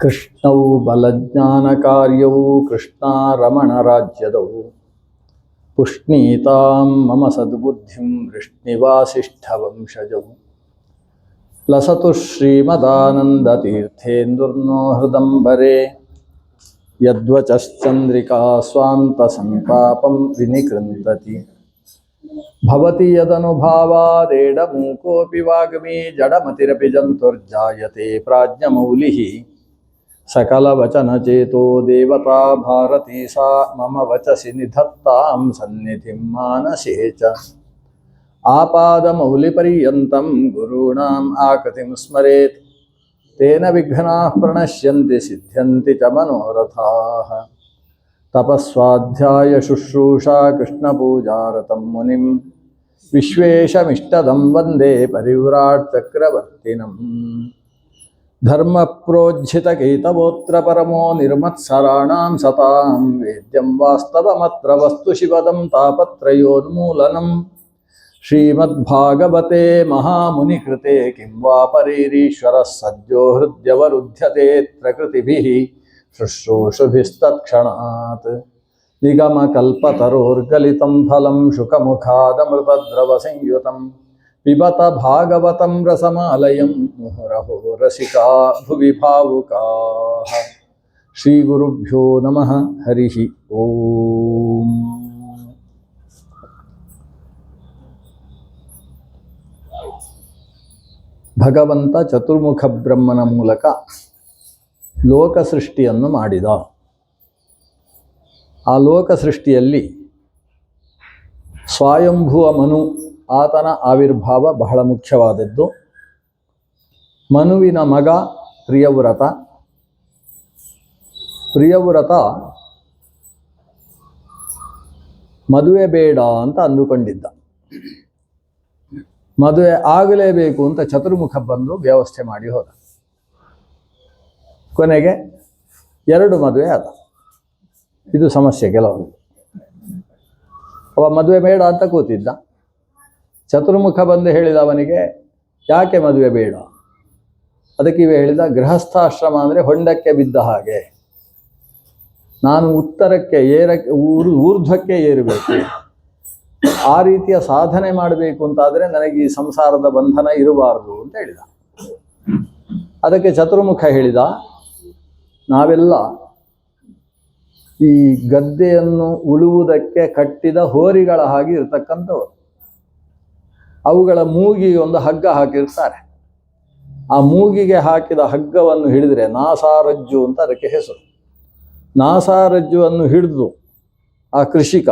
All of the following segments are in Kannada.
ಕೃಷ್ಣೌ ಬಲಜ್ಞಾನಕಾರ್ಯೌ ಕೃಷ್ಣಾರಮಣರಾಜ್ಯದೌ ಪುಷ್ಣೀತಾಂ ಮಮ ಸದ್ಬುದ್ಧಿಂ ವೃಷ್ಣಿವಾಸಿಷ್ಠವಂಶಜೌ ಲಸತು ಶ್ರೀಮದಾನಂದತೀರ್ಥೇಂದುರ್ನೋ ಹೃದಂಬರೆ ಯದ್ವಚಶ್ಚಂದ್ರಿಕಾ ಸ್ವಾಂತಸಂತಾಪಂ ವಿನಿಕೃಂತತಿ ಭವತಿ ಯದನುಭಾವಾದೇಡಮೂಕೋऽಪಿ ವಾಗ್ಮೀ ಜಡಮತಿರಪಿ ಜಂತುರ್ಜಾಯತೆ ಪ್ರಾಜ್ಞಮೌಲಿಃ सकलवचनचेतो देवता भारती सा मम वचसि निधत्तां सन्निधिं मानसे च आपादमौलिपर्यन्तं गुरूणाम् आकृतिं स्मरेत् तेन विघ्नाः प्रणश्यन्ति सिद्ध्यन्ति च मनोरथाः तपस्वाध्याय शुश्रूषा कृष्णपूजारतं मुनिं विश्वेशमिष्टदं वन्दे परिव्राट् चक्रवर्तिनम् धर्मप्रोज्झितकैतवोऽत्र परमो निर्मत्सराणां सतां वेद्यं वास्तवमत्र वस्तु शिवदं तापत्रयोन्मूलनं श्रीमद्भागवते महामुनिकृते किं वा परेरीश्वरः सद्यो हृद्यवरुध्यते प्रकृतिभिः शुश्रूषुभिस्तत्क्षणात् निगमकल्पतरोर्गलितं फलं शुकमुखादमृतद्रवसंयुतं पिबत भागवतं रसमालयं मुहुरहो रसिका भुवि भावुकाः श्रीगुरुभ्यो नमः हरिः ओम। ಭಗವಂತ ಚತುರ್ಮುಖ ಬ್ರಹ್ಮನ ಮೂಲಕ ಲೋಕ ಸೃಷ್ಟಿಯನ್ನು ಮಾಡಿದ. ಆ ಲೋಕ ಸೃಷ್ಟಿಯಲ್ಲಿ ಸ್ವಯಂಭುವ ಮನು ಆತನ ಆವಿರ್ಭಾವ ಬಹಳ ಮುಖ್ಯವಾದದ್ದು. ಮನುವಿನ ಮಗ ಪ್ರಿಯವ್ರತ. ಪ್ರಿಯವ್ರತ ಮದುವೆ ಬೇಡ ಅಂತ ಅಂದುಕೊಂಡಿದ್ದ. ಮದುವೆ ಆಗಲೇಬೇಕು ಅಂತ ಚತುರ್ಮುಖ ಬಂದು ವ್ಯವಸ್ಥೆ ಮಾಡಿ ಹೋದ. ಕೊನೆಗೆ 2 ಮದುವೆ ಆದ. ಇದು ಸಮಸ್ಯೆ ಕೆಲವರು. ಅವ ಮದುವೆ ಬೇಡ ಅಂತ ಕೂತಿದ್ದ. ಚತುರ್ಮುಖ ಬಂದು ಹೇಳಿದ ಅವನಿಗೆ, ಯಾಕೆ ಮದುವೆ ಬೇಡ? ಅದಕ್ಕೆ ಇವೆ ಹೇಳಿದ, ಗೃಹಸ್ಥಾಶ್ರಮ ಅಂದರೆ ಹೊಂಡಕ್ಕೆ ಬಿದ್ದ ಹಾಗೆ. ನಾನು ಉತ್ತರಕ್ಕೆ ಊರ್ಧ್ವಕ್ಕೆ ಏರಬೇಕು. ಆ ರೀತಿಯ ಸಾಧನೆ ಮಾಡಬೇಕು ಅಂತಾದರೆ ನನಗೆ ಈ ಸಂಸಾರದ ಬಂಧನ ಇರಬಾರದು ಅಂತ ಹೇಳಿದ. ಅದಕ್ಕೆ ಚತುರ್ಮುಖ ಹೇಳಿದ, ನಾವೆಲ್ಲ ಈ ಗದ್ದೆಯನ್ನು ಉಳುವುದಕ್ಕೆ ಕಟ್ಟಿದ ಹೋರಿಗಳ ಹಾಗೆ ಇರತಕ್ಕಂಥವ್ರು. ಅವುಗಳ ಮೂಗಿಗೆ ಒಂದು ಹಗ್ಗ ಹಾಕಿರ್ತಾರೆ. ಆ ಮೂಗಿಗೆ ಹಾಕಿದ ಹಗ್ಗವನ್ನು ಹಿಡಿದ್ರೆ ನಾಸಾರಜ್ಜು ಅಂತ ಅದಕ್ಕೆ ಹೆಸರು. ನಾಸಾರಜ್ಜುವನ್ನು ಹಿಡಿದು ಆ ಕೃಷಿಕ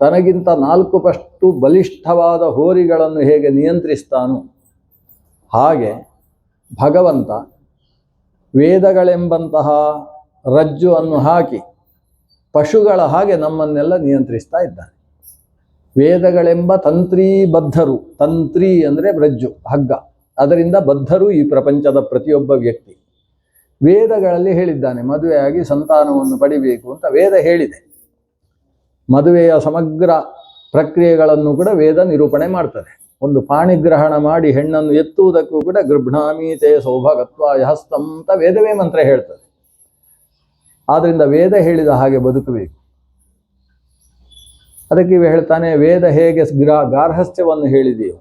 ತನಗಿಂತ 4 ಪಟ್ಟು ಬಲಿಷ್ಠವಾದ ಹೋರಿಗಳನ್ನು ಹೇಗೆ ನಿಯಂತ್ರಿಸ್ತಾನೋ ಹಾಗೆ ಭಗವಂತ ವೇದಗಳೆಂಬಂತಹ ರಜ್ಜುವನ್ನು ಹಾಕಿ ಪಶುಗಳ ಹಾಗೆ ನಮ್ಮನ್ನೆಲ್ಲ ನಿಯಂತ್ರಿಸ್ತಾ ಇದ್ದಾನೆ. ವೇದಗಳೆಂಬ ತಂತ್ರೀಬದ್ಧರು. ತಂತ್ರಿ ಅಂದರೆ ರಜ್ಜು, ಹಗ್ಗ. ಅದರಿಂದ ಬದ್ಧರು ಈ ಪ್ರಪಂಚದ ಪ್ರತಿಯೊಬ್ಬ ವ್ಯಕ್ತಿ. ವೇದಗಳಲ್ಲಿ ಹೇಳಿದ್ದಾನೆ ಮದುವೆಯಾಗಿ ಸಂತಾನವನ್ನು ಪಡಿಬೇಕು ಅಂತ ವೇದ ಹೇಳಿದೆ. ಮದುವೆಯ ಸಮಗ್ರ ಪ್ರಕ್ರಿಯೆಗಳನ್ನು ಕೂಡ ವೇದ ನಿರೂಪಣೆ ಮಾಡ್ತದೆ. ಒಂದು ಪಾಣಿಗ್ರಹಣ ಮಾಡಿ ಹೆಣ್ಣನ್ನು ಎತ್ತುವುದಕ್ಕೂ ಕೂಡ ಗೃಭ್ಣಾಮೀತೆ ಸೌಭಗತ್ವಾಯ ಹಸ್ತಂ ಅಂತ ವೇದವೇ ಮಂತ್ರ ಹೇಳ್ತದೆ. ಆದ್ದರಿಂದ ವೇದ ಹೇಳಿದ ಹಾಗೆ ಬದುಕಬೇಕು. ಅದಕ್ಕೆ ಇವೆ ಹೇಳ್ತಾನೆ, ವೇದ ಹೇಗೆ ಗಾರ್ಹಸ್ಥ್ಯವನ್ನು ಹೇಳಿದೆಯೋ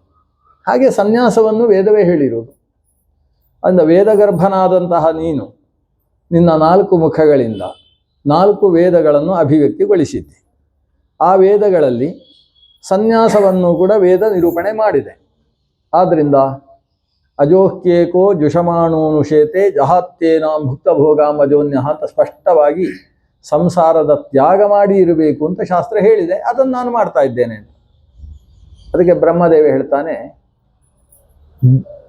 ಹಾಗೆ ಸನ್ಯಾಸವನ್ನು ವೇದವೇ ಹೇಳಿರುವುದು. ಅಂದ ವೇದಗರ್ಭನಾದಂತಹ ನೀನು ನಿನ್ನ 4 ಮುಖಗಳಿಂದ 4 ವೇದಗಳನ್ನು ಅಭಿವ್ಯಕ್ತಿಗೊಳಿಸಿದ್ದೆ. ಆ ವೇದಗಳಲ್ಲಿ ಸನ್ಯಾಸವನ್ನು ಕೂಡ ವೇದ ನಿರೂಪಣೆ ಮಾಡಿದೆ. ಆದ್ದರಿಂದ ಅಜೋಹ್ಯೇಕೋ ಜುಷಮಾಣೋನುಷೇತೆ ಜಹಾತ್ಯೇನಾಂ ಭುಕ್ತಭೋಗಾಂ ಅಜೋನ್ಯ ಅಂತ ಸ್ಪಷ್ಟವಾಗಿ ಸಂಸಾರದ ತ್ಯಾಗ ಮಾಡಿ ಇರಬೇಕು ಅಂತ ಶಾಸ್ತ್ರ ಹೇಳಿದೆ. ಅದನ್ನು ನಾನು ಮಾಡ್ತಾ ಇದ್ದೇನೆ. ಅದಕ್ಕೆ ಬ್ರಹ್ಮದೇವ ಹೇಳ್ತಾನೆ,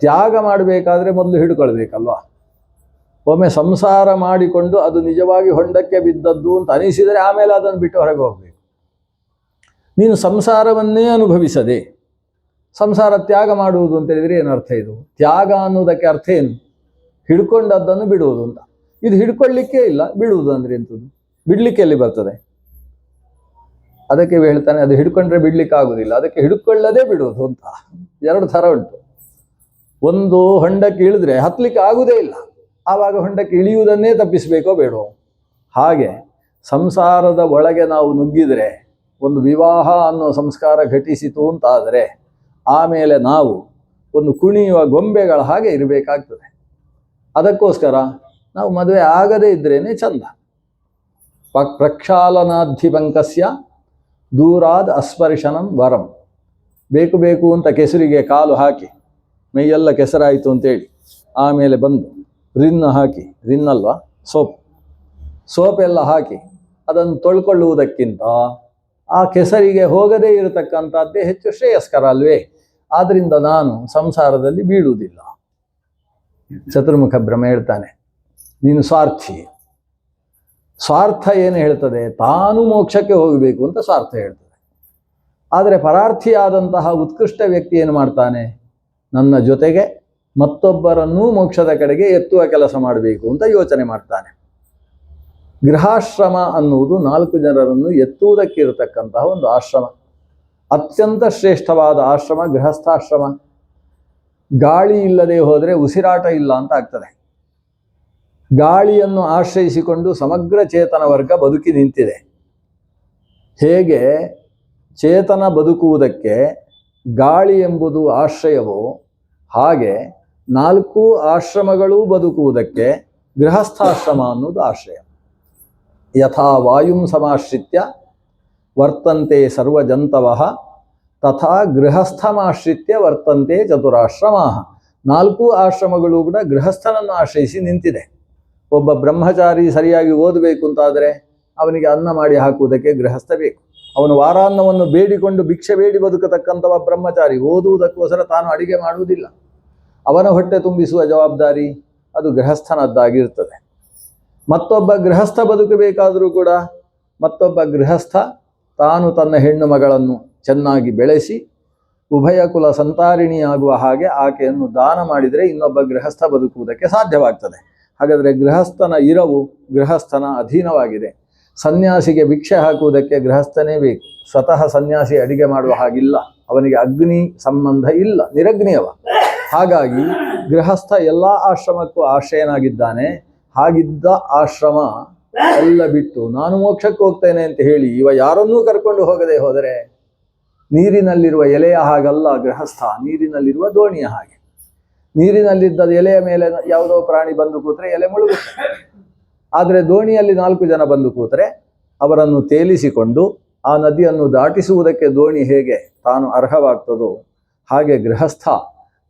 ತ್ಯಾಗ ಮಾಡಬೇಕಾದ್ರೆ ಮೊದಲು ಹಿಡ್ಕೊಳ್ಬೇಕಲ್ವ. ಒಮ್ಮೆ ಸಂಸಾರ ಮಾಡಿಕೊಂಡು ಅದು ನಿಜವಾಗಿ ಹೊಂಡಕ್ಕೆ ಬಿದ್ದದ್ದು ಅಂತ ಅನಿಸಿದರೆ ಆಮೇಲೆ ಅದನ್ನು ಬಿಟ್ಟು ಹೊರಗೆ ಹೋಗಬೇಕು. ನೀನು ಸಂಸಾರವನ್ನೇ ಅನುಭವಿಸದೆ ಸಂಸಾರ ತ್ಯಾಗ ಮಾಡುವುದು ಅಂತ ಹೇಳಿದರೆ ಏನು ಅರ್ಥ? ಇದು ತ್ಯಾಗ ಅನ್ನೋದಕ್ಕೆ ಅರ್ಥ ಏನು? ಹಿಡ್ಕೊಂಡದ್ದನ್ನು ಬಿಡುವುದು ಅಂತ. ಇದು ಹಿಡ್ಕೊಳ್ಳಿಕ್ಕೆ ಇಲ್ಲ, ಬಿಡುವುದು ಅಂದರೆ ಎಂಥದ್ದು? ಬಿಡ್ಲಿಕ್ಕೆ ಎಲ್ಲಿ ಬರ್ತದೆ? ಅದಕ್ಕೆ ಹೇಳ್ತಾನೆ, ಅದು ಹಿಡ್ಕೊಂಡ್ರೆ ಬಿಡ್ಲಿಕ್ಕೆ ಆಗುದಿಲ್ಲ, ಅದಕ್ಕೆ ಹಿಡ್ಕೊಳ್ಳದೆ ಬಿಡುವುದು ಅಂತ 2 ಥರ ಉಂಟು. ಒಂದು ಹೊಂಡಕ್ಕೆ ಇಳಿದ್ರೆ ಹತ್ತಲಿಕ್ಕೆ ಆಗುವುದೇ ಇಲ್ಲ, ಆವಾಗ ಹೊಂಡಕ್ಕೆ ಇಳಿಯುವುದನ್ನೇ ತಪ್ಪಿಸಬೇಕೋ ಬೇಡೋ? ಹಾಗೆ ಸಂಸಾರದ ಒಳಗೆ ನಾವು ನುಗ್ಗಿದರೆ, ಒಂದು ವಿವಾಹ ಅನ್ನೋ ಸಂಸ್ಕಾರ ಘಟಿಸಿತು ಅಂತಾದರೆ ಆಮೇಲೆ ನಾವು ಒಂದು ಕುಣಿಯುವ ಗೊಂಬೆಗಳ ಹಾಗೆ ಇರಬೇಕಾಗ್ತದೆ. ಅದಕ್ಕೋಸ್ಕರ ನಾವು ಮದುವೆ ಆಗದೇ ಇದ್ರೇನೆ ಚಂದ. ಪ್ರಕ್ಷಾಲನಾಧಿಪಂಕಸ್ಯ ದೂರಾದ್ ಅಸ್ಪರ್ಶನಂ ವರಂ. ಬೇಕು ಅಂತ ಕೆಸರಿಗೆ ಕಾಲು ಹಾಕಿ ಮೈಯೆಲ್ಲ ಕೆಸರಾಯಿತು ಅಂತೇಳಿ ಆಮೇಲೆ ಬಂದು ರಿನ್ನು ಹಾಕಿ, ರಿನ್ನಲ್ವಾ ಸೋಪೆಲ್ಲ ಹಾಕಿ ಅದನ್ನು ತೊಳ್ಕೊಳ್ಳುವುದಕ್ಕಿಂತ ಆ ಕೆಸರಿಗೆ ಹೋಗದೇ ಇರತಕ್ಕಂಥದ್ದೇ ಹೆಚ್ಚು ಶ್ರೇಯಸ್ಕರ ಅಲ್ವೇ? ಆದ್ದರಿಂದ ನಾನು ಸಂಸಾರದಲ್ಲಿ ಬೀಳುವುದಿಲ್ಲ. ಚತುರ್ಮುಖ ಬ್ರಹ್ಮ ಹೇಳ್ತಾನೆ, ನೀನು ಸ್ವಾರ್ಥಿ. ಸ್ವಾರ್ಥ ಏನು ಹೇಳ್ತದೆ? ತಾನು ಮೋಕ್ಷಕ್ಕೆ ಹೋಗಬೇಕು ಅಂತ ಸ್ವಾರ್ಥ ಹೇಳ್ತದೆ. ಆದರೆ ಪರಾರ್ಥಿಯಾದಂತಹ ಉತ್ಕೃಷ್ಟ ವ್ಯಕ್ತಿ ಏನು ಮಾಡ್ತಾನೆ? ನನ್ನ ಜೊತೆಗೆ ಮತ್ತೊಬ್ಬರನ್ನೂ ಮೋಕ್ಷದ ಕಡೆಗೆ ಎತ್ತುವ ಕೆಲಸ ಮಾಡಬೇಕು ಅಂತ ಯೋಚನೆ ಮಾಡ್ತಾನೆ. ಗೃಹಾಶ್ರಮ ಅನ್ನುವುದು 4 ಜನರನ್ನು ಎತ್ತುವುದಕ್ಕಿರತಕ್ಕಂತಹ ಒಂದು ಆಶ್ರಮ. ಅತ್ಯಂತ ಶ್ರೇಷ್ಠವಾದ ಆಶ್ರಮ ಗೃಹಸ್ಥಾಶ್ರಮ. ಗಾಳಿ ಇಲ್ಲದೆ ಹೋದರೆ ಉಸಿರಾಟ ಇಲ್ಲ ಅಂತ ಆಗ್ತದೆ. ಗಾಳಿಯನ್ನು ಆಶ್ರಯಿಸಿಕೊಂಡು ಸಮಗ್ರ ಚೇತನ ವರ್ಗ ಬದುಕಿ ನಿಂತಿದೆ. ಹೇಗೆ ಚೇತನ ಬದುಕುವುದಕ್ಕೆ ಗಾಳಿ ಎಂಬುದು ಆಶ್ರಯವೋ, ಹಾಗೆ 4 ಆಶ್ರಮಗಳೂ ಬದುಕುವುದಕ್ಕೆ ಗೃಹಸ್ಥಾಶ್ರಮ ಅನ್ನೋದು ಆಶ್ರಯ. ಯಥಾ ವಾಯುಂ ಸಮಾಶ್ರಿತ್ಯ ವರ್ತಂತೆ ಸರ್ವಜಂತವಃ ತಥಾ ಗೃಹಸ್ಥಮಾಶ್ರಿತ್ಯ ವರ್ತಂತೆ ಚತುರಾಶ್ರಮಾಃ. 4 ಆಶ್ರಮಗಳು ಕೂಡ ಗೃಹಸ್ಥನನ್ನು ಆಶ್ರಯಿಸಿ ನಿಂತಿದೆ. ಒಬ್ಬ ಬ್ರಹ್ಮಚಾರಿ ಸರಿಯಾಗಿ ಓದಬೇಕು ಅಂತಾದರೆ ಅವನಿಗೆ ಅನ್ನ ಮಾಡಿ ಹಾಕುವುದಕ್ಕೆ ಗೃಹಸ್ಥ ಬೇಕು. ಅವನು ವಾರಾನ್ನವನ್ನು ಬೇಡಿಕೊಂಡು ಭಿಕ್ಷೆ ಬೇಡಿ ಬದುಕತಕ್ಕಂಥವ ಬ್ರಹ್ಮಚಾರಿ. ಓದುವುದಕ್ಕೋಸ್ಕರ ತಾನು ಅಡಿಗೆ ಮಾಡುವುದಿಲ್ಲ. ಅವನ ಹೊಟ್ಟೆ ತುಂಬಿಸುವ ಜವಾಬ್ದಾರಿ ಅದು ಗೃಹಸ್ಥನದ್ದಾಗಿರ್ತದೆ. ಮತ್ತೊಬ್ಬ ಗೃಹಸ್ಥ ಬದುಕಬೇಕಾದರೂ ಕೂಡ ಮತ್ತೊಬ್ಬ ಗೃಹಸ್ಥ ತಾನು ತನ್ನ ಹೆಣ್ಣು ಮಗಳನ್ನು ಚೆನ್ನಾಗಿ ಬೆಳೆಸಿ ಉಭಯ ಕುಲ ಸಂತಾರಿಣಿಯಾಗುವ ಹಾಗೆ ಆಕೆಯನ್ನು ದಾನ ಮಾಡಿದರೆ ಇನ್ನೊಬ್ಬ ಗೃಹಸ್ಥ ಬದುಕುವುದಕ್ಕೆ ಸಾಧ್ಯವಾಗ್ತದೆ. ಹಾಗಾದರೆ ಗೃಹಸ್ಥನ ಇರವು ಗೃಹಸ್ಥನ ಅಧೀನವಾಗಿದೆ. ಸನ್ಯಾಸಿಗೆ ಭಿಕ್ಷೆ ಹಾಕುವುದಕ್ಕೆ ಗೃಹಸ್ಥನೇ ಬೇಕು. ಸ್ವತಃ ಸನ್ಯಾಸಿ ಅಡಿಗೆ ಮಾಡುವ ಹಾಗಿಲ್ಲ, ಅವನಿಗೆ ಅಗ್ನಿ ಸಂಬಂಧ ಇಲ್ಲ, ನಿರಗ್ನಿಯವ. ಹಾಗಾಗಿ ಗೃಹಸ್ಥ ಎಲ್ಲ ಆಶ್ರಮಕ್ಕೂ ಆಶ್ರಯನಾಗಿದ್ದಾನೆ. ಹಾಗಿದ್ದ ಆಶ್ರಮ ಎಲ್ಲ ಬಿಟ್ಟು ನಾನು ಮೋಕ್ಷಕ್ಕೆ ಹೋಗ್ತೇನೆ ಅಂತ ಹೇಳಿ ಇವ ಯಾರನ್ನೂ ಕರ್ಕೊಂಡು ಹೋಗದೆ ಹೋದರೆ ನೀರಿನಲ್ಲಿರುವ ಎಲೆಯ ಹಾಗಲ್ಲ ಗೃಹಸ್ಥ, ನೀರಿನಲ್ಲಿರುವ ದೋಣಿಯ ಹಾಗೆ. ನೀರಿನಲ್ಲಿದ್ದ ಎಲೆಯ ಮೇಲೆ ಯಾವುದೋ ಪ್ರಾಣಿ ಬಂದು ಕೂತ್ರೆ ಎಲೆ ಮುಳುಗುತ್ತೆ. ಆದರೆ ದೋಣಿಯಲ್ಲಿ 4 ಜನ ಬಂದು ಕೂತ್ರೆ ಅವರನ್ನು ತೇಲಿಸಿಕೊಂಡು ಆ ನದಿಯನ್ನು ದಾಟಿಸುವುದಕ್ಕೆ ದೋಣಿ ಹೇಗೆ ತಾನು ಅರ್ಹವಾಗ್ತದೋ ಹಾಗೆ ಗೃಹಸ್ಥ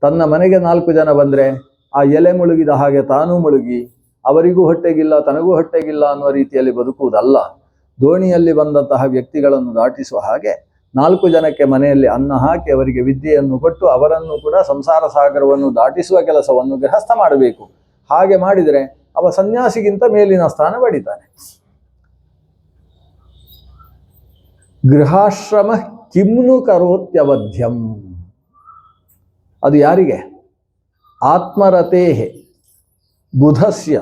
ತನ್ನ ಮನೆಗೆ 4 ಜನ ಬಂದರೆ ಆ ಎಲೆ ಮುಳುಗಿದ ಹಾಗೆ ತಾನೂ ಮುಳುಗಿ ಅವರಿಗೂ ಹೊಟ್ಟೆಗಿಲ್ಲ ತನಗೂ ಹೊಟ್ಟೆಗಿಲ್ಲ ಅನ್ನುವ ರೀತಿಯಲ್ಲಿ ಬದುಕುವುದಲ್ಲ. ದೋಣಿಯಲ್ಲಿ ಬಂದಂತಹ ವ್ಯಕ್ತಿಗಳನ್ನು ದಾಟಿಸುವ ಹಾಗೆ 4 ಜನಕ್ಕೆ ಮನೆಯಲ್ಲಿ ಅನ್ನ ಹಾಕಿ ಅವರಿಗೆ ವಿದ್ಯೆಯನ್ನು ಕೊಟ್ಟು ಅವರನ್ನು ಕೂಡ ಸಂಸಾರ ಸಾಗರವನ್ನು ದಾಟಿಸುವ ಕೆಲಸವನ್ನು ಗೃಹಸ್ಥ ಮಾಡಬೇಕು. ಹಾಗೆ ಮಾಡಿದರೆ ಅವ ಸನ್ಯಾಸಿಗಿಂತ ಮೇಲಿನ ಸ್ಥಾನ ಪಡಿತಾನೆ. ಗೃಹಾಶ್ರಮ ಕಿಮ್ನು ಕರೋತ್ಯವಧ್ಯಂ. ಅದು ಯಾರಿಗೆ? ಆತ್ಮರತೆ ಬುಧಸ್ಯ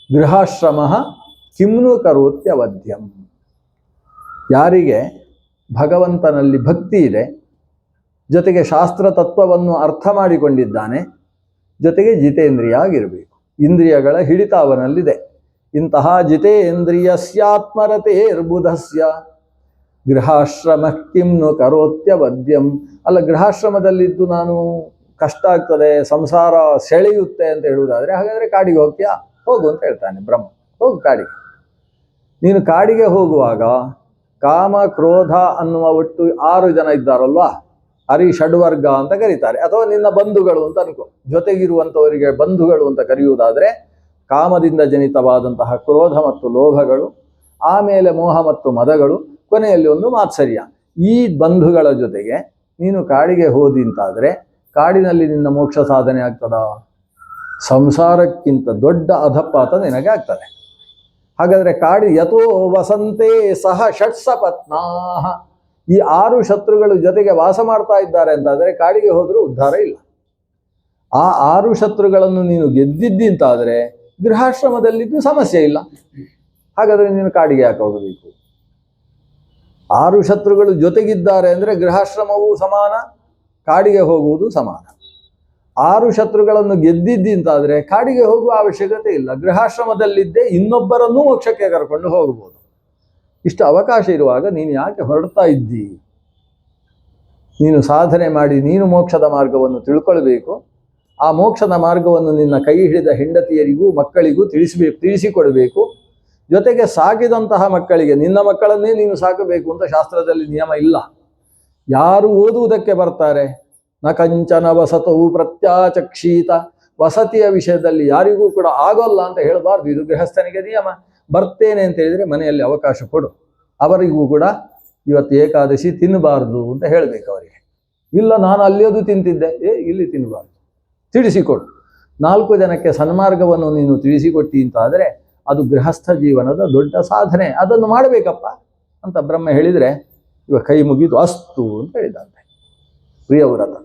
ಗೃಹಾಶ್ರಮ ಕಿಮ್ನು ಕರೋತ್ಯವಧ್ಯಂ. ಯಾರಿಗೆ ಭಗವಂತನಲ್ಲಿ ಭಕ್ತಿ ಇದೆ, ಜೊತೆಗೆ ಶಾಸ್ತ್ರ ತತ್ವವನ್ನು ಅರ್ಥ ಮಾಡಿಕೊಂಡಿದ್ದಾನೆ, ಜೊತೆಗೆ ಜಿತೇಂದ್ರಿಯ ಆಗಿರಬೇಕು. ಇಂದ್ರಿಯಗಳ ಹಿಡಿತ ಅವನಲ್ಲಿದೆ. ಇಂತಹ ಜಿತೇಂದ್ರಿಯಸ್ಯಾತ್ಮರತೇರ್ಬುಧಸ್ಯ ಗೃಹಾಶ್ರಮ ಕಿಮ್ನು ಕರೋತ್ಯವದ್ಯಂ. ಅಲ್ಲ, ಗೃಹಾಶ್ರಮದಲ್ಲಿದ್ದು ನಾನು ಕಷ್ಟ ಆಗ್ತದೆ, ಸಂಸಾರ ಸೆಳೆಯುತ್ತೆ ಅಂತ ಹೇಳುವುದಾದರೆ ಹಾಗಾದರೆ ಕಾಡಿಗೆ ಹೋಗ್ತೀಯಾ? ಹೋಗು ಅಂತ ಹೇಳ್ತಾನೆ ಬ್ರಹ್ಮ. ಹೋಗು ಕಾಡಿಗೆ. ನೀನು ಕಾಡಿಗೆ ಹೋಗುವಾಗ ಕಾಮ ಕ್ರೋಧ ಅನ್ನುವ ಒಟ್ಟು 6 ಜನ ಇದ್ದಾರಲ್ವಾ, ಷಡ್ವರ್ಗ ಅಂತ ಕರೀತಾರೆ. ಅಥವಾ ನಿನ್ನ ಬಂಧುಗಳು ಅಂತ ಅನ್ಕೋ. ಜೊತೆಗಿರುವಂಥವರಿಗೆ ಬಂಧುಗಳು ಅಂತ ಕರೆಯುವುದಾದರೆ ಕಾಮದಿಂದ ಜನಿತವಾದಂತಹ ಕ್ರೋಧ ಮತ್ತು ಲೋಭಗಳು, ಆಮೇಲೆ ಮೋಹ ಮತ್ತು ಮದಗಳು, ಕೊನೆಯಲ್ಲಿ ಒಂದು ಮಾತ್ಸರ್ಯ. ಈ ಬಂಧುಗಳ ಜೊತೆಗೆ ನೀನು ಕಾಡಿಗೆ ಹೋದಿ ಅಂತಾದರೆ ಕಾಡಿನಲ್ಲಿ ನಿನ್ನ ಮೋಕ್ಷ ಸಾಧನೆ ಆಗ್ತದ? ಸಂಸಾರಕ್ಕಿಂತ ದೊಡ್ಡ ಅಧಪಾತ ನಿನಗೆ ಆಗ್ತದೆ. ಹಾಗಾದರೆ ಯಥೋ ವಸಂತೆ ಸಹ ಷಟ್ಸಪತ್ನಾಹ. ಈ 6 ಶತ್ರುಗಳು ಜೊತೆಗೆ ವಾಸ ಮಾಡ್ತಾ ಇದ್ದಾರೆ ಅಂತಾದರೆ ಕಾಡಿಗೆ ಹೋದರೂ ಉದ್ಧಾರ ಇಲ್ಲ. ಆ 6 ಶತ್ರುಗಳನ್ನು ನೀನು ಗೆದ್ದಿದ್ದಿ ಅಂತಾದರೆ ಗೃಹಾಶ್ರಮದಲ್ಲಿದ್ದು ಸಮಸ್ಯೆ ಇಲ್ಲ. ಹಾಗಾದರೆ ನೀನು ಕಾಡಿಗೆ ಯಾಕೆ ಹೋಗಬೇಕು? 6 ಶತ್ರುಗಳು ಜೊತೆಗಿದ್ದಾರೆ ಅಂದರೆ ಗೃಹಾಶ್ರಮವೂ ಸಮಾನ, ಕಾಡಿಗೆ ಹೋಗುವುದು ಸಮಾನ. 6 ಶತ್ರುಗಳನ್ನು ಗೆದ್ದಿದ್ದಿ ಅಂತಾದರೆ ಕಾಡಿಗೆ ಹೋಗುವ ಅವಶ್ಯಕತೆ ಇಲ್ಲ. ಗೃಹಾಶ್ರಮದಲ್ಲಿದ್ದೇ ಇನ್ನೊಬ್ಬರನ್ನೂ ಮೋಕ್ಷಕ್ಕೆ ಕರ್ಕೊಂಡು ಹೋಗ್ಬೋದು. ಇಷ್ಟು ಅವಕಾಶ ಇರುವಾಗ ನೀನು ಯಾಕೆ ಹೊರಡ್ತಾ ಇದ್ದಿ? ನೀನು ಸಾಧನೆ ಮಾಡಿ ನೀನು ಮೋಕ್ಷದ ಮಾರ್ಗವನ್ನು ತಿಳ್ಕೊಳ್ಬೇಕು. ಆ ಮೋಕ್ಷದ ಮಾರ್ಗವನ್ನು ನಿನ್ನ ಕೈ ಹಿಡಿದ ಹೆಂಡತಿಯರಿಗೂ ಮಕ್ಕಳಿಗೂ ತಿಳಿಸಿಕೊಡಬೇಕು. ಜೊತೆಗೆ ಸಾಕಿದಂತಹ ಮಕ್ಕಳಿಗೆ, ನಿನ್ನ ಮಕ್ಕಳನ್ನೇ ನೀನು ಸಾಕಬೇಕು ಅಂತ ಶಾಸ್ತ್ರದಲ್ಲಿ ನಿಯಮ ಇಲ್ಲ. ಯಾರು ಓದುವುದಕ್ಕೆ ಬರ್ತಾರೆ, ನ ಕಂಚನ ವಸತವು ಪ್ರತ್ಯಾಚಕ್ಷೀತ, ವಸತಿಯ ವಿಷಯದಲ್ಲಿ ಯಾರಿಗೂ ಕೂಡ ಆಗೋಲ್ಲ ಅಂತ ಹೇಳಬಾರ್ದು. ಇದು ಗೃಹಸ್ಥನಿಗೆ ನಿಯಮ. ಬರ್ತೇನೆ ಅಂತ ಹೇಳಿದರೆ ಮನೆಯಲ್ಲಿ ಅವಕಾಶ ಕೊಡು. ಅವರಿಗೂ ಕೂಡ ಇವತ್ತು ಏಕಾದಶಿ ತಿನ್ನಬಾರ್ದು ಅಂತ ಹೇಳಬೇಕು ಅವರಿಗೆ. ಇಲ್ಲ ನಾನು ಅಲ್ಲಿಯದು ತಿಂತಿದ್ದೆ, ಇಲ್ಲಿ ತಿನ್ನಬಾರ್ದು, ತಿಳಿಸಿಕೊಡು. 4 ಜನಕ್ಕೆ ಸನ್ಮಾರ್ಗವನ್ನು ನೀನು ತಿಳಿಸಿಕೊಟ್ಟಿ ಅಂತಾದರೆ ಅದು ಗೃಹಸ್ಥ ಜೀವನದ ದೊಡ್ಡ ಸಾಧನೆ. ಅದನ್ನು ಮಾಡಬೇಕಪ್ಪ ಅಂತ ಬ್ರಹ್ಮ ಹೇಳಿದರೆ ಇವ ಕೈ ಮುಗಿದು ಅಸ್ತು ಅಂತ ಹೇಳಿದಂತೆ. ಪ್ರಿಯವ್ರತ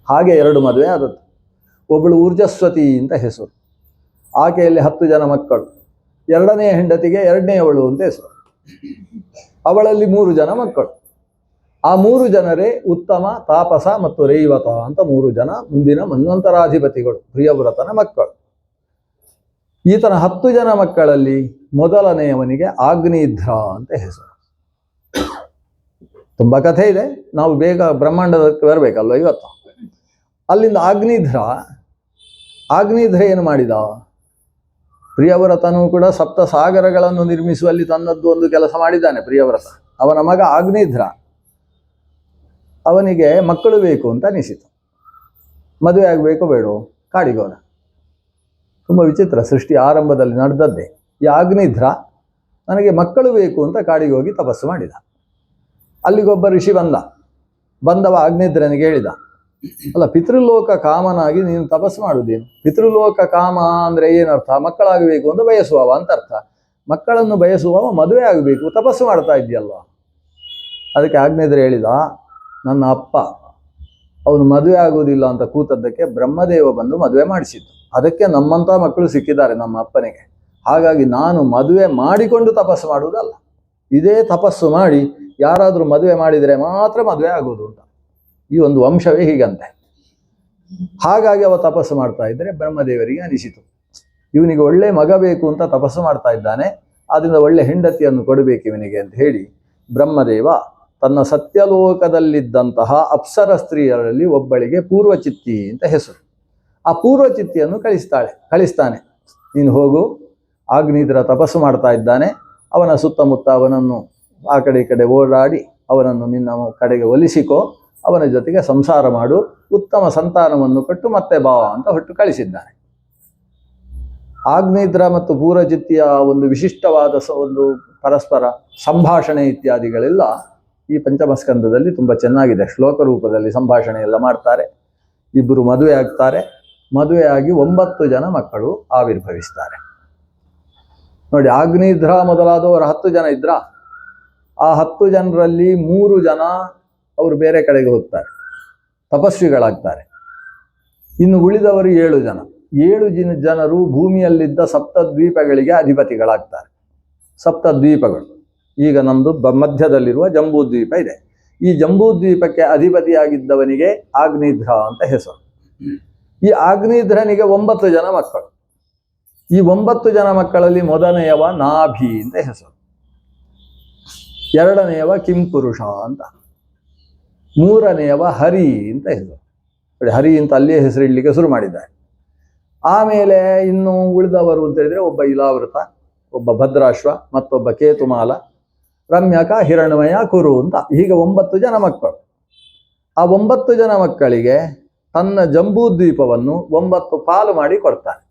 ಹಾಗೆ 2 ಮದುವೆ ಆದದ್ದು. ಒಬ್ಬಳು ಊರ್ಜಸ್ವತಿ ಅಂತ ಹೆಸರು, ಆಕೆಯಲ್ಲಿ 10 ಜನ ಮಕ್ಕಳು. 2ನೇ ಹೆಂಡತಿಗೆ 2ನೇಯವಳು ಅಂತ ಹೆಸರು. ಅವಳಲ್ಲಿ 3 ಜನ ಮಕ್ಕಳು. ಆ 3 ಜನರೇ ಉತ್ತಮ, ತಾಪಸ ಮತ್ತು ರೈವತ ಅಂತ 3 ಜನ ಮುಂದಿನ ಮನ್ವಂತರಾಧಿಪತಿಗಳು, ಪ್ರಿಯವ್ರತನ ಮಕ್ಕಳು. ಈತನ 10 ಜನ ಮಕ್ಕಳಲ್ಲಿ ಮೊದಲನೆಯವನಿಗೆ ಆಗ್ನೇಧ್ರ ಅಂತ ಹೆಸರು. ತುಂಬ ಕಥೆ ಇದೆ, ನಾವು ಬೇಗ ಬ್ರಹ್ಮಾಂಡದಕ್ಕೆ ಬರಬೇಕಲ್ವ ಇವತ್ತು. ಅಲ್ಲಿಂದ ಆಗ್ನೇಧ್ರ ಏನು ಮಾಡಿದ? ಪ್ರಿಯವ್ರತನೂ ಕೂಡ 7 ಸಾಗರಗಳನ್ನು ನಿರ್ಮಿಸುವಲ್ಲಿ ತನ್ನದ್ದು ಒಂದು ಕೆಲಸ ಮಾಡಿದ್ದಾನೆ ಪ್ರಿಯವ್ರತ. ಅವನ ಮಗ ಆಗ್ನೇಧ್ರ, ಅವನಿಗೆ ಮಕ್ಕಳು ಬೇಕು ಅಂತ ಅನಿಸಿತು. ಮದುವೆ ಆಗಬೇಕು ಬೇಡೋ, ಕಾಡಿಗೋನ. ತುಂಬ ವಿಚಿತ್ರ, ಸೃಷ್ಟಿ ಆರಂಭದಲ್ಲಿ ನಡೆದದ್ದೇ. ಈ ಆಗ್ನೇಧ್ರ ನನಗೆ ಮಕ್ಕಳು ಬೇಕು ಅಂತ ಕಾಡಿಗೆ ಹೋಗಿ ತಪಸ್ಸು ಮಾಡಿದ. ಅಲ್ಲಿಗೊಬ್ಬ ಋಷಿ ಬಂದವ ಆಗ್ನೇಧ್ರನಿಗೆ ಹೇಳಿದ, ಅಲ್ಲ, ಪಿತೃಲೋಕ ಕಾಮನಾಗಿ ನೀನು ತಪಸ್ಸು ಮಾಡುವುದೇನು? ಪಿತೃಲೋಕ ಕಾಮ ಅಂದರೆ ಏನರ್ಥ? ಮಕ್ಕಳಾಗಬೇಕು ಅಂತ ಬಯಸುವವ ಅಂತ ಅರ್ಥ. ಮಕ್ಕಳನ್ನು ಬಯಸುವವ ಮದುವೆ ಆಗಬೇಕು, ತಪಸ್ಸು ಮಾಡ್ತಾ ಇದೆಯಲ್ವ. ಅದಕ್ಕೆ ಆಗ್ನೇಧ್ರ ಹೇಳಿದ, ನನ್ನ ಅಪ್ಪ ಅವನು ಮದುವೆ ಆಗುವುದಿಲ್ಲ ಅಂತ ಕೂತದ್ದಕ್ಕೆ ಬ್ರಹ್ಮದೇವ ಬಂದು ಮದುವೆ ಮಾಡಿಸಿದ್ದು. ಅದಕ್ಕೆ ನಮ್ಮಂಥ ಮಕ್ಕಳು ಸಿಕ್ಕಿದ್ದಾರೆ ನಮ್ಮ ಅಪ್ಪನಿಗೆ. ಹಾಗಾಗಿ ನಾನು ಮದುವೆ ಮಾಡಿಕೊಂಡು ತಪಸ್ಸು ಮಾಡುವುದಲ್ಲ, ಇದೇ ತಪಸ್ಸು ಮಾಡಿ ಯಾರಾದರೂ ಮದುವೆ ಮಾಡಿದರೆ ಮಾತ್ರ ಮದುವೆ ಆಗುವುದು ಅಂತ. ಈ ಒಂದು ವಂಶವೇ ಹೀಗಂತೆ. ಹಾಗಾಗಿ ಅವ ತಪಸ್ಸು ಮಾಡ್ತಾ ಇದ್ದರೆ ಬ್ರಹ್ಮದೇವರಿಗೆ ಅನಿಸಿತು, ಇವನಿಗೆ ಒಳ್ಳೆ ಮಗ ಬೇಕು ಅಂತ ತಪಸ್ಸು ಮಾಡ್ತಾ ಇದ್ದಾನೆ, ಆದ್ದರಿಂದ ಒಳ್ಳೆ ಹೆಂಡತಿಯನ್ನು ಕೊಡಬೇಕು ಇವನಿಗೆ ಅಂತ ಹೇಳಿ ಬ್ರಹ್ಮದೇವ ತನ್ನ ಸತ್ಯಲೋಕದಲ್ಲಿದ್ದಂತಹ ಅಪ್ಸರ ಸ್ತ್ರೀಯರಲ್ಲಿ ಒಬ್ಬಳಿಗೆ ಪೂರ್ವಚಿತ್ತಿ ಅಂತ ಹೆಸರು. ಆ ಪೂರ್ವಚಿತ್ತಿಯನ್ನು ಕಳಿಸ್ತಾನೆ. ನೀನು ಹೋಗು, ಆಗ್ನೇಧ್ರ ತಪಸ್ಸು ಮಾಡ್ತಾ ಇದ್ದಾನೆ, ಅವನ ಸುತ್ತಮುತ್ತ ಅವನನ್ನು ಆ ಕಡೆ ಈ ಕಡೆ ಓಡಾಡಿ ಅವನನ್ನು ನಿನ್ನ ಕಡೆಗೆ ಒಲಿಸಿಕೋ, ಅವನ ಜೊತೆಗೆ ಸಂಸಾರ ಮಾಡು, ಉತ್ತಮ ಸಂತಾನವನ್ನು ಕೊಟ್ಟು ಮತ್ತೆ ಬಾ ಅಂತ ಹೊಟ್ಟು ಕಳಿಸಿದ್ದಾನೆ. ಆಗ್ನೇಧ್ರ ಮತ್ತು ಪೂರ್ವಚಿತ್ತಿಯ ಒಂದು ವಿಶಿಷ್ಟವಾದ ಒಂದು ಪರಸ್ಪರ ಸಂಭಾಷಣೆ ಇತ್ಯಾದಿಗಳೆಲ್ಲ ಈ ಪಂಚಮಸ್ಕಂದದಲ್ಲಿ ತುಂಬ ಚೆನ್ನಾಗಿದೆ. ಶ್ಲೋಕ ರೂಪದಲ್ಲಿ ಸಂಭಾಷಣೆ ಎಲ್ಲ ಮಾಡ್ತಾರೆ. ಇಬ್ಬರು ಮದುವೆ ಆಗ್ತಾರೆ. ಮದುವೆಯಾಗಿ 9 ಜನ ಮಕ್ಕಳು ಆವಿರ್ಭವಿಸ್ತಾರೆ. ನೋಡಿ, ಆಗ್ನೇಧ್ರ ಮೊದಲಾದವರು 10 ಜನ ಇದ್ರ. ಆ 10 ಜನರಲ್ಲಿ 3 ಜನ ಅವರು ಬೇರೆ ಕಡೆಗೆ ಹೋಗ್ತಾರೆ, ತಪಸ್ವಿಗಳಾಗ್ತಾರೆ. ಇನ್ನು ಉಳಿದವರು 7 ಜನ. 7 ಜನರು ಭೂಮಿಯಲ್ಲಿದ್ದ 7 ದ್ವೀಪಗಳಿಗೆ ಅಧಿಪತಿಗಳಾಗ್ತಾರೆ. 7 ದ್ವೀಪಗಳು, ಈಗ ನಮ್ಮದು ಮಧ್ಯದಲ್ಲಿರುವ ಜಂಬೂದ್ವೀಪ ಇದೆ. ಈ ಜಂಬೂದ್ವೀಪಕ್ಕೆ ಅಧಿಪತಿಯಾಗಿದ್ದವನಿಗೆ ಆಗ್ನೇಧ್ರ ಅಂತ ಹೆಸರು. ಈ ಆಗ್ನೇಧ್ರನಿಗೆ 9 ಜನ ಮಕ್ಕಳು. ಈ 9 ಜನ ಮಕ್ಕಳಲ್ಲಿ ಮೊದಲನೆಯವ ನಾಭಿ ಅಂತ ಹೆಸರು, 2ನೇಯವ ಕಿಂಪುರುಷ ಅಂತ, 3ನೇಯವ ಹರಿ ಅಂತ ಹೆಸರು. ಹರಿ ಅಂತ ಅಲ್ಲಿಯೇ ಹೆಸರು ಇಡ್ಲಿಕ್ಕೆ ಶುರು ಮಾಡಿದ್ದಾರೆ. ಆಮೇಲೆ ಇನ್ನು ಉಳಿದವರು ಅಂತ ಹೇಳಿದ್ರೆ ಒಬ್ಬ ಇಲಾವೃತ, ಒಬ್ಬ ಭದ್ರಾಶ್ವ, ಮತ್ತೊಬ್ಬ ಕೇತುಮಾಲ, ರಮ್ಯಕ, ಹಿರಣ್ಮಯ, ಕುರು ಅಂತ ಹೀಗೆ 9 ಜನ ಮಕ್ಕಳು. ಆ 9 ಜನ ಮಕ್ಕಳಿಗೆ ತನ್ನ ಜಂಬೂದ್ವೀಪವನ್ನು 9 ಪಾಲು ಮಾಡಿ ಕೊಡ್ತಾನೆ.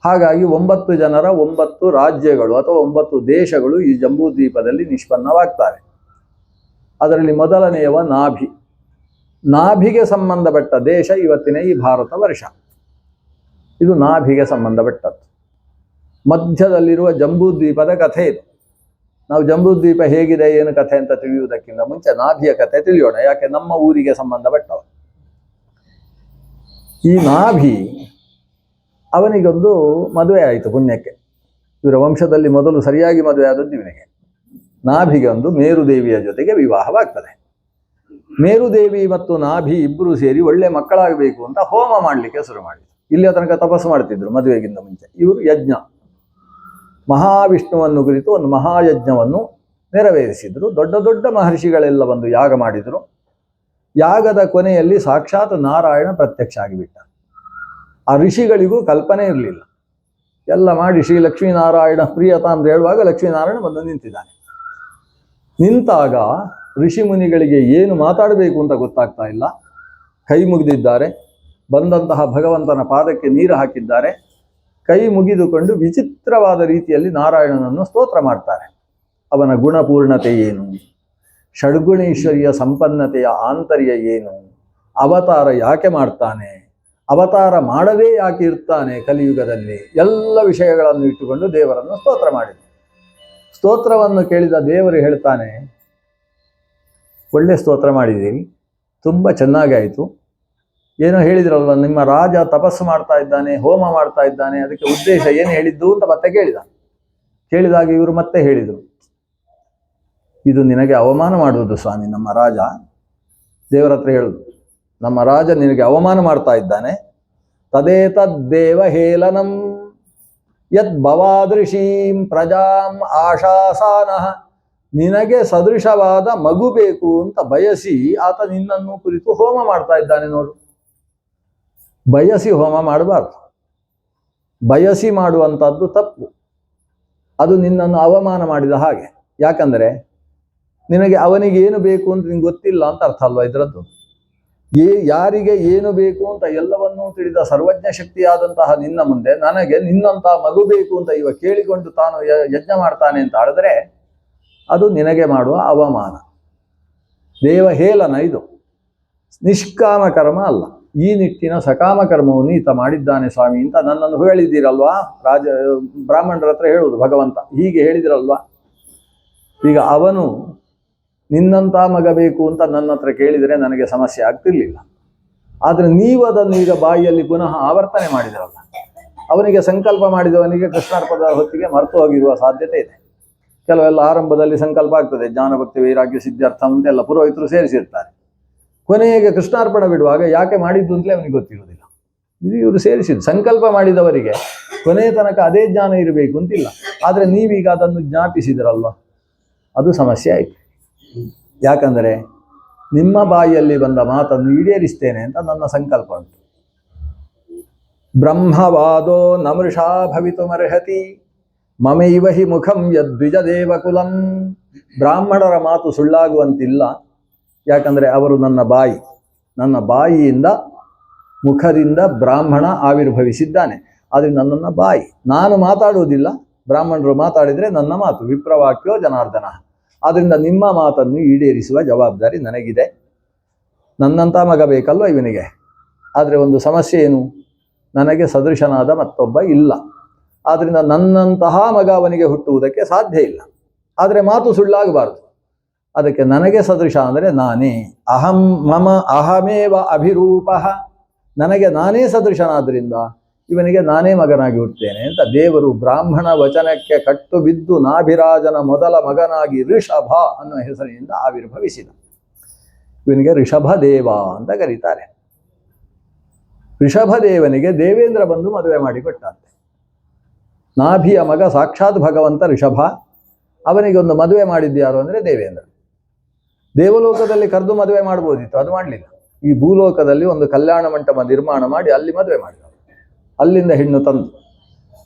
ಹಾಗಾಗಿ 9 ಜನರ 9 ರಾಜ್ಯಗಳು ಅಥವಾ 9 ದೇಶಗಳು ಈ ಜಂಬೂದ್ವೀಪದಲ್ಲಿ ನಿಷ್ಪನ್ನವಾಗ್ತಾರೆ. ಅದರಲ್ಲಿ ಮೊದಲನೆಯವ ನಾಭಿ. ನಾಭಿಗೆ ಸಂಬಂಧಪಟ್ಟ ದೇಶ ಇವತ್ತಿನ ಈ ಭಾರತ ವರ್ಷ. ಇದು ನಾಭಿಗೆ ಸಂಬಂಧಪಟ್ಟದ್ದು. ಮಧ್ಯದಲ್ಲಿರುವ ಜಂಬೂದ್ವೀಪದ ಕಥೆ ಇದು. ನಾವು ಜಂಬೂದ್ವೀಪ ಹೇಗಿದೆ, ಏನು ಕಥೆ ಅಂತ ತಿಳಿಯುವುದಕ್ಕಿಂತ ಮುಂಚೆ ನಾಭಿಯ ಕಥೆ ತಿಳಿಯೋಣ, ಯಾಕೆ ನಮ್ಮ ಊರಿಗೆ ಸಂಬಂಧಪಟ್ಟವ. ಈ ನಾಭಿ ಅವನಿಗೊಂದು ಮದುವೆ ಆಯಿತು ಪುಣ್ಯಕ್ಕೆ. ಇವರ ವಂಶದಲ್ಲಿ ಮೊದಲು ಸರಿಯಾಗಿ ಮದುವೆ ಆದದ್ದು ಇವನಿಗೆ. ನಾಭಿಗೆ ಒಂದು ಮೇರುದೇವಿಯ ಜೊತೆಗೆ ವಿವಾಹವಾಗ್ತದೆ. ಮೇರುದೇವಿ ಮತ್ತು ನಾಭಿ ಇಬ್ಬರು ಸೇರಿ ಒಳ್ಳೆ ಮಕ್ಕಳಾಗಬೇಕು ಅಂತ ಹೋಮ ಮಾಡಲಿಕ್ಕೆ ಶುರು ಮಾಡಿದ್ರು. ಇಲ್ಲಿ ತನಕ ತಪಸ್ಸು ಮಾಡ್ತಿದ್ರು ಮದುವೆಗಿಂತ ಮುಂಚೆ. ಇವರು ಯಜ್ಞ, ಮಹಾವಿಷ್ಣುವನ್ನು ಕುರಿತು ಒಂದು ಮಹಾಯಜ್ಞವನ್ನು ನೆರವೇರಿಸಿದ್ರು. ದೊಡ್ಡ ದೊಡ್ಡ ಮಹರ್ಷಿಗಳೆಲ್ಲ ಬಂದು ಯಾಗ ಮಾಡಿದರು. ಯಾಗದ ಕೊನೆಯಲ್ಲಿ ಸಾಕ್ಷಾತ್ ನಾರಾಯಣ ಪ್ರತ್ಯಕ್ಷ ಆಗಿಬಿಟ್ಟ. ಆ ಋಷಿಗಳಿಗೂ ಕಲ್ಪನೆ ಇರಲಿಲ್ಲ. ಎಲ್ಲ ಮಾಡಿ ಶ್ರೀ ಲಕ್ಷ್ಮೀನಾರಾಯಣ ಪ್ರಿಯತ ಅಂತ ಹೇಳುವಾಗ ಲಕ್ಷ್ಮೀನಾರಾಯಣ ಬಂದು ನಿಂತಿದ್ದಾನೆ. ನಿಂತಾಗ ಋಷಿ ಮುನಿಗಳಿಗೆ ಏನು ಮಾತಾಡಬೇಕು ಅಂತ ಗೊತ್ತಾಗ್ತಾ ಇಲ್ಲ. ಕೈ ಮುಗಿದಿದ್ದಾರೆ, ಬಂದಂತಹ ಭಗವಂತನ ಪಾದಕ್ಕೆ ನೀರು ಹಾಕಿದ್ದಾರೆ. ಕೈ ಮುಗಿದುಕೊಂಡು ವಿಚಿತ್ರವಾದ ರೀತಿಯಲ್ಲಿ ನಾರಾಯಣನನ್ನು ಸ್ತೋತ್ರ ಮಾಡ್ತಾರೆ. ಅವನ ಗುಣಪೂರ್ಣತೆ ಏನು, ಷಡ್ಗುಣೇಶ್ವರಿಯ ಸಂಪನ್ನತೆಯ ಆಂತರ್ಯ ಏನು, ಅವತಾರ ಯಾಕೆ ಮಾಡ್ತಾನೆ, ಅವತಾರ ಮಾಡದೇ ಯಾಕೆ ಇರ್ತಾನೆ ಕಲಿಯುಗದಲ್ಲಿ, ಎಲ್ಲ ವಿಷಯಗಳನ್ನು ಇಟ್ಟುಕೊಂಡು ದೇವರನ್ನು ಸ್ತೋತ್ರ ಮಾಡಿದರು. ಸ್ತೋತ್ರವನ್ನು ಕೇಳಿದ ದೇವರು ಹೇಳ್ತಾನೆ, ಒಳ್ಳೆ ಸ್ತೋತ್ರ ಮಾಡಿದ್ದೀರಿ, ತುಂಬ ಚೆನ್ನಾಗಾಯಿತು. ಏನೋ ಹೇಳಿದ್ರಲ್ವ, ನಿಮ್ಮ ರಾಜ ತಪಸ್ಸು ಮಾಡ್ತಾ ಇದ್ದಾನೆ, ಹೋಮ ಮಾಡ್ತಾ ಇದ್ದಾನೆ, ಅದಕ್ಕೆ ಉದ್ದೇಶ ಏನು ಹೇಳಿದ್ದು ಅಂತ ಮತ್ತೆ ಕೇಳಿದಾಗ ಇವರು ಮತ್ತೆ ಹೇಳಿದರು, ಇದು ನಿನಗೆ ಅವಮಾನ ಮಾಡುವುದು ಸ್ವಾಮಿ. ನಮ್ಮ ರಾಜ ದೇವರ ಹತ್ರ ಹೇಳುದು, ನಮ್ಮ ರಾಜ ನಿನಗೆ ಅವಮಾನ ಮಾಡ್ತಾ ಇದ್ದಾನೆ. ತದೇತದ್ದೇವ ಹೇಳನಂ ಯದ್ ಭವಾದೃಶೀಂ ಪ್ರಜಾಂ ಆಶಾಸಾನಃ. ನಿನಗೆ ಸದೃಶವಾದ ಮಗು ಬೇಕು ಅಂತ ಬಯಸಿ ಆತ ನಿನ್ನನ್ನು ಕುರಿತು ಹೋಮ ಮಾಡ್ತಾ ಇದ್ದಾನೆ ನೋಡು. ಬಯಸಿ ಹೋಮ ಮಾಡಬಾರ್ದು, ಬಯಸಿ ಮಾಡುವಂಥದ್ದು ತಪ್ಪು. ಅದು ನಿನ್ನನ್ನು ಅವಮಾನ ಮಾಡಿದ ಹಾಗೆ. ಯಾಕಂದರೆ ನಿನಗೆ ಅವನಿಗೆ ಏನು ಬೇಕು ಅಂತ ನಿಂಗೆ ಗೊತ್ತಿಲ್ಲ ಅಂತ ಅರ್ಥ ಅಲ್ವಾ ಇದರದ್ದು. ಯಾರಿಗೆ ಏನು ಬೇಕು ಅಂತ ಎಲ್ಲವನ್ನೂ ತಿಳಿದ ಸರ್ವಜ್ಞ ಶಕ್ತಿಯಾದಂತಹ ನಿನ್ನ ಮುಂದೆ ನನಗೆ ನಿನ್ನಂತಹ ಮಗು ಬೇಕು ಅಂತ ಇವ ಕೇಳಿಕೊಂಡು ತಾನು ಯಜ್ಞ ಮಾಡ್ತಾನೆ ಅಂತ ಆಡಿದ್ರೆ ಅದು ನಿನಗೆ ಮಾಡುವ ಅವಮಾನ, ದೇವಹೇಳನ. ಇದು ನಿಷ್ಕಾಮ ಕರ್ಮ ಅಲ್ಲ. ಈ ನಿಟ್ಟಿನ ಸಕಾಮ ಕರ್ಮವನ್ನು ಈತ ಮಾಡಿದ್ದಾನೆ ಸ್ವಾಮಿ ಅಂತ ನನ್ನನ್ನು ಹೇಳಿದ್ದೀರಲ್ವಾ, ಬ್ರಾಹ್ಮಣರ ಹತ್ರ ಹೇಳುವುದು ಭಗವಂತ. ಹೀಗೆ ಹೇಳಿದಿರಲ್ವಾ, ಈಗ ಅವನು ನಿನ್ನಂಥ ಮಗ ಬೇಕು ಅಂತ ನನ್ನ ಹತ್ರ ಕೇಳಿದರೆ ನನಗೆ ಸಮಸ್ಯೆ ಆಗ್ತಿರ್ಲಿಲ್ಲ. ಆದರೆ ನೀವು ಅದನ್ನು ಈಗ ಬಾಯಿಯಲ್ಲಿ ಪುನಃ ಆವರ್ತನೆ ಮಾಡಿದಿರಲ್ಲ, ಅವನಿಗೆ ಸಂಕಲ್ಪ ಮಾಡಿದವನಿಗೆ ಕೃಷ್ಣಾರ್ಪದ ಹೊತ್ತಿಗೆ ಮರೆತು ಹೋಗಿರುವ ಸಾಧ್ಯತೆ ಇದೆ. ಕೆಲವೆಲ್ಲ ಆರಂಭದಲ್ಲಿ ಸಂಕಲ್ಪ ಆಗ್ತದೆ, ಜ್ಞಾನಭಕ್ತಿ ವೈರಾಗ್ಯ ಸಿದ್ಧಾರ್ಥ ಅಂತೆಲ್ಲ ಪುರೋಹಿತರು ಸೇರಿಸಿರ್ತಾರೆ. ಕೊನೆಗೆ ಕೃಷ್ಣಾರ್ಪಣ ಬಿಡುವಾಗ ಯಾಕೆ ಮಾಡಿದ್ದು ಅಂತಲೇ ಅವನಿಗೆ ಗೊತ್ತಿರುವುದಿಲ್ಲ. ಇದು ಇವರು ಸೇರಿಸಿದ್ದು. ಸಂಕಲ್ಪ ಮಾಡಿದವರಿಗೆ ಕೊನೆಯ ತನಕ ಅದೇ ಜ್ಞಾನ ಇರಬೇಕು ಅಂತಿಲ್ಲ. ಆದರೆ ನೀವೀಗ ಅದನ್ನು ಜ್ಞಾಪಿಸಿದ್ರಲ್ವ, ಅದು ಸಮಸ್ಯೆ ಆಯಿತು. ಯಾಕಂದರೆ ನಿಮ್ಮ ಬಾಯಿಯಲ್ಲಿ ಬಂದ ಮಾತನ್ನು ಈಡೇರಿಸ್ತೇನೆ ಅಂತ ನನ್ನ ಸಂಕಲ್ಪ ಉಂಟು. ಬ್ರಹ್ಮವಾದೋ ನಮೃಷಾ ಭವಿತುಮರ್ಹತಿ ಮಮೈವ ಹಿ ಮುಖಂ ಯದ್ವಿಜ ದೇವಕುಲಂ. ಬ್ರಾಹ್ಮಣರ ಮಾತು ಸುಳ್ಳಾಗುವಂತಿಲ್ಲ. ಯಾಕಂದರೆ ಅವರು ನನ್ನ ಬಾಯಿಯಿಂದ ಮುಖದಿಂದ ಬ್ರಾಹ್ಮಣ ಆವಿರ್ಭವಿಸಿದ್ದಾನೆ. ಆದರೆ ನನ್ನನ್ನು ಬಾಯಿ, ನಾನು ಮಾತಾಡುವುದಿಲ್ಲ. ಬ್ರಾಹ್ಮಣರು ಮಾತಾಡಿದರೆ ನನ್ನ ಮಾತು ವಿಪ್ರವಾಕ್ಯೋ ಜನಾರ್ದನ. ಆದ್ದರಿಂದ ನಿಮ್ಮ ಮಾತನ್ನು ಈಡೇರಿಸುವ ಜವಾಬ್ದಾರಿ ನನಗಿದೆ. ನನ್ನಂಥ ಮಗ ಬೇಕಲ್ವ ಇವನಿಗೆ. ಆದರೆ ಒಂದು ಸಮಸ್ಯೆ ಏನು, ನನಗೆ ಸದೃಶನಾದ ಮತ್ತೊಬ್ಬ ಇಲ್ಲ. ಆದ್ದರಿಂದ ನನ್ನಂತಹ ಮಗ ಅವನಿಗೆ ಹುಟ್ಟುವುದಕ್ಕೆ ಸಾಧ್ಯ ಇಲ್ಲ. ಆದರೆ ಮಾತು ಸುಳ್ಳಾಗಬಾರ್ದು. ಅದಕ್ಕೆ ನನಗೆ ಸದೃಶ ಅಂದರೆ ನಾನೇ. ಅಹಮೇವ ಅಭಿರೂಪ. ನನಗೆ ನಾನೇ ಸದೃಶನಾದ್ರಿಂದ ಇವನಿಗೆ ನಾನೇ ಮಗನಾಗಿ ಹುಟ್ಟುತ್ತೇನೆ ಅಂತ ದೇವರು ಬ್ರಾಹ್ಮಣ ವಚನಕ್ಕೆ ಕಟ್ಟು ಬಿದ್ದು ನಾಭಿರಾಜನ ಮೊದಲ ಮಗನಾಗಿ ಋಷಭ ಅನ್ನೋ ಹೆಸರಿನಿಂದ ಆವಿರ್ಭವಿಸಿದ. ಇವನಿಗೆ ಋಷಭದೇವ ಅಂತ ಕರೀತಾರೆ. ಋಷಭದೇವನಿಗೆ ದೇವೇಂದ್ರ ಬಂದು ಮದುವೆ ಮಾಡಿಕೊಟ್ಟಂತೆ. ನಾಭಿಯ ಮಗ ಸಾಕ್ಷಾತ್ ಭಗವಂತ ಋಷಭ. ಅವನಿಗೆ ಒಂದು ಮದುವೆ ಮಾಡಿದ್ಯಾರು ಅಂದರೆ ದೇವೇಂದ್ರ. ದೇವಲೋಕದಲ್ಲಿ ಕರೆದು ಮದುವೆ ಮಾಡ್ಬೋದಿತ್ತು, ಅದು ಮಾಡಲಿಲ್ಲ. ಈ ಭೂಲೋಕದಲ್ಲಿ ಒಂದು ಕಲ್ಯಾಣ ಮಂಟಪ ನಿರ್ಮಾಣ ಮಾಡಿ ಅಲ್ಲಿ ಮದುವೆ ಮಾಡಿದ. ಅಲ್ಲಿಂದ ಹೆಣ್ಣು ತಂದು,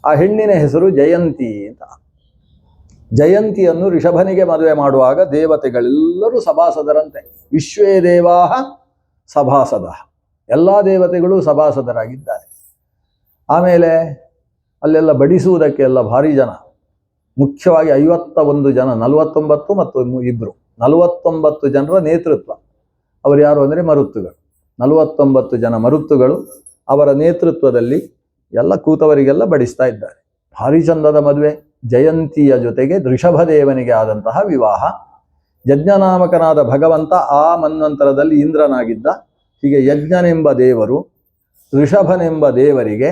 ಆ ಹೆಣ್ಣಿನ ಹೆಸರು ಜಯಂತಿ ಅಂತ. ಜಯಂತಿಯನ್ನು ಋಷಭನಿಗೆ ಮದುವೆ ಮಾಡುವಾಗ ದೇವತೆಗಳೆಲ್ಲರೂ ಸಭಾಸದರಂತೆ. ವಿಶ್ವೇ ದೇವಾಹ ಸಭಾಸದ, ಎಲ್ಲ ದೇವತೆಗಳು ಸಭಾಸದರಾಗಿದ್ದಾರೆ. ಆಮೇಲೆ ಅಲ್ಲೆಲ್ಲ ಬಡಿಸುವುದಕ್ಕೆಲ್ಲ ಭಾರಿ ಜನ, ಮುಖ್ಯವಾಗಿ 51 ಜನ, 49 ಮತ್ತು 2, 49 ಜನರ ನೇತೃತ್ವ. ಅವರು ಯಾರು ಅಂದರೆ ಮರುತ್ತುಗಳು. 49 ಜನ ಮರುತ್ತುಗಳು ಅವರ ನೇತೃತ್ವದಲ್ಲಿ ಎಲ್ಲ ಕೂತವರಿಗೆಲ್ಲ ಬಡಿಸ್ತಾ ಇದ್ದಾರೆ. ಭಾರಿ ಚಂದದ ಮದುವೆ. ಜಯಂತಿಯ ಜೊತೆಗೆ ಋಷಭದೇವನಿಗೆ ಆದಂತಹ ವಿವಾಹ. ಯಜ್ಞನಾಮಕನಾದ ಭಗವಂತ ಆ ಮನ್ವಂತರದಲ್ಲಿ ಇಂದ್ರನಾಗಿದ್ದ. ಹೀಗೆ ಯಜ್ಞನೆಂಬ ದೇವರು ಋಷಭನೆಂಬ ದೇವರಿಗೆ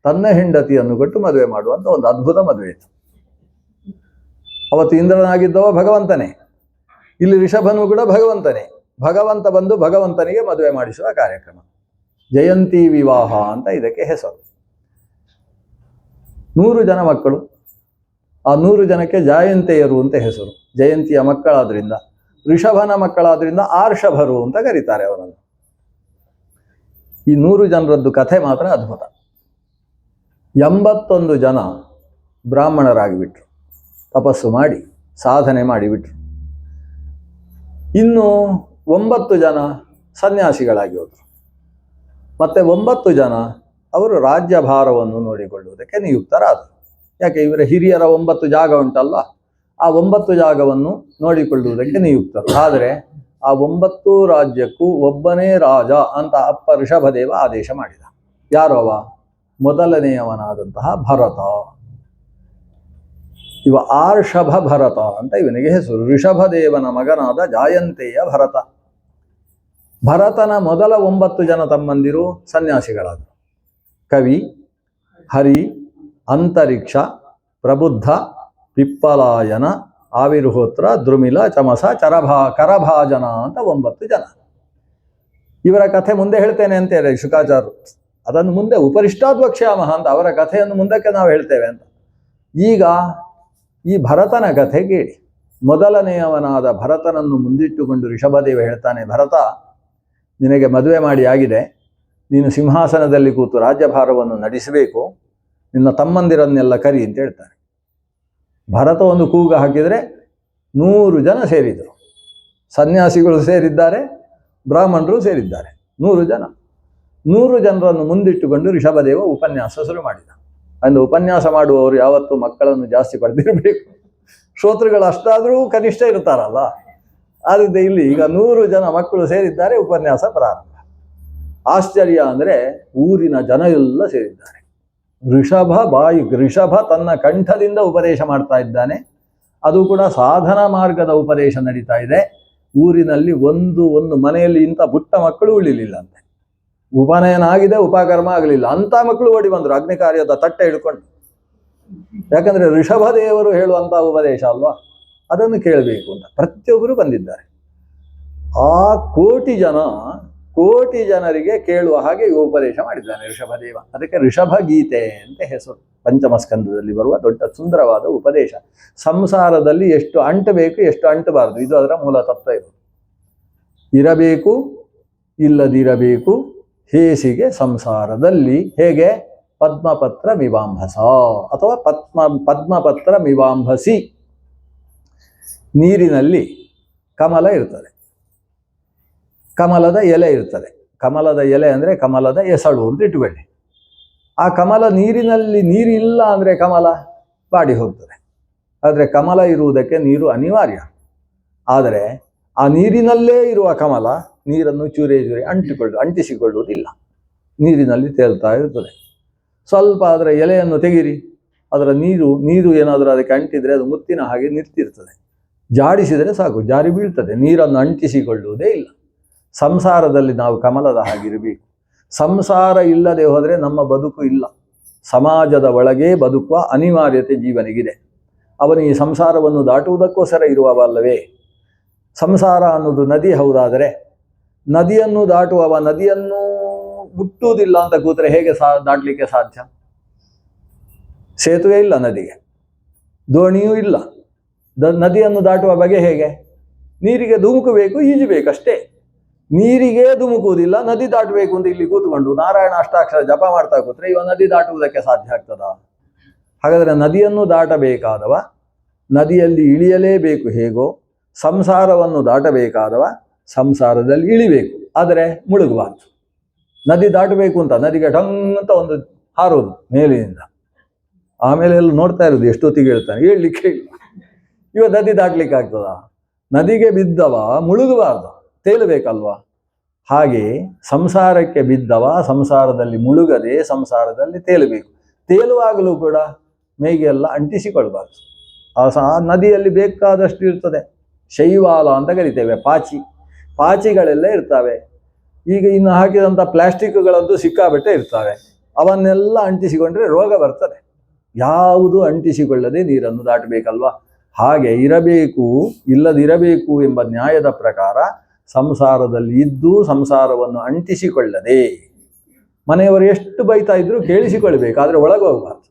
ತನ್ನ ಹೆಂಡತಿಯನ್ನು ಕೊಟ್ಟು ಮದುವೆ ಮಾಡುವಂಥ ಒಂದು ಅದ್ಭುತ ಮದುವೆ ಇತ್ತು. ಅವತ್ತು ಇಂದ್ರನಾಗಿದ್ದವ ಭಗವಂತನೇ, ಇಲ್ಲಿ ಋಷಭನು ಕೂಡ ಭಗವಂತನೇ. ಭಗವಂತ ಬಂದು ಭಗವಂತನಿಗೆ ಮದುವೆ ಮಾಡಿಸುವ ಕಾರ್ಯಕ್ರಮ. ಜಯಂತಿ ವಿವಾಹ ಅಂತ ಇದಕ್ಕೆ ಹೆಸರು. 100 ಜನ ಮಕ್ಕಳು. ಆ 100 ಜನಕ್ಕೆ ಜಾಯಂತೆಯರು ಅಂತ ಹೆಸರು. ಜಯಂತಿಯ ಮಕ್ಕಳಾದ್ರಿಂದ, ಋಷಭನ ಮಕ್ಕಳಾದ್ರಿಂದ ಆರ್ಷಭರು ಅಂತ ಕರೀತಾರೆ ಅವರನ್ನು. ಈ 100 ಜನರದ್ದು ಕಥೆ ಮಾತ್ರ ಅದ್ಭುತ. 81 ಜನ ಬ್ರಾಹ್ಮಣರಾಗಿಬಿಟ್ರು, ತಪಸ್ಸು ಮಾಡಿ ಸಾಧನೆ ಮಾಡಿಬಿಟ್ರು. ಇನ್ನು 9 ಜನ ಸನ್ಯಾಸಿಗಳಾಗಿ ಹೋದರು. ಮತ್ತೆ 9 ಜನ ಅವರು ರಾಜ್ಯಭಾರವನ್ನು ನೋಡಿಕೊಳ್ಳುವುದಕ್ಕೆ ನಿಯುಕ್ತರಾದರು. ಯಾಕೆ? ಇವರ ಹಿರಿಯರ 9 ಜಾಗ ಉಂಟಲ್ಲ, ಆ 9 ಜಾಗವನ್ನು ನೋಡಿಕೊಳ್ಳುವುದಕ್ಕೆ ನಿಯುಕ್ತರು. ಆದರೆ ಆ 9 ರಾಜ್ಯಕ್ಕೂ ಒಬ್ಬನೇ ರಾಜ ಅಂತ ಅಪ್ಪ ಋಷಭದೇವ ಆದೇಶ ಮಾಡಿದ. ಯಾರವ? ಮೊದಲನೆಯವನಾದಂತಹ ಭರತ. ಇವ ಆರ್ಷಭ ಭರತ ಅಂತ ಇವನಿಗೆ ಹೆಸರು. ಋಷಭದೇವನ ಮಗನಾದ ಜಾಯಂತೆಯ ಭರತ. ಭರತನ ಮೊದಲ 9 ಜನ ತಮ್ಮಂದಿರು ಸನ್ಯಾಸಿಗಳಾದರು. ಕವಿ, ಹರಿ, ಅಂತರಿಕ್ಷ, ಪ್ರಬುದ್ಧ, ಪಿಪ್ಪಲಾಯನ, ಆವಿರ್ಹೋತ್ರ, ದ್ರುಮಿಲ, ಚಮಸ, ಕರಭಾಜನ ಅಂತ 9 ಜನ. ಇವರ ಕಥೆ ಮುಂದೆ ಹೇಳ್ತೇನೆ ಅಂತೇಳಿ ಶುಕಾಚಾರ್ಯರು. ಅದನ್ನು ಮುಂದೆ ಉಪರಿಷ್ಟಾದ್ ವಕ್ಷ್ಯಾಮಃ ಅಂತ ಅವರ ಕಥೆಯನ್ನು ಮುಂದಕ್ಕೆ ನಾವು ಹೇಳ್ತೇವೆ ಅಂತ. ಈಗ ಈ ಭರತನ ಕಥೆ ಕೇಳಿ. ಮೊದಲನೆಯವನಾದ ಭರತನನ್ನು ಮುಂದಿಟ್ಟುಕೊಂಡು ಋಷಭದೇವ ಹೇಳ್ತಾನೆ, ಭರತ, ನಿನಗೆ ಮದುವೆ ಮಾಡಿ ಆಗಿದೆ, ನೀನು ಸಿಂಹಾಸನದಲ್ಲಿ ಕೂತು ರಾಜ್ಯಭಾರವನ್ನು ನಡೆಸಬೇಕು, ನಿನ್ನ ತಮ್ಮಂದಿರನ್ನೆಲ್ಲ ಕರಿ ಅಂತ ಹೇಳ್ತಾನೆ. ಭರತ ಒಂದು ಕೂಗ ಹಾಕಿದರೆ 100 ಜನ ಸೇರಿದರು. ಸನ್ಯಾಸಿಗಳು ಸೇರಿದ್ದಾರೆ, ಬ್ರಾಹ್ಮಣರು ಸೇರಿದ್ದಾರೆ. 100 ಜನ. 100 ಜನರನ್ನು ಮುಂದಿಟ್ಟುಕೊಂಡು ಋಷಭದೇವ ಉಪನ್ಯಾಸ ಶುರು ಮಾಡಿದ. ಅಂದು ಉಪನ್ಯಾಸ ಮಾಡುವವರು ಯಾವತ್ತೂ ಮಕ್ಕಳನ್ನು ಜಾಸ್ತಿ ಪಡೆದಿರಬೇಕು. ಶ್ರೋತೃಗಳು ಅಷ್ಟಾದರೂ ಕನಿಷ್ಠ ಇರ್ತಾರಲ್ಲ. ಆದ್ದರಿಂದ ಇಲ್ಲಿ ಈಗ 100 ಜನ ಮಕ್ಕಳು ಸೇರಿದ್ದಾರೆ. ಉಪನ್ಯಾಸ ಪ್ರಾರಂಭ. ಆಶ್ಚರ್ಯ ಅಂದರೆ ಊರಿನ ಜನ ಎಲ್ಲ ಸೇರಿದ್ದಾರೆ. ಋಷಭ ತನ್ನ ಕಂಠದಿಂದ ಉಪದೇಶ ಮಾಡ್ತಾ ಇದ್ದಾನೆ. ಅದು ಕೂಡ ಸಾಧನ ಮಾರ್ಗದ ಉಪದೇಶ ನಡೀತಾ ಇದೆ. ಊರಿನಲ್ಲಿ ಒಂದು ಮನೆಯಲ್ಲಿ ಇಂಥ ಪುಟ್ಟ ಮಕ್ಕಳು ಉಳಿಲಿಲ್ಲ ಅಂತೆ. ಉಪನಯನ ಆಗಿದೆ, ಉಪಕರ್ಮ ಆಗಲಿಲ್ಲ, ಅಂಥ ಮಕ್ಕಳು ಓಡಿ ಬಂದರು ಅಗ್ನಿ ಕಾರ್ಯದ ತಟ್ಟೆ ಹಿಡ್ಕೊಂಡು. ಯಾಕಂದರೆ ಋಷಭದೇವರು ಹೇಳುವಂಥ ಉಪದೇಶ ಅಲ್ವಾ, ಅದನ್ನು ಕೇಳಬೇಕು ಅಂತ ಪ್ರತಿಯೊಬ್ಬರು ಬಂದಿದ್ದಾರೆ. ಆ ಕೋಟಿ ಜನರಿಗೆ ಕೇಳುವ ಹಾಗೆ ಉಪದೇಶ ಮಾಡಿದ್ದಾನೆ ಋಷಭದೇವ. ಅದಕ್ಕೆ ಋಷಭ ಗೀತೆ ಅಂತ ಹೆಸರು. ಪಂಚಮ ಸ್ಕಂದದಲ್ಲಿ ಬರುವ ದೊಡ್ಡ ಸುಂದರವಾದ ಉಪದೇಶ. ಸಂಸಾರದಲ್ಲಿ ಎಷ್ಟು ಅಂಟಬೇಕು, ಎಷ್ಟು ಅಂಟಬಾರದು, ಇದು ಅದರ ಮೂಲ ತತ್ವ. ಇದು ಇರಬೇಕು, ಇಲ್ಲದಿರಬೇಕು, ಹೇಸಿಗೆ ಸಂಸಾರದಲ್ಲಿ ಹೇಗೆ ಪದ್ಮಪತ್ರ ಮೀವಾಂಭಸ ಅಥವಾ ಪದ್ಮಪತ್ರ ಮೀವಾಂಭಸಿ. ನೀರಿನಲ್ಲಿ ಕಮಲ ಇರ್ತದೆ, ಕಮಲದ ಎಲೆ ಇರ್ತದೆ. ಕಮಲದ ಎಲೆ ಅಂದರೆ ಕಮಲದ ಎಸಳು ಅಂತ ಇಟ್ಟುಕೊಳ್ಳಿ. ಆ ಕಮಲ ನೀರಿನಲ್ಲಿ ನೀರಿಲ್ಲ ಅಂದರೆ ಕಮಲ ಬಾಡಿ ಹೋಗ್ತದೆ. ಆದರೆ ಕಮಲ ಇರುವುದಕ್ಕೆ ನೀರು ಅನಿವಾರ್ಯ. ಆದರೆ ಆ ನೀರಿನಲ್ಲೇ ಇರುವ ಕಮಲ ನೀರನ್ನು ಚೂರೆ ಅಂಟಿಸಿಕೊಳ್ಳುವುದಿಲ್ಲ, ನೀರಿನಲ್ಲಿ ತೇಲ್ತಾ ಇರ್ತದೆ. ಸ್ವಲ್ಪ ಅದರ ಎಲೆಯನ್ನು ತೆಗಿರಿ, ಅದರ ನೀರು ಏನಾದರೂ ಅದಕ್ಕೆ ಅಂಟಿದರೆ ಅದು ಮುತ್ತಿನ ಹಾಗೆ ನಿಂತಿರ್ತದೆ. ಜಾಡಿಸಿದರೆ ಸಾಕು, ಜಾರಿ ಬೀಳ್ತದೆ, ನೀರನ್ನು ಅಂಟಿಸಿಕೊಳ್ಳುವುದೇ ಇಲ್ಲ. ಸಂಸಾರದಲ್ಲಿ ನಾವು ಕಮಲದ ಹಾಗಿರಬೇಕು. ಸಂಸಾರ ಇಲ್ಲದೆ ಹೋದರೆ ನಮ್ಮ ಬದುಕು ಇಲ್ಲ. ಸಮಾಜದ ಒಳಗೆ ಬದುಕುವ ಅನಿವಾರ್ಯತೆ ಜೀವನಿಗಿದೆ. ಅವನು ಈ ಸಂಸಾರವನ್ನು ದಾಟುವುದಕ್ಕೋಸ್ಕರ ಇರುವವಲ್ಲವೇ. ಸಂಸಾರ ಅನ್ನೋದು ನದಿ ಹೌದಾದರೆ ನದಿಯನ್ನು ದಾಟುವವ ನದಿಯನ್ನು ಮುಟ್ಟುವುದಿಲ್ಲ ಅಂತ ಕೂತ್ರೆ ಹೇಗೆ ದಾಟಲಿಕ್ಕೆ ಸಾಧ್ಯ? ಸೇತುವೆ ಇಲ್ಲ ನದಿಗೆ, ದೋಣಿಯೂ ಇಲ್ಲ. ನದಿಯನ್ನು ದಾಟುವ ಬಗೆ ಹೇಗೆ? ನೀರಿಗೆ ಧುಮುಕಬೇಕು, ಈಜಬೇಕಷ್ಟೇ. ನೀರಿಗೆ ಧುಮುಕುವುದಿಲ್ಲ, ನದಿ ದಾಟಬೇಕು ಅಂತ ಇಲ್ಲಿ ಕೂತ್ಕೊಂಡು ನಾರಾಯಣ ಅಷ್ಟಾಕ್ಷರ ಜಪ ಮಾಡ್ತಾ ಕೂತ್ರೆ ಇವ ನದಿ ದಾಟುವುದಕ್ಕೆ ಸಾಧ್ಯ ಆಗ್ತದ? ಹಾಗಾದರೆ ನದಿಯನ್ನು ದಾಟಬೇಕಾದವ ನದಿಯಲ್ಲಿ ಇಳಿಯಲೇಬೇಕು. ಹೇಗೋ ಸಂಸಾರವನ್ನು ದಾಟಬೇಕಾದವ ಸಂಸಾರದಲ್ಲಿ ಇಳಿಬೇಕು, ಆದರೆ ಮುಳುಗಬಾರ್ದು. ನದಿ ದಾಟಬೇಕು ಅಂತ ನದಿಗೆ ಢಂಗ್ ಅಂತ ಒಂದು ಹಾರೋದು ಮೇಲಿನಿಂದ, ಆಮೇಲೆ ಎಲ್ಲ ನೋಡ್ತಾ ಇರೋದು ಎಷ್ಟೊತ್ತಿಗೆ ಹೇಳ್ತಾನೆ, ಹೇಳಲಿಕ್ಕೆ ಇಲ್ಲ. ಇವ ನದಿ ದಾಟ್ಲಿಕ್ಕೆ ಆಗ್ತದ? ನದಿಗೆ ಬಿದ್ದವ ಮುಳುಗಬಾರ್ದು, ತೇಲಬೇಕಲ್ವಾ? ಹಾಗೆ ಸಂಸಾರಕ್ಕೆ ಬಿದ್ದವ ಸಂಸಾರದಲ್ಲಿ ಮುಳುಗದೆ ಸಂಸಾರದಲ್ಲಿ ತೇಲಬೇಕು. ತೇಲುವಾಗಲೂ ಕೂಡ ಮೈಗೆಲ್ಲ ಅಂಟಿಸಿಕೊಳ್ಬಾರ್ದು. ಆ ನದಿಯಲ್ಲಿ ಬೇಕಾದಷ್ಟು ಇರ್ತದೆ. ಶೈವಾಲ ಅಂತ ಕರಿತೇವೆ, ಪಾಚಿಗಳೆಲ್ಲ ಇರ್ತವೆ. ಈಗ ಇನ್ನು ಹಾಕಿದಂಥ ಪ್ಲಾಸ್ಟಿಕ್ಗಳಂತೂ ಸಿಕ್ಕಾಬಟ್ಟೆ ಇರ್ತವೆ. ಅವನ್ನೆಲ್ಲ ಅಂಟಿಸಿಕೊಂಡ್ರೆ ರೋಗ ಬರ್ತದೆ. ಯಾವುದು ಅಂಟಿಸಿಕೊಳ್ಳದೆ ನೀರನ್ನು ದಾಟಬೇಕಲ್ವಾ? ಹಾಗೆ ಇರಬೇಕು ಇಲ್ಲದಿರಬೇಕು ಎಂಬ ನ್ಯಾಯದ ಪ್ರಕಾರ ಸಂಸಾರದಲ್ಲಿ ಇದ್ದು ಸಂಸಾರವನ್ನು ಅಂಟಿಸಿಕೊಳ್ಳದೆ, ಮನೆಯವರು ಎಷ್ಟು ಬೈತಾ ಇದ್ರು ಕೇಳಿಸಿಕೊಳ್ಬೇಕು, ಆದರೆ ಒಳಗೆ ಹೋಗ್ಬಾರ್ದು.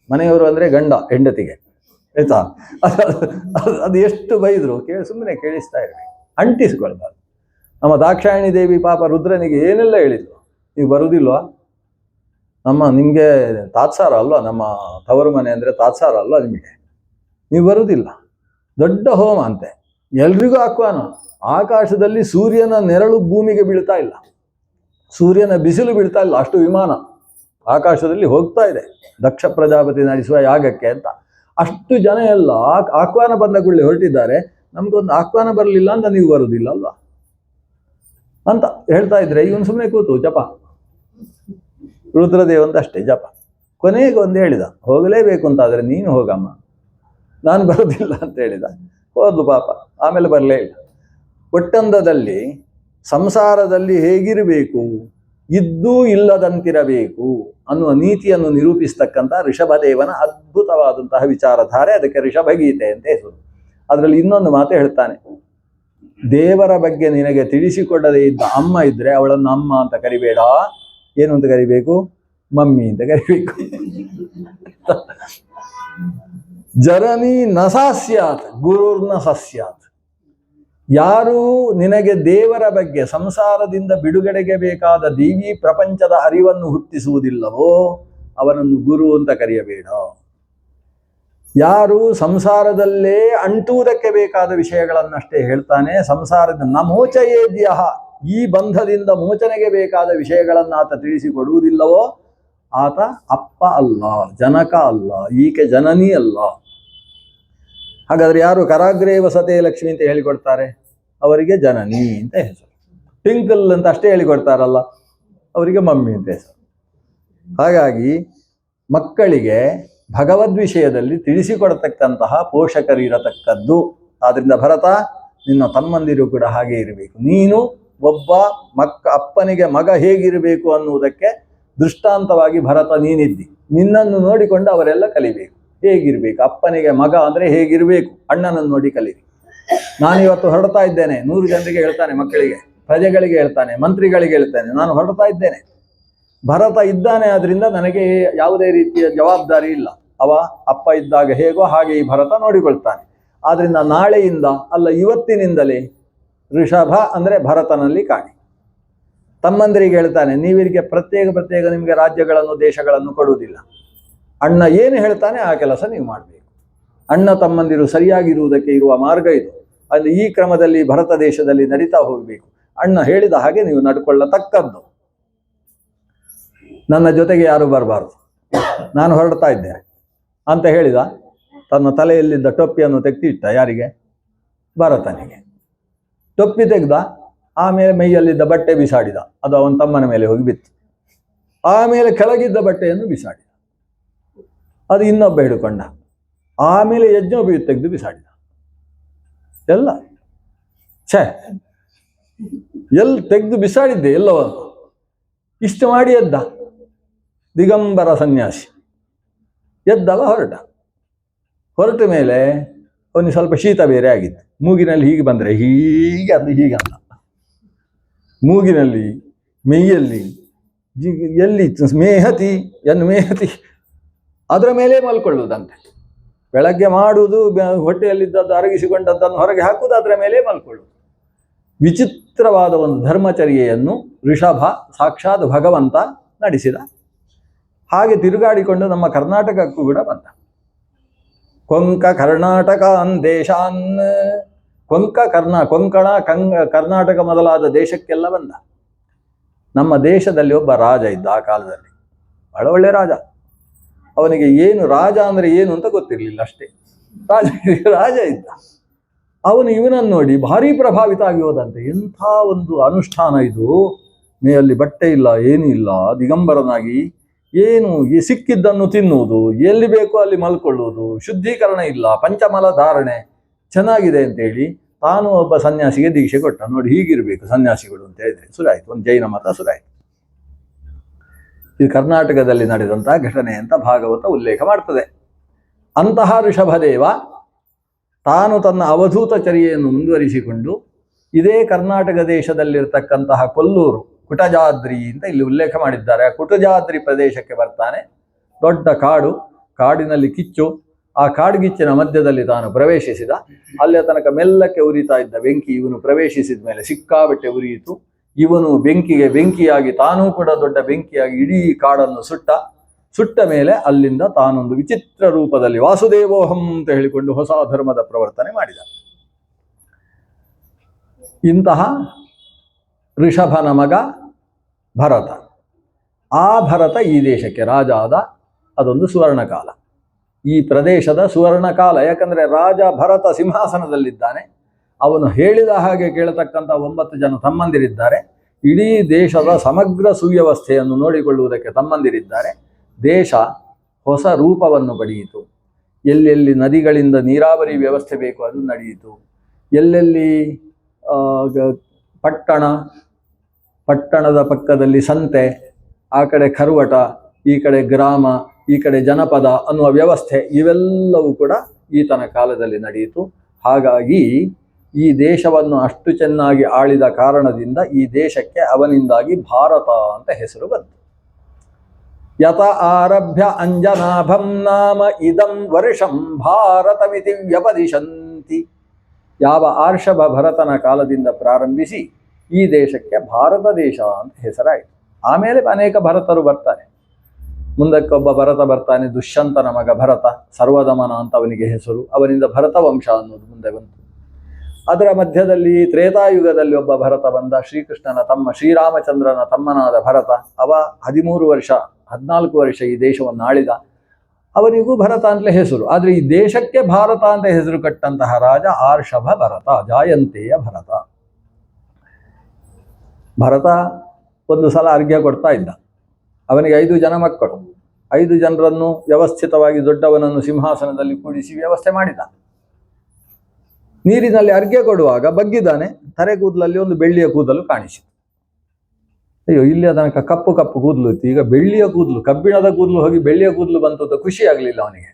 ಮನೆಯವರು ಅಂದರೆ ಗಂಡ ಹೆಂಡತಿಗೆ, ಆಯ್ತಾ? ಅದು ಎಷ್ಟು ಬೈದ್ರು ಸುಮ್ಮನೆ ಕೇಳಿಸ್ತಾ ಇರಬೇಕು, ಅಂಟಿಸಿಕೊಳ್ಬಾರ್ದು. ನಮ್ಮ ದಾಕ್ಷಾಯಣಿ ದೇವಿ ಪಾಪ ರುದ್ರನಿಗೆ ಏನೆಲ್ಲ ಹೇಳಿದ್ಲು, ನೀವು ಬರುವುದಿಲ್ವಾ, ನಿಮಗೆ ತಾತ್ಸಾರ ಅಲ್ವಾ, ನಮ್ಮ ತವರು ಮನೆ ಅಂದರೆ ತಾತ್ಸಾರ ಅಲ್ವಾ ನಿಮಗೆ, ನೀವು ಬರುವುದಿಲ್ಲ. ದೊಡ್ಡ ಹೋಮ ಅಂತೆ, ಎಲ್ರಿಗೂ ಆಹ್ವಾನ. ಆಕಾಶದಲ್ಲಿ ಸೂರ್ಯನ ನೆರಳು ಭೂಮಿಗೆ ಬೀಳ್ತಾ ಇಲ್ಲ, ಸೂರ್ಯನ ಬಿಸಿಲು ಬೀಳ್ತಾ ಇಲ್ಲ, ಅಷ್ಟು ವಿಮಾನ ಆಕಾಶದಲ್ಲಿ ಹೋಗ್ತಾ ಇದೆ ದಕ್ಷ ಪ್ರಜಾಪತಿ ನಡೆಸುವ ಯಾಗಕ್ಕೆ ಅಂತ. ಅಷ್ಟು ಜನ ಎಲ್ಲ ಆಹ್ವಾನ ಬಂದ ಕೂಡಲೇ ಹೊರಟಿದ್ದಾರೆ. ನಮಗೊಂದು ಆಹ್ವಾನ ಬರಲಿಲ್ಲ ಅಂತ ನೀವು ಬರುವುದಿಲ್ಲ ಅಲ್ವಾ ಅಂತ ಹೇಳ್ತಾ ಇದ್ರೆ ಇವನು ಸುಮ್ಮನೆ ಕೂತು ಜಪ, ರುದ್ರದೇವಂತ ಅಷ್ಟೇ ಜಪ. ಕೊನೆಗೆ ಒಂದು ಹೇಳಿದ, ಹೋಗಲೇಬೇಕು ಅಂತ ಆದರೆ ನೀನು ಹೋಗಮ್ಮ, ನಾನು ಬರೋದಿಲ್ಲ ಅಂತ ಹೇಳಿದ. ಹೋದ್ಲು ಪಾಪ, ಆಮೇಲೆ ಬರಲೇ ಇಲ್ಲ. ಒಟ್ಟಂದದಲ್ಲಿ ಸಂಸಾರದಲ್ಲಿ ಹೇಗಿರಬೇಕು, ಇದ್ದೂ ಇಲ್ಲದಂತಿರಬೇಕು ಅನ್ನುವ ನೀತಿಯನ್ನು ನಿರೂಪಿಸ್ತಕ್ಕಂಥ ಋಷಭದೇವನ ಅದ್ಭುತವಾದಂತಹ ವಿಚಾರಧಾರೆ, ಅದಕ್ಕೆ ಋಷಭಗೀತೆ ಅಂತ ಹೆಸರು. ಅದರಲ್ಲಿ ಇನ್ನೊಂದು ಮಾತು ಹೇಳ್ತಾನೆ, ದೇವರ ಬಗ್ಗೆ ನಿನಗೆ ತಿಳಿಸಿಕೊಡದೇ ಇದ್ದ ಅಮ್ಮ ಇದ್ರೆ ಅವಳನ್ನು ಅಮ್ಮ ಅಂತ ಕರಿಬೇಡ, ಏನು ಅಂತ ಕರಿಬೇಕು, ಮಮ್ಮಿ ಅಂತ ಕರಿಬೇಕು. ಜರನಿ ನಸಾಸ್ಯಾತ್ ಗುರುರ್ನ ಸಸ್ಯಾತ್. ಯಾರು ನಿನಗೆ ದೇವರ ಬಗ್ಗೆ ಸಂಸಾರದಿಂದ ಬಿಡುಗಡೆಗೆ ಬೇಕಾದ ದೈವಿ ಪ್ರಪಂಚದ ಅರಿವನ್ನು ಹುಟ್ಟಿಸುವುದಿಲ್ಲವೋ ಅವನನ್ನು ಗುರು ಅಂತ ಕರೆಯಬೇಡ. ಯಾರು ಸಂಸಾರದಲ್ಲೇ ಅಂಟುವುದಕ್ಕೆ ಬೇಕಾದ ವಿಷಯಗಳನ್ನಷ್ಟೇ ಹೇಳ್ತಾನೆ, ಸಂಸಾರದ ನಮೋಚಯೇದ್ಯ, ಈ ಬಂಧದಿಂದ ಮೋಚನೆಗೆ ಬೇಕಾದ ವಿಷಯಗಳನ್ನು ಆತ ತಿಳಿಸಿಕೊಡುವುದಿಲ್ಲವೋ ಆತ ಅಪ್ಪ ಅಲ್ಲ, ಜನಕ ಅಲ್ಲ, ಈಕೆ ಜನನಿ ಅಲ್ಲ. ಹಾಗಾದ್ರೆ ಯಾರು ಕರಾಗ್ರೇ ವಸತೆ ಲಕ್ಷ್ಮಿ ಅಂತ ಹೇಳಿಕೊಡ್ತಾರೆ ಅವರಿಗೆ ಜನನಿ ಅಂತ ಹೆಸರು, ಟ್ವಿಂಕಲ್ ಅಂತ ಅಷ್ಟೇ ಹೇಳಿಕೊಡ್ತಾರಲ್ಲ ಅವರಿಗೆ ಮಮ್ಮಿ ಅಂತ ಹೆಸರು. ಹಾಗಾಗಿ ಮಕ್ಕಳಿಗೆ ಭಗವದ್ ವಿಷಯದಲ್ಲಿ ತಿಳಿಸಿಕೊಡತಕ್ಕಂತಹ ಪೋಷಕರಿರತಕ್ಕದ್ದು. ಆದ್ರಿಂದ ಭರತ, ನಿನ್ನ ತಮ್ಮಂದಿರು ಕೂಡ ಹಾಗೆ ಇರಬೇಕು. ನೀನು ಒಬ್ಬ ಅಪ್ಪನಿಗೆ ಮಗ ಹೇಗಿರಬೇಕು ಅನ್ನುವುದಕ್ಕೆ ದೃಷ್ಟಾಂತವಾಗಿ ಭರತ ನೀನಿದ್ದಿ. ನಿನ್ನನ್ನು ನೋಡಿಕೊಂಡು ಅವರೆಲ್ಲ ಕಲಿಬೇಕು, ಹೇಗಿರ್ಬೇಕು ಅಪ್ಪನಿಗೆ ಮಗ ಅಂದರೆ ಹೇಗಿರಬೇಕು, ಅಣ್ಣನನ್ನು ನೋಡಿ ಕಲೀರಿ. ನಾನಿವತ್ತು ಹೊರಡ್ತಾ ಇದ್ದೇನೆ, 100 ಜನರಿಗೆ ಹೇಳ್ತಾನೆ, ಮಕ್ಕಳಿಗೆ, ಪ್ರಜೆಗಳಿಗೆ ಹೇಳ್ತಾನೆ, ಮಂತ್ರಿಗಳಿಗೆ ಹೇಳ್ತಾನೆ, ನಾನು ಹೊರಡ್ತಾ ಇದ್ದೇನೆ. ಭರತ ಇದ್ದಾನೆ, ಆದ್ರಿಂದ ನನಗೆ ಯಾವುದೇ ರೀತಿಯ ಜವಾಬ್ದಾರಿ ಇಲ್ಲ. ಅವ ಅಪ್ಪ ಇದ್ದಾಗ ಹೇಗೋ ಹಾಗೆ ಈ ಭರತ ನೋಡಿಕೊಳ್ತಾನೆ. ಆದ್ರಿಂದ ನಾಳೆಯಿಂದ ಅಲ್ಲ ಇವತ್ತಿನಿಂದಲೇ ಋಷಭ ಅಂದರೆ ಭರತನಲ್ಲಿ ಕಾಣಿ. ತಮ್ಮಂದಿರಿಗೆ ಹೇಳ್ತಾನೆ, ನೀವಿರಿಗೆ ಪ್ರತ್ಯೇಕ ನಿಮಗೆ ರಾಜ್ಯಗಳನ್ನು ದೇಶಗಳನ್ನು ಕೊಡುವುದಿಲ್ಲ. ಅಣ್ಣ ಏನು ಹೇಳ್ತಾನೆ ಆ ಕೆಲಸ ನೀವು ಮಾಡಬೇಕು. ಅಣ್ಣ ತಮ್ಮಂದಿರು ಸರಿಯಾಗಿರುವುದಕ್ಕೆ ಇರುವ ಮಾರ್ಗ ಇದು. ಅಲ್ಲಿ ಈ ಕ್ರಮದಲ್ಲಿ ಭರತ ದೇಶದಲ್ಲಿ ನಡೀತಾ ಹೋಗಬೇಕು. ಅಣ್ಣ ಹೇಳಿದ ಹಾಗೆ ನೀವು ನಡ್ಕೊಳ್ಳತಕ್ಕದ್ದು. ನನ್ನ ಜೊತೆಗೆ ಯಾರು ಬರಬಾರ್ದು, ನಾನು ಹೊರಡ್ತಾ ಇದ್ದೇನೆ ಅಂತ ಹೇಳಿದ. ತನ್ನ ತಲೆಯಲ್ಲಿದ್ದ ಟೊಪ್ಪಿಯನ್ನು ತೆಗೆದಿಟ್ಟ. ಯಾರಿಗೆ? ಭರತನಿಗೆ. ಟೊಪ್ಪಿ ತೆಗೆದ, ಆಮೇಲೆ ಮೈಯಲ್ಲಿದ್ದ ಬಟ್ಟೆ ಬಿಸಾಡಿದ. ಅದು ಅವನ ತಮ್ಮನ ಮೇಲೆ ಹೋಗಿ ಬಿತ್ತು. ಆಮೇಲೆ ಕೆಳಗಿದ್ದ ಬಟ್ಟೆಯನ್ನು ಬಿಸಾಡಿದ, ಅದು ಇನ್ನೊಬ್ಬ ಹಿಡ್ಕೊಂಡ. ಆಮೇಲೆ ಯಜ್ಞೋಪಿ ತೆಗೆದು ಬಿಸಾಡಿದ. ಎಲ್ಲ ಎಲ್ಲಿ ತೆಗೆದು ಬಿಸಾಡಿದ್ದೆ ಎಲ್ಲವನ್ನು. ಇಷ್ಟು ಮಾಡಿ ಎದ್ದ ದಿಗಂಬರ ಸನ್ಯಾಸಿ. ಎದ್ದವ ಹೊರಟ ಮೇಲೆ ಅವನಿಗೆ ಸ್ವಲ್ಪ ಶೀತ ಬೇರೆ ಆಗಿತ್ತು. ಮೂಗಿನಲ್ಲಿ ಹೀಗೆ ಬಂದರೆ ಹೀಗೆ ಅದು ಹೀಗೆ ಅಲ್ಲ, ಮೂಗಿನಲ್ಲಿ ಮೈಯಲ್ಲಿ ಎಲ್ಲಿ ಮೇಹತಿ ಮೇಹತಿ ಅದರ ಮೇಲೆ ಮಲ್ಕೊಳ್ಳುವುದಂತೆ. ಬೆಳಗ್ಗೆ ಮಾಡುವುದು, ಹೊಟ್ಟೆಯಲ್ಲಿದ್ದದ್ದು ಅರಗಿಸಿಕೊಂಡದ್ದನ್ನು ಹೊರಗೆ ಹಾಕುವುದು, ಅದರ ಮೇಲೆ ಮಲ್ಕೊಳ್ಳುವುದು. ವಿಚಿತ್ರವಾದ ಒಂದು ಧರ್ಮಚರ್ಯೆಯನ್ನು ಋಷಭ ಸಾಕ್ಷಾತ್ ಭಗವಂತ ನಡೆಸಿದ. ಹಾಗೆ ತಿರುಗಾಡಿಕೊಂಡು ನಮ್ಮ ಕರ್ನಾಟಕಕ್ಕೂ ಕೂಡ ಬಂದ. ಕೊಂಕ ಕರ್ನಾಟಕಾನ್ ದೇಶಾನ್, ಕೊಂಕಣ ಕರ್ನಾಟಕ ಮೊದಲಾದ ದೇಶಕ್ಕೆಲ್ಲ ಬಂದ. ನಮ್ಮ ದೇಶದಲ್ಲಿ ಒಬ್ಬ ರಾಜ ಇದ್ದ ಆ ಕಾಲದಲ್ಲಿ, ಬಹಳ ಒಳ್ಳೆ ರಾಜ. ಅವನಿಗೆ ಏನು ರಾಜ ಅಂದರೆ ಏನು ಅಂತ ಗೊತ್ತಿರಲಿಲ್ಲ ಅಷ್ಟೇ. ರಾಜ ಇದ್ದ. ಅವನು ಇವನನ್ನು ನೋಡಿ ಭಾರಿ ಪ್ರಭಾವಿತ ಆಗಿ ಹೋದಂತೆ. ಎಂಥ ಒಂದು ಅನುಷ್ಠಾನ ಇದು, ಮೇಯಲ್ಲಿ ಬಟ್ಟೆ ಇಲ್ಲ, ಏನೂ ಇಲ್ಲ, ದಿಗಂಬರನಾಗಿ ಏನು ಸಿಕ್ಕಿದ್ದನ್ನು ತಿನ್ನುವುದು, ಎಲ್ಲಿ ಬೇಕೋ ಅಲ್ಲಿ ಮಲ್ಕೊಳ್ಳುವುದು, ಶುದ್ಧೀಕರಣ ಇಲ್ಲ, ಪಂಚಮಲ ಧಾರಣೆ ಚೆನ್ನಾಗಿದೆ ಅಂತೇಳಿ ತಾನು ಒಬ್ಬ ಸನ್ಯಾಸಿಗೆ ದೀಕ್ಷೆ ಕೊಟ್ಟ. ನೋಡಿ ಹೀಗಿರಬೇಕು ಸನ್ಯಾಸಿಗಳು ಅಂತ ಹೇಳಿದ್ರೆ ಶುರುವಾಯಿತು, ಒಂದು ಜೈನ ಮತ ಶುರುವಾಯಿತು. ಇದು ಕರ್ನಾಟಕದಲ್ಲಿ ನಡೆದಂತಹ ಘಟನೆ ಅಂತ ಭಾಗವತ ಉಲ್ಲೇಖ ಮಾಡ್ತದೆ. ಅಂತಹ ಋಷಭದೇವ ತಾನು ತನ್ನ ಅವಧೂತ ಚರ್ಯೆಯನ್ನು ಮುಂದುವರಿಸಿಕೊಂಡು ಇದೇ ಕರ್ನಾಟಕ ದೇಶದಲ್ಲಿರ್ತಕ್ಕಂತಹ ಕೊಲ್ಲೂರು ಕುಟಜಾದ್ರಿ ಅಂತ ಇಲ್ಲಿ ಉಲ್ಲೇಖ ಮಾಡಿದ್ದಾರೆ. ಕುಟಜಾದ್ರಿ ಪ್ರದೇಶಕ್ಕೆ ಬರ್ತಾನೆ. ದೊಡ್ಡ ಕಾಡು, ಕಾಡಿನಲ್ಲಿ ಕಿಚ್ಚು. ಆ ಕಾಡ್ಗಿಚ್ಚಿನ ಮಧ್ಯದಲ್ಲಿ ತಾನು ಪ್ರವೇಶಿಸಿದ. ಅಲ್ಲಿಯ ತನಕ ಮೆಲ್ಲಕ್ಕೆ ಉರಿತಾ ಇದ್ದ ಬೆಂಕಿ ಇವನು ಪ್ರವೇಶಿಸಿದ ಮೇಲೆ ಸಿಕ್ಕಾಬಟ್ಟೆ ಉರಿಯಿತು. ಇವನು ಬೆಂಕಿಗೆ ಬೆಂಕಿಯಾಗಿ ತಾನೂ ಕೂಡ ದೊಡ್ಡ ಬೆಂಕಿಯಾಗಿ ಇಡೀ ಕಾಡನ್ನು ಸುಟ್ಟ ಮೇಲೆ ಅಲ್ಲಿಂದ ತಾನೊಂದು ವಿಚಿತ್ರ ರೂಪದಲ್ಲಿ ವಾಸುದೇವೋಹಂ ಅಂತ ಹೇಳಿಕೊಂಡು ಹೊಸ ಧರ್ಮದ ಪ್ರವರ್ತನೆ ಮಾಡಿದ. ಇಂತಹ ಋಷಭನ ಮಗ ಭರತ. ಆ ಭರತ ಈ ದೇಶಕ್ಕೆ ರಾಜ ಆದ. ಅದೊಂದು ಸುವರ್ಣಕಾಲ, ಈ ಪ್ರದೇಶದ ಸುವರ್ಣಕಾಲ. ಯಾಕಂದರೆ ರಾಜ ಭರತ ಸಿಂಹಾಸನದಲ್ಲಿದ್ದಾನೆ. ಅವನು ಹೇಳಿದ ಹಾಗೆ ಕೇಳತಕ್ಕಂಥ 9 ಜನ ತಮ್ಮಂದಿರಿದ್ದಾರೆ. ಇಡೀ ದೇಶದ ಸಮಗ್ರ ಸುವ್ಯವಸ್ಥೆಯನ್ನು ನೋಡಿಕೊಳ್ಳುವುದಕ್ಕೆ ತಮ್ಮಂದಿರಿದ್ದಾರೆ. ದೇಶ ಹೊಸ ರೂಪವನ್ನು ಪಡೆಯಿತು. ಎಲ್ಲೆಲ್ಲಿ ನದಿಗಳಿಂದ ನೀರಾವರಿ ವ್ಯವಸ್ಥೆ ಬೇಕು ಅದು ನಡೆಯಿತು. ಎಲ್ಲೆಲ್ಲಿ ಪಟ್ಟಣದ ಪಕ್ಕದಲ್ಲಿ ಸಂತೆ, ಆ ಕಡೆ ಕರುವಟ, ಈ ಕಡೆ ಗ್ರಾಮ, ಈ ಕಡೆ ಜನಪದ ಅನ್ನುವ ವ್ಯವಸ್ಥೆ, ಇವೆಲ್ಲವೂ ಕೂಡ ಈತನ ಕಾಲದಲ್ಲಿ ನಡೆಯಿತು. ಹಾಗಾಗಿ ಈ ದೇಶವನ್ನು ಅಷ್ಟು ಚೆನ್ನಾಗಿ ಆಳಿದ ಕಾರಣದಿಂದ ಈ ದೇಶಕ್ಕೆ ಅವನಿಂದಾಗಿ ಭಾರತ ಅಂತ ಹೆಸರು ಬಂತು. ಯತ ಆರಭ್ಯ ಅಂಜನಾಭಂ ನಾಮ ಇದಂ ವರ್ಷಂ ಭಾರತಮಿತಿ ವ್ಯಪದಿಶಂತಿ. ಯಾವ ಆರ್ಷಭ ಭರತನ ಕಾಲದಿಂದ ಪ್ರಾರಂಭಿಸಿ ಈ ದೇಶಕ್ಕೆ ಭಾರತ ದೇಶ ಅಂತ ಹೆಸರಾಯಿತು. ಆಮೇಲೆ ಅನೇಕ ಭರತರು ಬರ್ತಾರೆ. ಮುಂದಕ್ಕೊಬ್ಬ ಭರತ ಬರ್ತಾನೆ, ದುಷ್ಯಂತನ ಮಗ ಭರತ, ಸರ್ವದಮನ ಅಂತ ಅವನಿಗೆ ಹೆಸರು. ಅವನಿಂದ ಭರತ ವಂಶ ಅನ್ನೋದು ಮುಂದೆ ಬಂತು. ಅದರ ಮಧ್ಯದಲ್ಲಿ ತ್ರೇತಾಯುಗದಲ್ಲಿ ಒಬ್ಬ ಭರತ ಬಂದ, ಶ್ರೀಕೃಷ್ಣನ ತಮ್ಮ, ಶ್ರೀರಾಮಚಂದ್ರನ ತಮ್ಮನಾದ ಭರತ. ಅವ 14 ವರ್ಷ ಈ ದೇಶವನ್ನು ಆಳಿದ. ಅವನಿಗೂ ಭರತ ಅಂತಲೇ ಹೆಸರು. ಆದರೆ ಈ ದೇಶಕ್ಕೆ ಭಾರತ ಅಂತ ಹೆಸರು ಕಟ್ಟಂತಹ ರಾಜ ಆರ್ಷಭ ಭರತ, ಜಾಯಂತೆಯ ಭರತ. ಭರತ ಒಂದು ಸಲ ಅರ್ಘ್ಯ ಕೊಡ್ತಾ ಇದ್ದ. ಅವನಿಗೆ 5 ಜನ ಮಕ್ಕಳು. 5 ಜನರನ್ನು ವ್ಯವಸ್ಥಿತವಾಗಿ ದೊಡ್ಡವನನ್ನು ಸಿಂಹಾಸನದಲ್ಲಿ ಕೂಡಿಸಿ ವ್ಯವಸ್ಥೆ ಮಾಡಿದ. ನೀರಿನಲ್ಲಿ ಅರ್ಘ್ಯ ಕೊಡುವಾಗ ಬಗ್ಗಿದ್ದಾನೆ. ತಲೆ ಕೂದಲಲ್ಲಿ ಒಂದು ಬೆಳ್ಳಿಯ ಕೂದಲು ಕಾಣಿಸಿತು. ಅಯ್ಯೋ, ಇಲ್ಲಿಯ ತನಕ ಕಪ್ಪು ಕೂದಲು ಇತ್ತು, ಈಗ ಬೆಳ್ಳಿಯ ಕೂದಲು, ಕಬ್ಬಿಣದ ಕೂದಲು ಹೋಗಿ ಬೆಳ್ಳಿಯ ಕೂದಲು ಬಂತು ಅಂತ ಖುಷಿ ಆಗಲಿಲ್ಲ ಅವನಿಗೆ.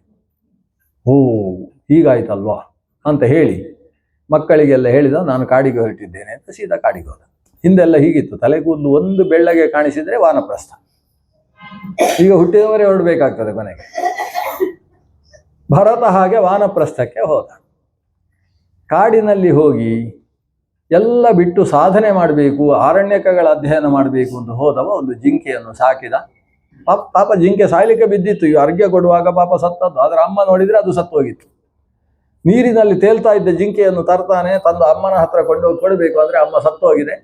ಓ, ಹೀಗಾಯ್ತಲ್ವಾ ಅಂತ ಹೇಳಿ ಮಕ್ಕಳಿಗೆಲ್ಲ ಹೇಳಿದ, ನಾನು ಕಾಡಿಗೆ ಹೊರಟಿದ್ದೇನೆ ಅಂತ ಸೀದಾ ಕಾಡಿಗೆ ಹೋದ. ಹಿಂದೆಲ್ಲ ಹೀಗಿತ್ತು, ತಲೆ ಕೂದಲು ಒಂದು ಬೆಳ್ಳಗೆ ಕಾಣಿಸಿದ್ರೆ ವಾನಪ್ರಸ್ಥ. ಈಗ ಹುಟ್ಟಿದವರೇ ಹೊರಡಬೇಕಾಗ್ತದೆ ಕೊನೆಗೆ. ಭರತ ಹಾಗೆ ವಾನಪ್ರಸ್ಥಕ್ಕೆ ಹೋದ. ಕಾಡಿನಲ್ಲಿ ಹೋಗಿ ಎಲ್ಲ ಬಿಟ್ಟು ಸಾಧನೆ ಮಾಡಬೇಕು, ಆರಣ್ಯಕಗಳ ಅಧ್ಯಯನ ಮಾಡಬೇಕು ಅಂತ ಹೋದವ ಒಂದು ಜಿಂಕೆಯನ್ನು ಸಾಕಿದ. ಪಾಪ ಜಿಂಕೆ ಸಾಯ್ಲಿಕ್ಕೆ ಬಿದ್ದಿತ್ತು. ಈ ಅರ್ಘ್ಯ ಕೊಡುವಾಗ ಪಾಪ ಸತ್ತದ್ದು. ಅದರ ಅಮ್ಮ ನೋಡಿದರೆ ಅದು ಸತ್ತೋಗಿತ್ತು. ನೀರಿನಲ್ಲಿ ತೇಲ್ತಾ ಇದ್ದ ಜಿಂಕೆಯನ್ನು ತರ್ತಾನೆ, ತಂದು ಅಮ್ಮನ ಹತ್ರ ಕೊಂಡೋಗಿ ಕೊಡಬೇಕು ಅಂದರೆ ಅಮ್ಮ ಸತ್ತೋಗಿದೆ.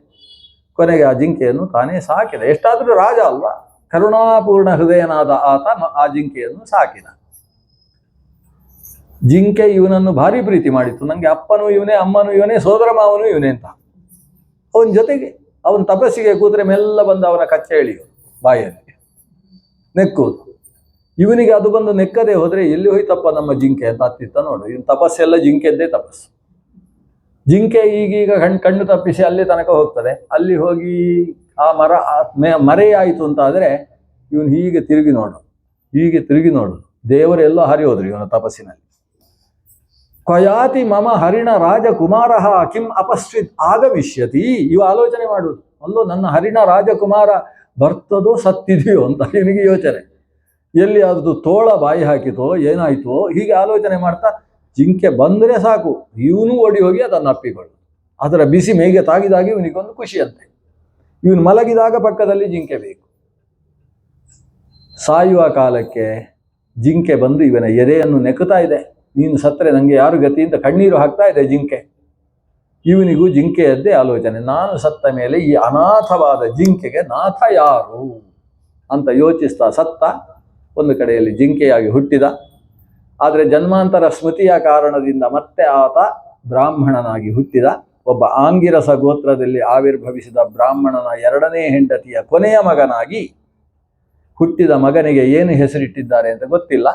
ಕೊನೆಗೆ ಆ ಜಿಂಕೆಯನ್ನು ತಾನೇ ಸಾಕಿದ. ಎಷ್ಟಾದರೂ ರಾಜ ಅಲ್ವಾ, ಕರುಣಾಪೂರ್ಣ ಹೃದಯನಾದ ಆತ ಆ ಜಿಂಕೆಯನ್ನು ಸಾಕಿದ. ಜಿಂಕೆ ಇವನನ್ನು ಭಾರಿ ಪ್ರೀತಿ ಮಾಡಿತ್ತು. ನನಗೆ ಅಪ್ಪನೂ ಇವನೇ, ಅಮ್ಮನೂ ಇವನೇ, ಸೋದರ ಮಾವನೂ ಇವನೇ ಅಂತ. ಅವನ ಜೊತೆಗೆ ಅವನ ತಪಸ್ಸಿಗೆ ಕೂತ್ರೆ ಮೆಲ್ಲ ಬಂದು ಅವನ ಕಚ್ಚೆ ಎಳೆಯೋದು, ಬಾಯಲ್ಲಿ ನೆಕ್ಕುವುದು. ಇವನಿಗೆ ಅದು ಬಂದು ನೆಕ್ಕದೆ ಹೋದರೆ ಎಲ್ಲಿ ಹೋಯ್ತಪ್ಪ ನಮ್ಮ ಜಿಂಕೆ ಅಂತ ಹತ್ತಿತ್ತ ನೋಡು. ಇವನು ತಪಸ್ಸೆಲ್ಲ ಜಿಂಕೆದ್ದೇ ತಪಸ್ಸು. ಜಿಂಕೆ ಈಗೀಗ ಕಣ್ಣು ತಪ್ಪಿಸಿ ಅಲ್ಲಿ ತನಕ ಹೋಗ್ತದೆ. ಅಲ್ಲಿ ಹೋಗಿ ಆ ಮರೆಯಾಯಿತು ಅಂತ ಆದರೆ ಇವನು ಹೀಗೆ ತಿರುಗಿ ನೋಡು. ದೇವರೆಲ್ಲ ಹರಿ ಹೋದ್ರು ಇವನ ತಪಸ್ಸಿನಲ್ಲಿ. ಕ್ವಯಾತಿ ಮಮ ಹರಿಣ ರಾಜಕುಮಾರ ಕಿಂ ಅಪಶ್ಚಿತ್ ಆಗಮಿಷ್ಯತಿ. ಇವ ಆಲೋಚನೆ ಮಾಡುವುದು, ಅಲ್ಲೋ ನನ್ನ ಹರಿಣ ರಾಜಕುಮಾರ ಬರ್ತದೋ ಸತ್ತಿದೆಯೋ ಅಂತ ಇವನಿಗೆ ಯೋಚನೆ. ಎಲ್ಲಿ ಅದು ತೋಳ ಬಾಯಿ ಹಾಕಿತೋ ಏನಾಯ್ತೋ ಹೀಗೆ ಆಲೋಚನೆ ಮಾಡ್ತಾ ಜಿಂಕೆ ಬಂದರೆ ಸಾಕು ಇವನು ಓಡಿ ಹೋಗಿ ಅದನ್ನು ಅಪ್ಪಿಕೊಳ್ಳು. ಅದರ ಬಿಸಿ ಮೇಗೆ ತಾಗಿದಾಗಿ ಇವನಿಗೊಂದು ಖುಷಿಯಂತೆ. ಇವನು ಮಲಗಿದಾಗ ಪಕ್ಕದಲ್ಲಿ ಜಿಂಕೆ ಬೇಕು. ಸಾಯುವ ಕಾಲಕ್ಕೆ ಜಿಂಕೆ ಬಂದು ಇವನ ಎದೆಯನ್ನು ನೆಕ್ಕುತ್ತಾ ಇದೆ. ನೀನು ಸತ್ತರೆ ನನಗೆ ಯಾರು ಗತಿ ಅಂತ ಕಣ್ಣೀರು ಹಾಕ್ತಾ ಇದೆ ಜಿಂಕೆ. ಇವನಿಗೂ ಜಿಂಕೆಯದ್ದೇ ಆಲೋಚನೆ, ನಾನು ಸತ್ತ ಮೇಲೆ ಈ ಅನಾಥವಾದ ಜಿಂಕೆಗೆ ನಾಥ ಯಾರು ಅಂತ ಯೋಚಿಸ್ತಾ ಸತ್ತ. ಒಂದು ಕಡೆಯಲ್ಲಿ ಜಿಂಕೆಯಾಗಿ ಹುಟ್ಟಿದ. ಆದರೆ ಜನ್ಮಾಂತರ ಸ್ಮೃತಿಯ ಕಾರಣದಿಂದ ಮತ್ತೆ ಆತ ಬ್ರಾಹ್ಮಣನಾಗಿ ಹುಟ್ಟಿದ. ಒಬ್ಬ ಆಂಗಿರಸ ಗೋತ್ರದಲ್ಲಿ ಆವಿರ್ಭವಿಸಿದ ಬ್ರಾಹ್ಮಣನ 2ನೇ ಹೆಂಡತಿಯ ಕೊನೆಯ ಮಗನಾಗಿ ಹುಟ್ಟಿದ ಮಗನಿಗೆ ಏನು ಹೆಸರಿಟ್ಟಿದ್ದಾರೆ ಅಂತ ಗೊತ್ತಿಲ್ಲ.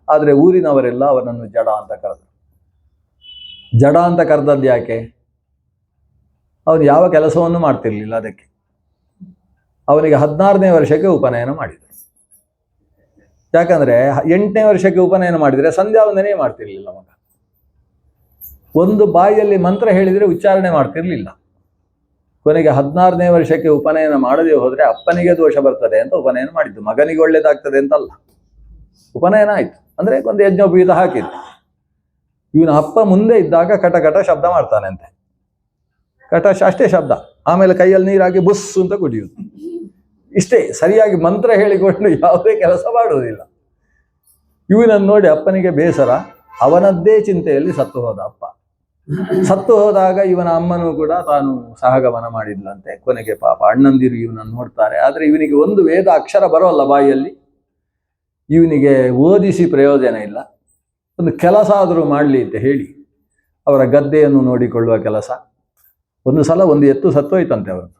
ಆದರೆ ಊರಿನವರೆಲ್ಲ ಅವನನ್ನು ಜಡ ಅಂತ ಕರೆದರು. ಜಡ ಅಂತ ಕರೆದದ್ದು ಯಾಕೆ? ಅವನು ಯಾವ ಕೆಲಸವನ್ನು ಮಾಡ್ತಿರ್ಲಿಲ್ಲ. ಅದಕ್ಕೆ ಅವನಿಗೆ 16ನೇ ವರ್ಷಕ್ಕೆ ಉಪನಯನ ಮಾಡಿದರು. ಯಾಕಂದರೆ 8ನೇ ವರ್ಷಕ್ಕೆ ಉಪನಯನ ಮಾಡಿದರೆ ಸಂಧ್ಯಾವಂದನೆ ಮಾಡ್ತಿರ್ಲಿಲ್ಲ ಮಗ. ಒಂದು ಬಾಯಿಯಲ್ಲಿ ಮಂತ್ರ ಹೇಳಿದರೆ ಉಚ್ಚಾರಣೆ ಮಾಡ್ತಿರ್ಲಿಲ್ಲ. ಕೊನೆಗೆ 16ನೇ ವರ್ಷಕ್ಕೆ ಉಪನಯನ ಮಾಡದೆ ಹೋದರೆ ಅಪ್ಪನಿಗೆ ದೋಷ ಬರ್ತದೆ ಅಂತ ಉಪನಯನ ಮಾಡಿದ್ದು. ಮಗನಿಗೆ ಒಳ್ಳೇದಾಗ್ತದೆ ಅಂತಲ್ಲ. ಉಪನಯನ ಆಯ್ತು ಅಂದ್ರೆ ಒಂದು ಯಜ್ಞೋಪವೀತ ಹಾಕಿದ್ದು. ಇವನ ಅಪ್ಪ ಮುಂದೆ ಇದ್ದಾಗ ಕಟ ಕಟ ಶಬ್ದ ಮಾಡ್ತಾನೆ ಅಂತೆ. ಕಟ ಅಷ್ಟೇ ಶಬ್ದ. ಆಮೇಲೆ ಕೈಯಲ್ಲಿ ನೀರಾಗಿ ಬುಸ್ ಅಂತ ಕುಡಿಯುವುದು. ಇಷ್ಟೇ, ಸರಿಯಾಗಿ ಮಂತ್ರ ಹೇಳಿಕೊಂಡು ಯಾವುದೇ ಕೆಲಸ ಮಾಡುವುದಿಲ್ಲ. ಇವನನ್ನು ನೋಡಿ ಅಪ್ಪನಿಗೆ ಬೇಸರ. ಅವನದ್ದೇ ಚಿಂತೆಯಲ್ಲಿ ಸತ್ತು ಹೋದ ಅಪ್ಪ. ಸತ್ತು ಹೋದಾಗ ಇವನ ಅಮ್ಮನೂ ಕೂಡ ತಾನು ಸಹಗಮನ ಮಾಡಿದ್ಲಂತೆ. ಕೊನೆಗೆ ಪಾಪ ಅಣ್ಣಂದಿರು ಇವನನ್ನು ನೋಡ್ತಾರೆ. ಆದರೆ ಇವನಿಗೆ ಒಂದು ವೇದ ಅಕ್ಷರ ಬರೋಲ್ಲ ಬಾಯಿಯಲ್ಲಿ. ಇವನಿಗೆ ಓದಿಸಿ ಪ್ರಯೋಜನ ಇಲ್ಲ. ಒಂದು ಕೆಲಸ ಆದರೂ ಮಾಡಲಿ ಅಂತ ಹೇಳಿ ಅವರ ಗದ್ದೆಯನ್ನು ನೋಡಿಕೊಳ್ಳುವ ಕೆಲಸ. ಒಂದು ಸಲ ಒಂದು ಎತ್ತು ಸತ್ತೋಯ್ತಂತೆ ಅವರದ್ದು.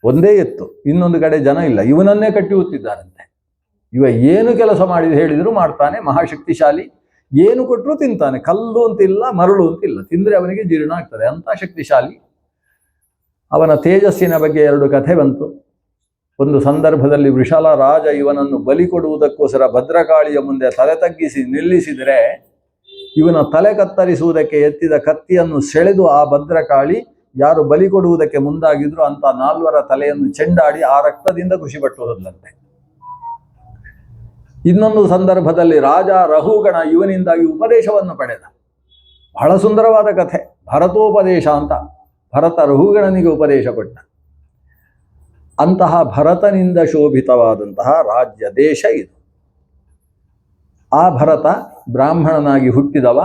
ಒಂದೇ ಎತ್ತು, ಇನ್ನೊಂದು ಕಡೆ ಜನ ಇಲ್ಲ, ಇವನನ್ನೇ ಕಟ್ಟಿ ಕೂತಿದ್ದಾರಂತೆ. ಇವ ಏನು ಕೆಲಸ ಮಾಡಿದ ಹೇಳಿದ್ರು ಮಾಡ್ತಾನೆ, ಮಹಾಶಕ್ತಿಶಾಲಿ. ಏನು ಕೊಟ್ಟರು ತಿಂತಾನೆ. ಕಲ್ಲು ಅಂತಿಲ್ಲ, ಮರಳು ಅಂತಿಲ್ಲ, ತಿಂದರೆ ಅವನಿಗೆ ಜೀರ್ಣ ಆಗ್ತದೆ, ಅಂತ ಶಕ್ತಿಶಾಲಿ. ಅವನ ತೇಜಸ್ಸಿನ ಬಗ್ಗೆ 2 ಕಥೆ ಬಂತು. ಒಂದು ಸಂದರ್ಭದಲ್ಲಿ ವೃಷಲ ರಾಜ ಇವನನ್ನು ಬಲಿ ಕೊಡುವುದಕ್ಕೋಸ್ಕರ ಭದ್ರಕಾಳಿಯ ಮುಂದೆ ತಲೆ ತಗ್ಗಿಸಿ ನಿಲ್ಲಿಸಿದರೆ ಇವನ ತಲೆ ಕತ್ತರಿಸುವುದಕ್ಕೆ ಎತ್ತಿದ ಕತ್ತಿಯನ್ನು ಸೆಳೆದು ಆ ಭದ್ರಕಾಳಿ ಯಾರು ಬಲಿ ಕೊಡುವುದಕ್ಕೆ ಮುಂದಾಗಿದ್ರು ಅಂತ 4 ತಲೆಯನ್ನು ಚೆಂಡಾಡಿ ಆ ರಕ್ತದಿಂದ ಖುಷಿಪಟ್ಟು ಹೋದಲಂತೆ. ಇನ್ನೊಂದು ಸಂದರ್ಭದಲ್ಲಿ ರಾಜ ರಹುಗಣ ಇವನಿಂದಾಗಿ ಉಪದೇಶವನ್ನು ಪಡೆದ. ಬಹಳ ಸುಂದರವಾದ ಕಥೆ, ಭರತೋಪದೇಶ ಅಂತ. ಭರತ ರಹುಗಣನಿಗೆ ಉಪದೇಶ ಕೊಟ್ಟ. ಅಂತಹ ಭರತನಿಂದ ಶೋಭಿತವಾದಂತಹ ರಾಜ್ಯ ದೇಶ ಇದು. ಆ ಭರತ ಬ್ರಾಹ್ಮಣನಾಗಿ ಹುಟ್ಟಿದವ,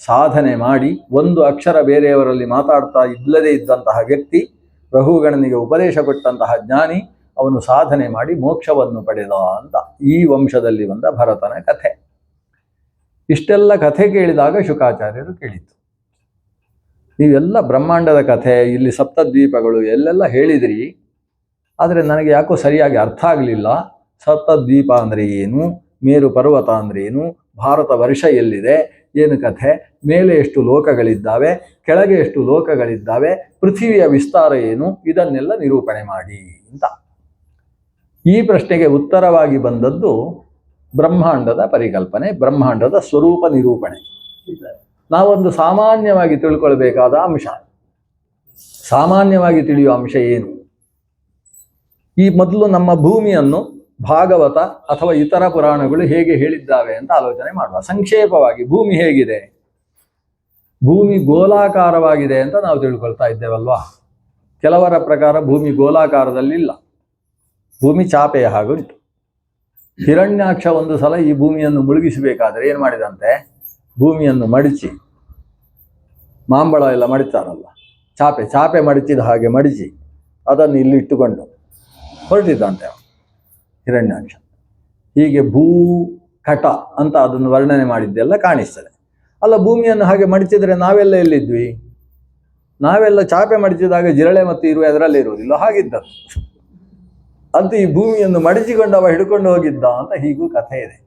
ಸಾಧನೆ ಮಾಡಿ ಒಂದು ಅಕ್ಷರ ಬೇರೆಯವರಲ್ಲಿ ಮಾತಾಡ್ತಾ ಇಲ್ಲದೇ ಇದ್ದಂತಹ ವ್ಯಕ್ತಿ, ರಹುಗಣನಿಗೆ ಉಪದೇಶ ಕೊಟ್ಟಂತಹ ಜ್ಞಾನಿ. ಅವನು ಸಾಧನೆ ಮಾಡಿ ಮೋಕ್ಷವನ್ನು ಪಡೆದ ಅಂತ ಈ ವಂಶದಲ್ಲಿ ಬಂದ ಭರತನ ಕಥೆ. ಇಷ್ಟೆಲ್ಲ ಕಥೆ ಕೇಳಿದಾಗ ಶುಕಾಚಾರ್ಯರು ಕೇಳಿತು, ನೀವೆಲ್ಲ ಬ್ರಹ್ಮಾಂಡದ ಕಥೆ, ಇಲ್ಲಿ ಸಪ್ತದ್ವೀಪಗಳು ಎಲ್ಲೆಲ್ಲ ಹೇಳಿದ್ರಿ, ಆದರೆ ನನಗೆ ಯಾಕೋ ಸರಿಯಾಗಿ ಅರ್ಥ ಆಗಲಿಲ್ಲ. ಸಪ್ತದ್ವೀಪ ಅಂದರೆ ಏನು, ಮೇರು ಪರ್ವತ ಅಂದರೆ ಏನು, ಭಾರತ ವರ್ಷ ಎಲ್ಲಿದೆ, ಏನು ಕಥೆ, ಮೇಲೆ ಎಷ್ಟು ಲೋಕಗಳಿದ್ದಾವೆ, ಕೆಳಗೆ ಎಷ್ಟು ಲೋಕಗಳಿದ್ದಾವೆ, ಪೃಥ್ವಿಯ ವಿಸ್ತಾರ ಏನು, ಇದನ್ನೆಲ್ಲ ನಿರೂಪಣೆ ಮಾಡಿ ಅಂತ. ಈ ಪ್ರಶ್ನೆಗೆ ಉತ್ತರವಾಗಿ ಬಂದದ್ದು ಬ್ರಹ್ಮಾಂಡದ ಪರಿಕಲ್ಪನೆ, ಬ್ರಹ್ಮಾಂಡದ ಸ್ವರೂಪ ನಿರೂಪಣೆ. ನಾವೊಂದು ಸಾಮಾನ್ಯವಾಗಿ ತಿಳ್ಕೊಳ್ಬೇಕಾದ ಅಂಶ, ಸಾಮಾನ್ಯವಾಗಿ ತಿಳಿಯುವ ಅಂಶ ಏನು? ಈ ಮೊದಲು ನಮ್ಮ ಭೂಮಿಯನ್ನು ಭಾಗವತ ಅಥವಾ ಇತರ ಪುರಾಣಗಳು ಹೇಗೆ ಹೇಳಿದ್ದಾವೆ ಅಂತ ಆಲೋಚನೆ ಮಾಡುವ. ಸಂಕ್ಷೇಪವಾಗಿ ಭೂಮಿ ಹೇಗಿದೆ? ಭೂಮಿ ಗೋಲಾಕಾರವಾಗಿದೆ ಅಂತ ನಾವು ತಿಳ್ಕೊಳ್ತಾ ಇದ್ದೇವಲ್ವಾ. ಕೆಲವರ ಪ್ರಕಾರ ಭೂಮಿ ಗೋಲಾಕಾರದಲ್ಲಿಲ್ಲ, ಭೂಮಿ ಚಾಪೆಯ ಹಾಗುಂಟು. ಹಿರಣ್ಯಾಕ್ಷ ಒಂದು ಸಲ ಈ ಭೂಮಿಯನ್ನು ಮುಳುಗಿಸಬೇಕಾದ್ರೆ ಏನು ಮಾಡಿದಂತೆ, ಭೂಮಿಯನ್ನು ಮಡಿಚಿ, ಮಾಂಬಳ ಎಲ್ಲ ಮಡಿತಾರಲ್ಲ, ಚಾಪೆ ಮಡಿಚಿದ ಹಾಗೆ ಮಡಿಚಿ ಅದನ್ನು ಇಲ್ಲಿ ಇಟ್ಟುಕೊಂಡು ಹೊರಟಿದ್ದಂತೆ ಹಿರಣ್ಯಾಕ್ಷ. ಹೀಗೆ ಭೂಕಟ ಅಂತ ಅದನ್ನು ವರ್ಣನೆ ಮಾಡಿದ್ದೆಲ್ಲ ಕಾಣಿಸ್ತದೆ. ಅಲ್ಲ, ಭೂಮಿಯನ್ನು ಹಾಗೆ ಮಡಿಚಿದ್ರೆ ನಾವೆಲ್ಲ ಎಲ್ಲಿದ್ವಿ? ನಾವೆಲ್ಲ ಚಾಪೆ ಮಡಿಚಿದಾಗ ಜಿರಳೆ ಮತ್ತು ಇರುವೆ ಅದರಲ್ಲೇ ಇರುವುದಿಲ್ಲ, ಹಾಗಿದ್ದದ್ದು. ಅಂತೂ ಈ ಭೂಮಿಯನ್ನು ಮಡಿಚಿಕೊಂಡವ ಹಿಡ್ಕೊಂಡು ಹೋಗಿದ್ದ ಅಂತ ಹೀಗೂ ಕಥೆ ಇದೆ.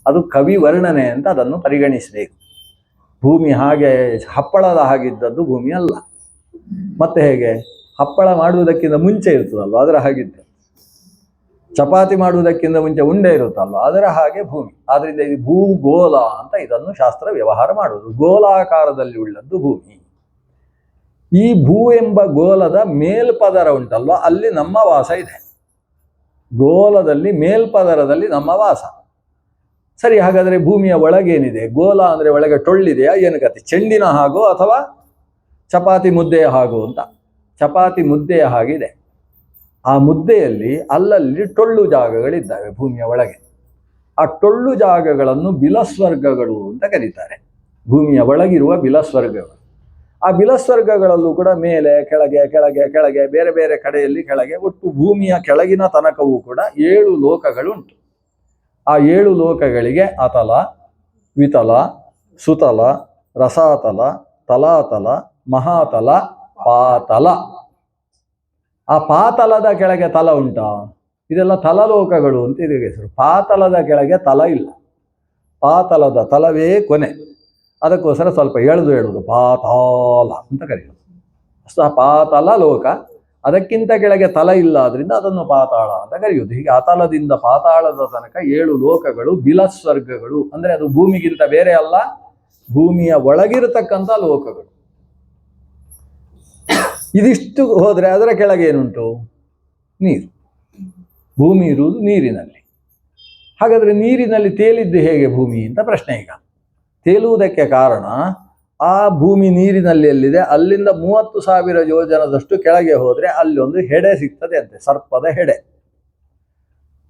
ಅದು ಕವಿ ವರ್ಣನೆ ಅಂತ ಅದನ್ನು ಪರಿಗಣಿಸಬೇಕು. ಭೂಮಿ ಹಾಗೆ ಹಪ್ಪಳದ ಹಾಗಿದ್ದದ್ದು ಭೂಮಿ ಅಲ್ಲ. ಮತ್ತೆ ಹೇಗೆ? ಹಪ್ಪಳ ಮಾಡುವುದಕ್ಕಿಂತ ಮುಂಚೆ ಇರ್ತದಲ್ವ, ಅದರ ಹಾಗಿದ್ದು. ಚಪಾತಿ ಮಾಡುವುದಕ್ಕಿಂತ ಮುಂಚೆ ಉಂಡೆ ಇರುತ್ತಲ್ವ, ಅದರ ಹಾಗೆ ಭೂಮಿ. ಆದ್ರಿಂದ ಇದು ಭೂಗೋಲ ಅಂತ ಇದನ್ನು ಶಾಸ್ತ್ರ ವ್ಯವಹಾರ ಮಾಡುವುದು. ಗೋಲಾಕಾರದಲ್ಲಿ ಉಳ್ಳದ್ದು ಭೂಮಿ. ಈ ಭೂ ಎಂಬ ಗೋಲದ ಮೇಲ್ಪದರ ಉಂಟಲ್ವ, ಅಲ್ಲಿ ನಮ್ಮ ವಾಸ ಇದೆ. ಗೋಲದಲ್ಲಿ ಮೇಲ್ಪದರದಲ್ಲಿ ನಮ್ಮ ವಾಸ. ಸರಿ, ಹಾಗಾದರೆ ಭೂಮಿಯ ಒಳಗೇನಿದೆ? ಗೋಲ ಅಂದರೆ ಒಳಗೆ ಟೊಳ್ಳಿದೆಯಾ, ಏನು ಕತೆ? ಚೆಂಡಿನ ಹಾಗೋ ಅಥವಾ ಚಪಾತಿ ಮುದ್ದೆಯ ಹಾಗೋ ಅಂತ. ಚಪಾತಿ ಮುದ್ದೆಯ ಹಾಗಿದೆ. ಆ ಮುದ್ದೆಯಲ್ಲಿ ಅಲ್ಲಲ್ಲಿ ಟೊಳ್ಳು ಜಾಗಗಳಿದ್ದಾವೆ ಭೂಮಿಯ ಒಳಗೆ. ಆ ಟೊಳ್ಳು ಜಾಗಗಳನ್ನು ಬಿಲಸ್ವರ್ಗಗಳು ಅಂತ ಕರೀತಾರೆ. ಭೂಮಿಯ ಒಳಗಿರುವ ಬಿಲಸ್ವರ್ಗಗಳು. ಆ ಬಿಲಸ್ವರ್ಗಗಳಲ್ಲೂ ಕೂಡ ಮೇಲೆ ಕೆಳಗೆ ಕೆಳಗೆ ಕೆಳಗೆ ಬೇರೆ ಬೇರೆ ಕಡೆಯಲ್ಲಿ ಕೆಳಗೆ, ಒಟ್ಟು ಭೂಮಿಯ ಕೆಳಗಿನ ತನಕವೂ ಕೂಡ 7 ಲೋಕಗಳುಂಟು. ಆ 7 ಲೋಕಗಳಿಗೆ ಅತಲ, ವಿತಲ, ಸುತಲ, ರಸಾತಲ, ತಲಾತಲ, ಮಹಾತಲ, ಪಾತಲ. ಆ ಪಾತಲದ ಕೆಳಗೆ ತಲ ಉಂಟಾ? ಇದೆಲ್ಲ ತಲಲೋಕಗಳು ಅಂತ ಇದಕ್ಕೆ ಹೆಸರು. ಪಾತಲದ ಕೆಳಗೆ ತಲ ಇಲ್ಲ. ಪಾತಲದ ತಲವೇ ಕೊನೆ. ಅದಕ್ಕೋಸ್ಕರ ಸ್ವಲ್ಪ ಎಳೆದು ಪಾತಾಲ ಅಂತ ಕರೆಯೋದು. ಪಾತಾಳ ಲೋಕ. ಅದಕ್ಕಿಂತ ಕೆಳಗೆ ತಲ ಇಲ್ಲ, ಆದ್ರಿಂದ ಅದನ್ನು ಪಾತಾಳ ಅಂತ ಕರೆಯುವುದು. ಹೀಗೆ ಅತಲದಿಂದ ಪಾತಾಳದ ತನಕ 7 ಲೋಕಗಳು ಬಿಲಸ್ವರ್ಗಗಳು. ಅಂದ್ರೆ ಅದು ಭೂಮಿಗಿಂತ ಬೇರೆ ಅಲ್ಲ, ಭೂಮಿಯ ಒಳಗಿರತಕ್ಕಂಥ ಲೋಕಗಳು. ಇದಿಷ್ಟು ಹೋದರೆ ಅದರ ಕೆಳಗೆ ಏನುಂಟು? ನೀರು. ಭೂಮಿ ಇರುವುದು ನೀರಿನಲ್ಲಿ. ಹಾಗಾದರೆ ನೀರಿನಲ್ಲಿ ತೇಲಿದ್ದು ಹೇಗೆ ಭೂಮಿ ಅಂತ ಪ್ರಶ್ನೆ. ಈಗ ತೇಲುವುದಕ್ಕೆ ಕಾರಣ ಆ ಭೂಮಿ ನೀರಿನಲ್ಲಿ ಎಲ್ಲಿದೆ ಅಲ್ಲಿಂದ 30,000 ಯೋಜನದಷ್ಟು ಕೆಳಗೆ ಹೋದರೆ ಅಲ್ಲಿ ಒಂದು ಹೆಡೆ ಸಿಗ್ತದೆ ಅಂತೆ, ಸರ್ಪದ ಹೆಡೆ.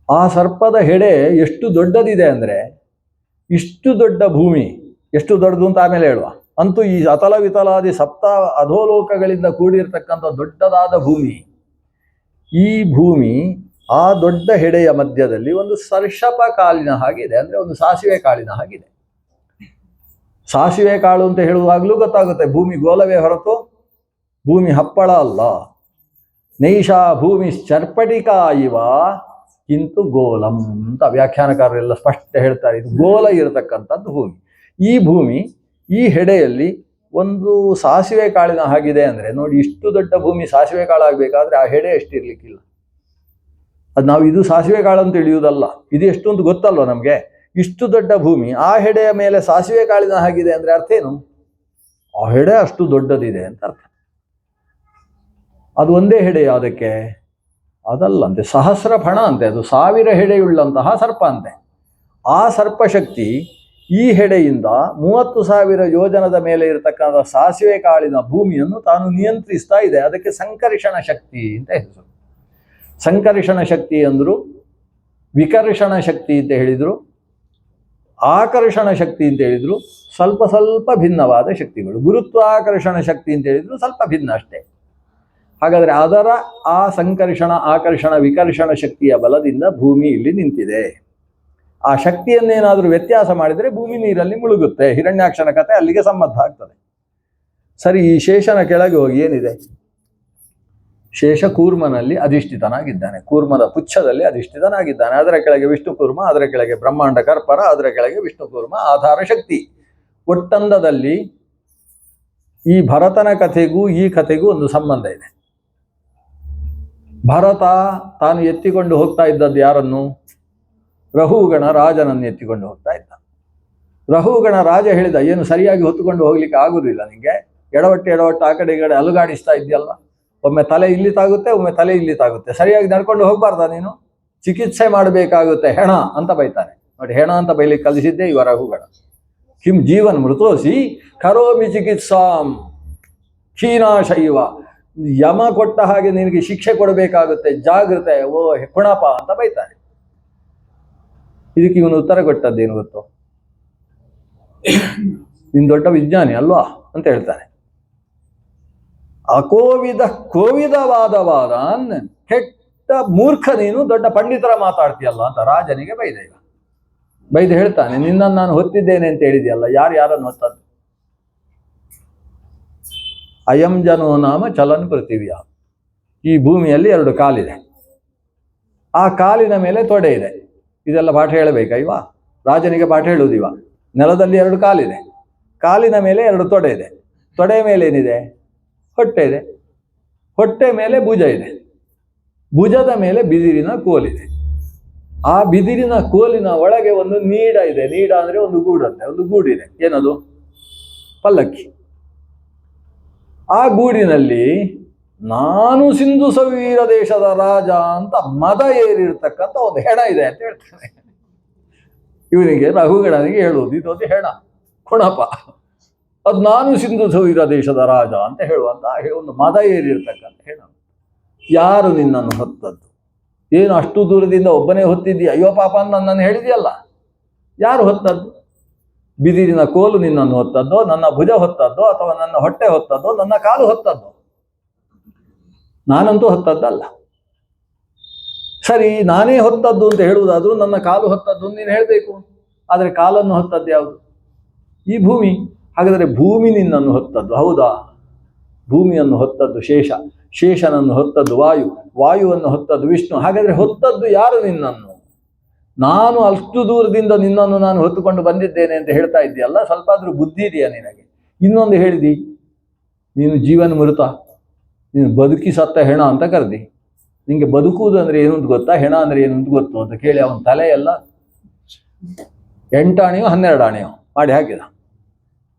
ಆ ಸರ್ಪದ ಹೆಡೆ ಎಷ್ಟು ದೊಡ್ಡದಿದೆ ಅಂದರೆ, ಇಷ್ಟು ದೊಡ್ಡ ಭೂಮಿ, ಎಷ್ಟು ದೊಡ್ಡದು ಅಂತ ಆಮೇಲೆ ಹೇಳುವ, ಅಂತೂ ಈ ಅತಲ ವಿತಲಾದಿ ಸಪ್ತ ಅಧೋಲೋಕಗಳಿಂದ ಕೂಡಿರ್ತಕ್ಕಂಥ ದೊಡ್ಡದಾದ ಭೂಮಿ. ಈ ಭೂಮಿ ಆ ದೊಡ್ಡ ಹೆಡೆಯ ಮಧ್ಯದಲ್ಲಿ ಒಂದು ಸರ್ಷಪ ಕಾಳಿನ ಹಾಗಿದೆ, ಅಂದರೆ ಒಂದು ಸಾಸಿವೆ ಕಾಳಿನ ಹಾಗಿದೆ. ಸಾಸಿವೆ ಕಾಳು ಅಂತ ಹೇಳುವಾಗಲೂ ಗೊತ್ತಾಗುತ್ತೆ ಭೂಮಿ ಗೋಲವೇ ಹೊರತು ಭೂಮಿ ಹಪ್ಪಳ ಅಲ್ಲ. ನೈಷಾ ಭೂಮಿ ಚರ್ಪಟಿಕಾ ಇವ ಕಿಂತು ಗೋಲಂ ಅಂತ ವ್ಯಾಖ್ಯಾನಕಾರರೆಲ್ಲ ಸ್ಪಷ್ಟ ಹೇಳ್ತಾರೆ. ಇದು ಗೋಲ ಇರತಕ್ಕಂಥದ್ದು ಭೂಮಿ. ಈ ಭೂಮಿ ಈ ಹೆಡೆಯಲ್ಲಿ ಒಂದು ಸಾಸಿವೆ ಕಾಳಿನ ಹಾಗಿದೆ ಅಂದರೆ ನೋಡಿ, ಇಷ್ಟು ದೊಡ್ಡ ಭೂಮಿ ಸಾಸಿವೆ ಕಾಳಾಗಬೇಕಾದ್ರೆ ಆ ಹೆಡೆ ಎಷ್ಟಿರ್ಲಿಕ್ಕಿಲ್ಲ. ಅದು ನಾವು ಇದು ಸಾಸಿವೆ ಕಾಳು ಅಂತ ತಿಳಿಯುವುದಲ್ಲ, ಇದು ಎಷ್ಟು ಅಂತ ಗೊತ್ತಲ್ವ ನಮಗೆ. ಇಷ್ಟು ದೊಡ್ಡ ಭೂಮಿ ಆ ಹೆಡೆಯ ಮೇಲೆ ಸಾಸಿವೆ ಕಾಳಿನ ಹಾಗಿದೆ ಅಂದರೆ ಅರ್ಥ ಏನು? ಆ ಹೆಡೆ ಅಷ್ಟು ದೊಡ್ಡದಿದೆ ಅಂತ ಅರ್ಥ. ಅದು ಒಂದೇ ಹೆಡೆ ಅದಕ್ಕೆ ಅದಲ್ಲಂತೆ, ಸಹಸ್ರ ಫಣ ಅಂತೆ, ಅದು 1000 ಹೆಡೆಯುಳ್ಳಂತಹ ಸರ್ಪ ಅಂತೆ. ಆ ಸರ್ಪಶಕ್ತಿ ಈ ಹೆಡೆಯಿಂದ 30,000 ಯೋಜನದ ಮೇಲೆ ಇರತಕ್ಕಂಥ ಸಾಸಿವೆ ಕಾಳಿನ ಭೂಮಿಯನ್ನು ತಾನು ನಿಯಂತ್ರಿಸ್ತಾ ಇದೆ. ಅದಕ್ಕೆ ಸಂಕರ್ಷಣ ಶಕ್ತಿ ಅಂತ ಹೆಸರು. ಸಂಕರ್ಷಣ ಶಕ್ತಿ ಅಂದರು, ವಿಕರ್ಷಣ ಶಕ್ತಿ ಅಂತ ಹೇಳಿದರು, ಆಕರ್ಷಣ ಶಕ್ತಿ ಅಂತ ಹೇಳಿದ್ರು. ಸ್ವಲ್ಪ ಸ್ವಲ್ಪ ಭಿನ್ನವಾದ ಶಕ್ತಿಗಳು. ಗುರುತ್ವಾಕರ್ಷಣ ಶಕ್ತಿ ಅಂತ ಹೇಳಿದ್ರು ಸ್ವಲ್ಪ ಭಿನ್ನ ಅಷ್ಟೇ. ಹಾಗಾದರೆ ಅದರ ಆ ಸಂಕರ್ಷಣ, ಆಕರ್ಷಣ, ವಿಕರ್ಷಣ ಶಕ್ತಿಯ ಬಲದಿಂದ ಭೂಮಿ ಇಲ್ಲಿ ನಿಂತಿದೆ. ಆ ಶಕ್ತಿಯನ್ನೇನಾದರೂ ವ್ಯತ್ಯಾಸ ಮಾಡಿದರೆ ಭೂಮಿ ನೀರಲ್ಲಿ ಮುಳುಗುತ್ತೆ. ಹಿರಣ್ಯಾಕ್ಷನ ಕಥೆ ಅಲ್ಲಿಗೆ ಸಂಬಂಧ ಆಗ್ತದೆ. ಸರಿ, ಈ ಶೇಷನ ಕೆಳಗೆ ಹೋಗಿ ಏನಿದೆ? ಶೇಷ ಕೂರ್ಮನಲ್ಲಿ ಅಧಿಷ್ಠಿತನಾಗಿದ್ದಾನೆ, ಕೂರ್ಮದ ಪುಚ್ಛದಲ್ಲಿ ಅಧಿಷ್ಠಿತನಾಗಿದ್ದಾನೆ. ಅದರ ಕೆಳಗೆ ವಿಷ್ಣು ಕೂರ್ಮ, ಅದರ ಕೆಳಗೆ ಬ್ರಹ್ಮಾಂಡ ಕರ್ಪರ, ಅದರ ಕೆಳಗೆ ವಿಷ್ಣು ಕೂರ್ಮ ಆಧಾರ ಶಕ್ತಿ. ಒಟ್ಟಂದದಲ್ಲಿ ಈ ಭರತನ ಕಥೆಗೂ ಈ ಕಥೆಗೂ ಒಂದು ಸಂಬಂಧ ಇದೆ. ಭರತ ತಾನು ಎತ್ತಿಕೊಂಡು ಹೋಗ್ತಾ ಇದ್ದದ್ದು ಯಾರನ್ನು? ರಹುಗಣ ರಾಜನನ್ನು ಎತ್ತಿಕೊಂಡು ಹೋಗ್ತಾ ಇದ್ದ. ರಹುಗಣ ರಾಜ ಹೇಳಿದ, ಏನು ಸರಿಯಾಗಿ ಹೊತ್ತುಕೊಂಡು ಹೋಗ್ಲಿಕ್ಕೆ ಆಗುದಿಲ್ಲ ನಿಂಗೆ, ಎಡವಟ್ಟು ಆ ಕಡೆ ಈ ಕಡೆ ಅಲುಗಾಡಿಸ್ತಾ ಇದೆಯಲ್ಲ, ಒಮ್ಮೆ ತಲೆ ಇಲ್ಲಿ ತಾಗುತ್ತೆ, ಒಮ್ಮೆ ತಲೆ ಇಲ್ಲಿ ತಾಗುತ್ತೆ, ಸರಿಯಾಗಿ ನಡ್ಕೊಂಡು ಹೋಗ್ಬಾರ್ದ ನೀನು, ಚಿಕಿತ್ಸೆ ಮಾಡಬೇಕಾಗುತ್ತೆ, ಹೆಣ ಅಂತ ಬೈತಾನೆ. ನೋಡಿ, ಹೆಣ ಅಂತ ಬೈಲಿಕ್ಕೆ ಕಲಿಸಿದ್ದೆ ಇವ ರಹುಗಣ. ಕಿಂ ಜೀವನ್ ಮೃತೋಸಿ ಕರೋಮಿ ಚಿಕಿತ್ಸಾಂ ಕ್ಷೀಣಾಶೈವ, ಯಮ ಕೊಟ್ಟ ಹಾಗೆ ನಿನಗೆ ಶಿಕ್ಷೆ ಕೊಡಬೇಕಾಗುತ್ತೆ, ಜಾಗ್ರತೆ, ಓ ಕುಣಪ ಅಂತ ಬೈತಾನೆ. ಇದಕ್ಕೆ ಇವನು ಉತ್ತರ ಕೊಟ್ಟದ್ದೇನು ಗೊತ್ತು? ನೀನು ದೊಡ್ಡ ವಿಜ್ಞಾನಿ ಅಲ್ವಾ ಅಂತ ಹೇಳ್ತಾನೆ. ಅಕೋವಿದ ಕೋವಿದವಾದವಾದ ಕೆಟ್ಟ ಮೂರ್ಖ ನೀನು, ದೊಡ್ಡ ಪಂಡಿತರ ಮಾತಾಡ್ತೀಯಲ್ಲ ಅಂತ ರಾಜನಿಗೆ ಬೈದ. ಈಗ ಬೈದು ಹೇಳ್ತಾನೆ, ನಿನ್ನನ್ನು ನಾನು ಹೊತ್ತಿದ್ದೇನೆ ಅಂತ ಹೇಳಿದೆಯಲ್ಲ, ಯಾರನ್ನು ಹೊತ್ತದ್ದು? ಅಯಂ ಜನೋ ನಾಮ ಚಲನ್ ಪೃಥಿವಿಯ, ಈ ಭೂಮಿಯಲ್ಲಿ 2 ಕಾಲಿದೆ, ಆ ಕಾಲಿನ ಮೇಲೆ ತೊಡೆ ಇದೆ. ಇದೆಲ್ಲ ಪಾಠ ಹೇಳಬೇಕಾ ಇವ? ರಾಜನಿಗೆ ಪಾಠ ಹೇಳುವುದಿವ. ನೆಲದಲ್ಲಿ 2 ಕಾಲಿದೆ, ಕಾಲಿನ ಮೇಲೆ 2 ತೊಡೆ ಇದೆ, ತೊಡೆಯ ಮೇಲೆ ಏನಿದೆ? ಹೊಟ್ಟೆ ಇದೆ, ಹೊಟ್ಟೆ ಮೇಲೆ ಭುಜ ಇದೆ, ಭುಜದ ಮೇಲೆ ಬಿದಿರಿನ ಕೋಲಿದೆ. ಆ ಬಿದಿರಿನ ಕೋಲಿನ ಒಳಗೆ ಒಂದು ನೀಡ ಇದೆ. ನೀಡ ಅಂದ್ರೆ ಒಂದು ಗೂಡಂತೆ, ಒಂದು ಗೂಡಿದೆ. ಏನದು? ಪಲ್ಲಕ್ಕಿ. ಆ ಗೂಡಿನಲ್ಲಿ ನಾನು ಸಿಂಧು ಸವೀರ ದೇಶದ ರಾಜ ಅಂತ ಮದ ಏರಿರ್ತಕ್ಕಂಥ ಒಂದು ಹೆಣ ಇದೆ ಅಂತ ಹೇಳ್ತಾನೆ. ಇವನಿಗೆ ರಹುಗಣನಿಗೆ ಹೇಳುವುದು ಇದೊಂದು ಹೆಣ, ಕುಣಪ. ಅದು ನಾನು ಸಿಂಧು ಸವೀರ ದೇಶದ ರಾಜ ಅಂತ ಹೇಳುವಂತ ಒಂದು ಮದ ಏರಿರ್ತಕ್ಕಂಥ ಹೆಣ. ಯಾರು ನಿನ್ನನ್ನು ಹೊತ್ತದ್ದು? ಏನು ಅಷ್ಟು ದೂರದಿಂದ ಒಬ್ಬನೇ ಹೊತ್ತಿದ್ದೀಯ? ಅಯ್ಯೋ ಪಾಪ ಅಂತ ನನ್ನನ್ನು ಹೇಳಿದೆಯಲ್ಲ. ಯಾರು ಹೊತ್ತದ್ದು? ಬಿದಿರಿನ ಕೋಲು ನಿನ್ನನ್ನು ಹೊತ್ತದ್ದೋ, ನನ್ನ ಭುಜ ಹೊತ್ತದ್ದೋ, ಅಥವಾ ನನ್ನ ಹೊಟ್ಟೆ ಹೊತ್ತದ್ದೋ, ನನ್ನ ಕಾಲು ಹೊತ್ತದ್ದೋ? ನಾನಂತೂ ಹೊತ್ತದ್ದಲ್ಲ. ಸರಿ, ನಾನೇ ಹೊತ್ತದ್ದು ಅಂತ ಹೇಳುವುದಾದ್ರೂ ನನ್ನ ಕಾಲು ಹೊತ್ತದ್ದು ನೀನು ಹೇಳಬೇಕು. ಆದರೆ ಕಾಲನ್ನು ಹೊತ್ತದ್ದು ಯಾವುದು? ಈ ಭೂಮಿ. ಹಾಗಾದರೆ ಭೂಮಿ ನಿನ್ನನ್ನು ಹೊತ್ತದ್ದು ಹೌದಾ? ಭೂಮಿಯನ್ನು ಹೊತ್ತದ್ದು ಶೇಷ, ಶೇಷನನ್ನು ಹೊತ್ತದ್ದು ವಾಯು, ವಾಯುವನ್ನು ಹೊತ್ತದ್ದು ವಿಷ್ಣು. ಹಾಗಾದರೆ ಹೊತ್ತದ್ದು ಯಾರು ನಿನ್ನನ್ನು? ನಾನು ಅಷ್ಟು ದೂರದಿಂದ ನಿನ್ನನ್ನು ನಾನು ಹೊತ್ತುಕೊಂಡು ಬಂದಿದ್ದೇನೆ ಅಂತ ಹೇಳ್ತಾ ಇದ್ದೀಯಲ್ಲ, ಸ್ವಲ್ಪ ಆದರೂ ಬುದ್ಧಿ ಇದೆಯಾ ನಿನಗೆ? ಇನ್ನೊಂದು ಹೇಳಿದಿ, ನೀನು ಜೀವನ ಮೃತ, ನೀನು ಬದುಕಿ ಸತ್ತ ಹೆಣ ಅಂತ ಕರೆದಿ. ನಿಂಗೆ ಬದುಕುವುದು ಅಂದರೆ ಏನು ಅಂತ ಗೊತ್ತಾ, ಹೆಣ ಅಂದರೆ ಏನು ಅಂತ ಗೊತ್ತು ಅಂತ ಕೇಳಿ ಅವನ ತಲೆಯೆಲ್ಲ 8 ಆಣೆಯೋ 12 ಆಣೆಯೋ ಮಾಡಿ ಹಾಕಿದ.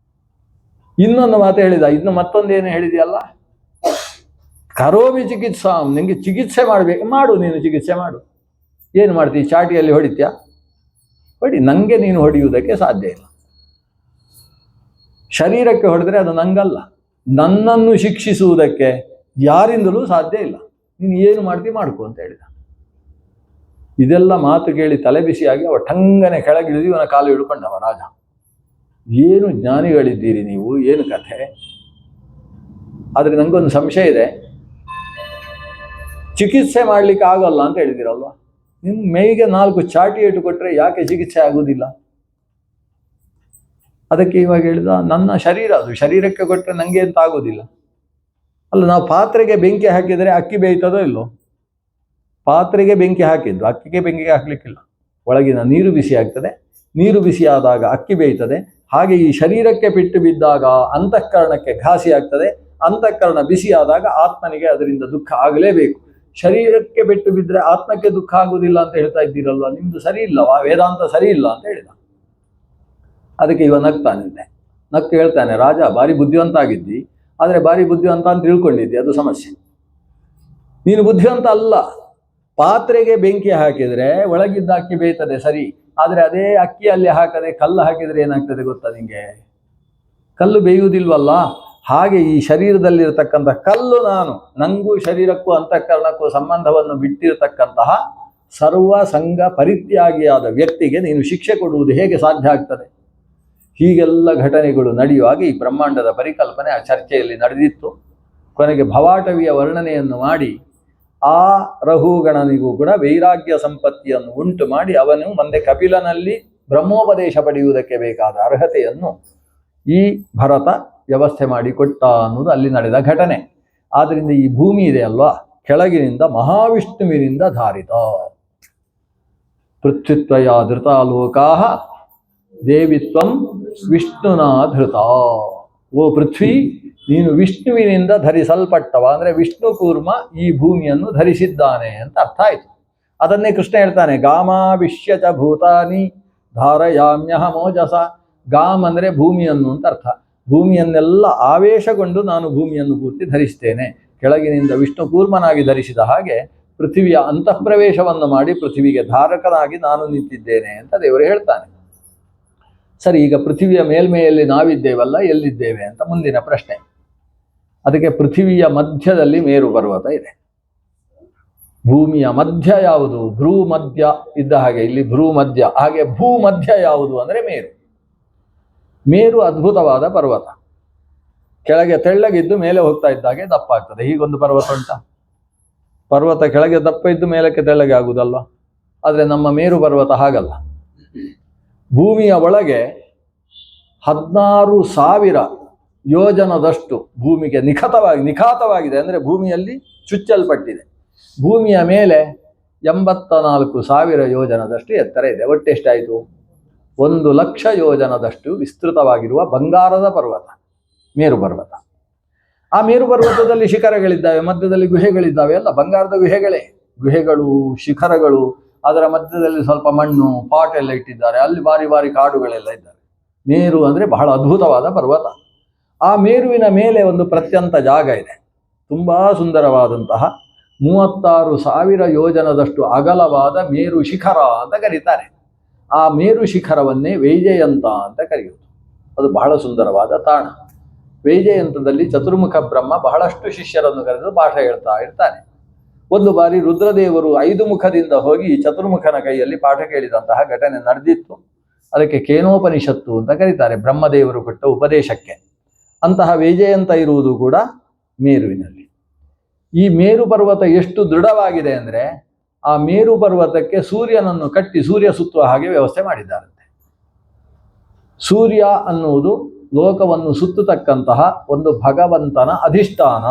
ಇನ್ನೊಂದು ಮಾತು ಹೇಳಿದ, ಇನ್ನು ಮತ್ತೊಂದೇನು ಹೇಳಿದೆಯಲ್ಲ, ಕರೋಮಿ ಚಿಕಿತ್ಸಾ, ನಿಂಗೆ ಚಿಕಿತ್ಸೆ ಮಾಡಬೇಕು, ಮಾಡು, ನೀನು ಚಿಕಿತ್ಸೆ ಮಾಡು. ಏನು ಮಾಡ್ತೀವಿ? ಚಾಟಿಯಲ್ಲಿ ಹೊಡಿತ್ಯಾ? ಹೊಡಿ. ನನಗೆ ನೀನು ಹೊಡೆಯುವುದಕ್ಕೆ ಸಾಧ್ಯ ಇಲ್ಲ. ಶರೀರಕ್ಕೆ ಹೊಡೆದ್ರೆ ಅದು ನಂಗಲ್ಲ. ನನ್ನನ್ನು ಶಿಕ್ಷಿಸುವುದಕ್ಕೆ ಯಾರಿಂದಲೂ ಸಾಧ್ಯ ಇಲ್ಲ. ನೀನು ಏನು ಮಾಡ್ತೀವಿ ಮಾಡ್ಕೊ ಅಂತ ಹೇಳಿದ. ಇದೆಲ್ಲ ಮಾತು ಕೇಳಿ ತಲೆ ಬಿಸಿಯಾಗಿ ಅವ ಟಂಗನೆ ಕೆಳಗಿಳಿದು ಇವನ ಕಾಲು ಹಿಡ್ಕೊಂಡವ ರಾಜ. ಏನು ಜ್ಞಾನಿಗಳಿದ್ದೀರಿ ನೀವು, ಏನು ಕಥೆ? ಆದರೆ ನನಗೊಂದು ಸಂಶಯ ಇದೆ. ಚಿಕಿತ್ಸೆ ಮಾಡಲಿಕ್ಕೆ ಆಗಲ್ಲ ಅಂತ ಹೇಳಿದಿರಲ್ವ? ನಿಮ್ಮ ಮೈಗೆ 4 ಚಾಟಿ ಏಟು ಕೊಟ್ಟರೆ ಯಾಕೆ ಚಿಕಿತ್ಸೆ ಆಗುವುದಿಲ್ಲ? ಅದಕ್ಕೆ ಇವಾಗ ಹೇಳಿದ, ನನ್ನ ಶರೀರ ಅದು, ಶರೀರಕ್ಕೆ ಕೊಟ್ಟರೆ ನನಗೆ ಅಂತ ಆಗೋದಿಲ್ಲ. ಅಲ್ಲ, ನಾವು ಪಾತ್ರೆಗೆ ಬೆಂಕಿ ಹಾಕಿದರೆ ಅಕ್ಕಿ ಬೇಯ್ತದೋ ಇಲ್ಲೋ? ಪಾತ್ರೆಗೆ ಬೆಂಕಿ ಹಾಕಿದ್ದು, ಅಕ್ಕಿಗೆ ಬೆಂಕಿ ಹಾಕಲಿಕ್ಕಿಲ್ಲ. ಒಳಗಿನ ನೀರು ಬಿಸಿ ಆಗ್ತದೆ, ನೀರು ಬಿಸಿ ಆದಾಗ ಅಕ್ಕಿ ಬೇಯ್ತದೆ. ಹಾಗೆ ಈ ಶರೀರಕ್ಕೆ ಪೆಟ್ಟು ಬಿದ್ದಾಗ ಅಂತಃಕರಣಕ್ಕೆ ಘಾಸಿ ಆಗ್ತದೆ, ಅಂತಃಕರಣ ಬಿಸಿ ಆದಾಗ ಆತ್ಮನಿಗೆ ಅದರಿಂದ ದುಃಖ ಆಗಲೇಬೇಕು. ಶರೀರಕ್ಕೆ ಪೆಟ್ಟು ಬಿದ್ದರೆ ಆತ್ಮಕ್ಕೆ ದುಃಖ ಆಗುವುದಿಲ್ಲ ಅಂತ ಹೇಳ್ತಾ ಇದ್ದೀರಲ್ವ? ನಿಮ್ದು ಸರಿ ಇಲ್ಲವಾ? ವೇದಾಂತ ಸರಿ ಇಲ್ಲ ಅಂತ ಹೇಳಿದ. ಅದಕ್ಕೆ ಇವ ನಗ್ತಾನಿದ್ದೆ. ನಕ್ಕು ಹೇಳ್ತಾನೆ, ರಾಜ ಭಾರಿ ಬುದ್ಧಿವಂತ ಆಗಿದ್ದಿ, ಆದರೆ ಭಾರಿ ಬುದ್ಧಿವಂತ ಅಂತ ತಿಳ್ಕೊಂಡಿದ್ದಿ, ಅದು ಸಮಸ್ಯೆ. ನೀನು ಬುದ್ಧಿವಂತ ಅಲ್ಲ. ಪಾತ್ರೆಗೆ ಬೆಂಕಿ ಹಾಕಿದರೆ ಒಳಗಿದ್ದ ಅಕ್ಕಿ ಬೇಯ್ತದೆ ಸರಿ, ಆದರೆ ಅದೇ ಅಕ್ಕಿಯಲ್ಲಿ ಹಾಕದೆ ಕಲ್ಲು ಹಾಕಿದರೆ ಏನಾಗ್ತದೆ ಗೊತ್ತಾ ನಿಂಗೆ? ಕಲ್ಲು ಬೇಯುವುದಿಲ್ವಲ್ಲ? ಹಾಗೆ ಈ ಶರೀರದಲ್ಲಿರತಕ್ಕಂಥ ಕಲ್ಲು ನಾನು. ನಂಗೂ ಶರೀರಕ್ಕೂ ಅಂತಃಕರಣಕ್ಕೂ ಸಂಬಂಧವನ್ನು ಬಿಟ್ಟಿರತಕ್ಕಂತಹ ಸರ್ವ ಸಂಘ ಪರಿತ್ಯಾಗಿಯಾದ ವ್ಯಕ್ತಿಗೆ ನೀನು ಶಿಕ್ಷೆ ಕೊಡುವುದು ಹೇಗೆ ಸಾಧ್ಯ ಆಗ್ತದೆ? ಹೀಗೆಲ್ಲ ಘಟನೆಗಳು ನಡೆಯುವಾಗ ಈ ಬ್ರಹ್ಮಾಂಡದ ಪರಿಕಲ್ಪನೆ ಆ ಚರ್ಚೆಯಲ್ಲಿ ನಡೆದಿತ್ತು. ಕೊನೆಗೆ ಭವಾಟವಿಯ ವರ್ಣನೆಯನ್ನು ಮಾಡಿ ಆ ರಹುಗಣನಿಗೂ ಕೂಡ ವೈರಾಗ್ಯ ಸಂಪತ್ತಿಯನ್ನು ಉಂಟು ಮಾಡಿ ಅವನು ಮುಂದೆ ಕಪಿಲನಲ್ಲಿ ಬ್ರಹ್ಮೋಪದೇಶ ಪಡೆಯುವುದಕ್ಕೆ ಬೇಕಾದ ಅರ್ಹತೆಯನ್ನು ಈ ಭರತ ವ್ಯವಸ್ಥೆ ಮಾಡಿಕೊಟ್ಟ ಅನ್ನೋದು ಅಲ್ಲಿ ನಡೆದ ಘಟನೆ. ಆದ್ದರಿಂದ ಈ ಭೂಮಿ ಇದೆ ಅಲ್ವಾ, ಕೆಳಗಿನಿಂದ ಮಹಾವಿಷ್ಣುವಿನಿಂದ ಧಾರಿತ. ಪೃಥ್ವಿತ್ವಯ ಧೃತಾಲೋಕಾಹ ದೇವಿತ್ವಂ ವಿಷ್ಣುನಾ ಧೃತ. ಓ ಪೃಥ್ವಿ, ನೀನು ವಿಷ್ಣುವಿನಿಂದ ಧರಿಸಲ್ಪಟ್ಟವ, ಅಂದರೆ ವಿಷ್ಣು ಕೂರ್ಮ ಈ ಭೂಮಿಯನ್ನು ಧರಿಸಿದ್ದಾನೆ ಅಂತ ಅರ್ಥ ಆಯಿತು. ಅದನ್ನೇ ಕೃಷ್ಣ ಹೇಳ್ತಾನೆ, ಗಾಮಾವಿಶ್ಯ ಚ ಭೂತಾನಿ ಧಾರಯಾಮ್ಯಹ ಮೋಜಸ. ಗಾಮ್ ಅಂದರೆ ಭೂಮಿಯನ್ನು ಅಂತ ಅರ್ಥ. ಭೂಮಿಯನ್ನೆಲ್ಲ ಆವೇಶಗೊಂಡು ನಾನು ಭೂಮಿಯನ್ನು ಪೂರ್ತಿ ಧರಿಸ್ತೇನೆ. ಕೆಳಗಿನಿಂದ ವಿಷ್ಣು ಕೂರ್ಮನಾಗಿ ಧರಿಸಿದ ಹಾಗೆ ಪೃಥ್ವಿಯ ಅಂತಃಪ್ರವೇಶವನ್ನು ಮಾಡಿ ಪೃಥ್ವಿಗೆ ಧಾರಕನಾಗಿ ನಾನು ನಿಂತಿದ್ದೇನೆ ಅಂತ ದೇವರು ಹೇಳ್ತಾನೆ. ಸರಿ, ಈಗ ಪೃಥ್ವಿಯ ಮೇಲ್ಮೆಯಲ್ಲಿ ನಾವಿದ್ದೇವಲ್ಲ, ಎಲ್ಲಿದ್ದೇವೆ ಅಂತ ಮುಂದಿನ ಪ್ರಶ್ನೆ. ಅದಕ್ಕೆ ಪೃಥ್ವಿಯ ಮಧ್ಯದಲ್ಲಿ ಮೇರು ಪರ್ವತ ಇದೆ. ಭೂಮಿಯ ಮಧ್ಯ ಯಾವುದು? ಭ್ರೂ ಮಧ್ಯ ಇದ್ದ ಹಾಗೆ ಇಲ್ಲಿ ಭ್ರೂ ಮಧ್ಯ, ಹಾಗೆ ಭೂ ಮಧ್ಯ ಯಾವುದು ಅಂದರೆ ಮೇರು. ಮೇರು ಅದ್ಭುತವಾದ ಪರ್ವತ. ಕೆಳಗೆ ತೆಳ್ಳಗಿದ್ದು ಮೇಲೆ ಹೋಗ್ತಾ ಇದ್ದಾಗೆ ದಪ್ಪ ಆಗ್ತದೆ. ಹೀಗೊಂದು ಪರ್ವತ ಉಂಟ. ಪರ್ವತ ಕೆಳಗೆ ದಪ್ಪ ಇದ್ದು ಮೇಲಕ್ಕೆ ತೆಳ್ಳಗೆ ಆಗುವುದಲ್ಲ. ಆದರೆ ನಮ್ಮ ಮೇರು ಪರ್ವತ ಹಾಗಲ್ಲ. ಭೂಮಿಯ ಒಳಗೆ 16,000 ಯೋಜನದಷ್ಟು ಭೂಮಿಗೆ ನಿಖಾತವಾಗಿದೆ, ಅಂದರೆ ಭೂಮಿಯಲ್ಲಿ ಚುಚ್ಚಲ್ಪಟ್ಟಿದೆ. ಭೂಮಿಯ ಮೇಲೆ 84,000 ಯೋಜನದಷ್ಟು ಎತ್ತರ ಇದೆ. ಒಟ್ಟೆಷ್ಟಾಯಿತು? 1,00,000 ಯೋಜನದಷ್ಟು ವಿಸ್ತೃತವಾಗಿರುವ ಬಂಗಾರದ ಪರ್ವತ ಮೇರು ಪರ್ವತ. ಆ ಮೇರು ಪರ್ವತದಲ್ಲಿ ಶಿಖರಗಳಿದ್ದಾವೆ, ಮಧ್ಯದಲ್ಲಿ ಗುಹೆಗಳಿದ್ದಾವೆ. ಅಲ್ಲ, ಬಂಗಾರದ ಗುಹೆಗಳು, ಶಿಖರಗಳು. ಅದರ ಮಧ್ಯದಲ್ಲಿ ಸ್ವಲ್ಪ ಮಣ್ಣು, ಪಾಟ್ ಎಲ್ಲ ಇಟ್ಟಿದ್ದಾರೆ. ಅಲ್ಲಿ ಬಾರಿ ಬಾರಿ ಕಾಡುಗಳೆಲ್ಲ ಇದ್ದಾವೆ. ಮೇರು ಅಂದರೆ ಬಹಳ ಅದ್ಭುತವಾದ ಪರ್ವತ. ಆ ಮೇರುವಿನ ಮೇಲೆ ಒಂದು ಪ್ರತ್ಯಂತ ಜಾಗ ಇದೆ. ತುಂಬ ಸುಂದರವಾದಂತಹ 36,000 ಯೋಜನದಷ್ಟು ಅಗಲವಾದ ಮೇರು ಶಿಖರ ಅಂತ ಕರೀತಾರೆ. ಆ ಮೇರು ಶಿಖರವನ್ನೇ ವೈಜಯಂತ ಅಂತ ಕರೆಯುವುದು. ಅದು ಬಹಳ ಸುಂದರವಾದ ತಾಣ. ವೈಜಯಂತದಲ್ಲಿ ಚತುರ್ಮುಖ ಬ್ರಹ್ಮ ಬಹಳಷ್ಟು ಶಿಷ್ಯರನ್ನು ಕರೆದು ಪಾಠ ಹೇಳ್ತಾ ಇರ್ತಾನೆ. ಒಂದು ಬಾರಿ ರುದ್ರದೇವರು 5 ಮುಖದಿಂದ ಹೋಗಿ ಚತುರ್ಮುಖನ ಕೈಯಲ್ಲಿ ಪಾಠ ಕೇಳಿದಂತಹ ಘಟನೆ ನಡೆದಿತ್ತು. ಅದಕ್ಕೆ ಕೇನೋಪನಿಷತ್ತು ಅಂತ ಕರೀತಾರೆ, ಬ್ರಹ್ಮದೇವರು ಕೊಟ್ಟ ಉಪದೇಶಕ್ಕೆ. ಅಂತಹ ವೈಜಯಂತ ಇರುವುದು ಕೂಡ ಮೇರುವಿನಲ್ಲಿ. ಈ ಮೇರು ಪರ್ವತ ಎಷ್ಟು ದೃಢವಾಗಿದೆ ಅಂದರೆ, ಆ ಮೇರು ಪರ್ವತಕ್ಕೆ ಸೂರ್ಯನನ್ನು ಕಟ್ಟಿ ಸೂರ್ಯ ಸುತ್ತುವ ಹಾಗೆ ವ್ಯವಸ್ಥೆ ಮಾಡಿದ್ದಾರಂತೆ. ಸೂರ್ಯ ಅನ್ನುವುದು ಲೋಕವನ್ನು ಸುತ್ತತಕ್ಕಂತಹ ಒಂದು ಭಗವಂತನ ಅಧಿಷ್ಠಾನ.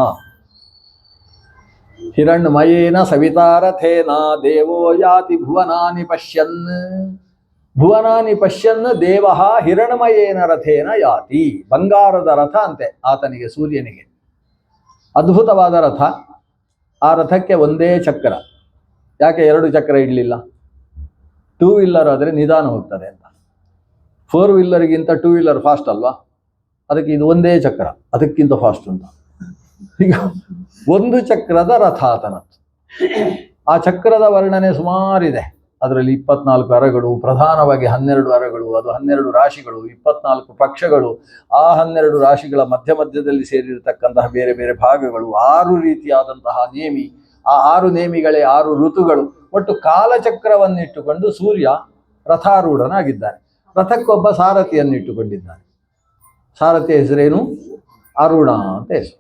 ಹಿರಣ್ಮಯೇನ ಸವಿತಾರಥೇನ ದೇವೋ ಯಾತಿ ಭುವನಾನಿ ಪಶ್ಯನ್. ಭುವನಾನಿ ಪಶ್ಯನ್ ದೇವ ಹಿರಣ್ಮಯೇನ ರಥೇನ ಯಾತಿ. ಬಂಗಾರದ ರಥ ಅಂತೆ ಆತನಿಗೆ, ಸೂರ್ಯನಿಗೆ. ಅದ್ಭುತವಾದ ರಥ. ಆ ರಥಕ್ಕೆ ಒಂದೇ ಚಕ್ರ. ಯಾಕೆ 2 ಚಕ್ರ ಇಡಲಿಲ್ಲ? 2 ವೀಲರ್ ಆದರೆ ನಿಧಾನ ಹೋಗ್ತದೆ ಅಂತ. 4 ವೀಲರ್ಗಿಂತ 2 ವೀಲರ್ ಫಾಸ್ಟ್ ಅಲ್ವಾ? ಅದಕ್ಕೆ ಇದು ಒಂದೇ ಚಕ್ರ, ಅದಕ್ಕಿಂತ ಫಾಸ್ಟ್ ಉಂಟು. ಈಗ ಒಂದು ಚಕ್ರದ ರಥ ಆತನದ್ದು. ಆ ಚಕ್ರದ ವರ್ಣನೆ ಸುಮಾರಿದೆ. ಅದರಲ್ಲಿ 24 ಅರಗಳು, ಪ್ರಧಾನವಾಗಿ 12 ಅರಗಳು, ಅದು 12 ರಾಶಿಗಳು, 24 ಪಕ್ಷಗಳು, ಆ 12 ರಾಶಿಗಳ ಮಧ್ಯ ಮಧ್ಯದಲ್ಲಿ ಸೇರಿರತಕ್ಕಂತಹ ಬೇರೆ ಬೇರೆ ಭಾಗಗಳು, 6 ರೀತಿಯಾದಂತಹ ನೇಮಿ, ಆ 6 ನೇಮಿಗಳೇ 6 ಋತುಗಳು, ಒಟ್ಟು ಕಾಲಚಕ್ರವನ್ನಿಟ್ಟುಕೊಂಡು ಸೂರ್ಯ ರಥಾರೂಢನಾಗಿದ್ದಾನೆ. ರಥಕ್ಕೊಬ್ಬ ಸಾರಥಿಯನ್ನಿಟ್ಟುಕೊಂಡಿದ್ದಾನೆ. ಸಾರಥಿಯ ಹೆಸರೇನು? ಅರುಣ ಅಂತ ಹೆಸರು.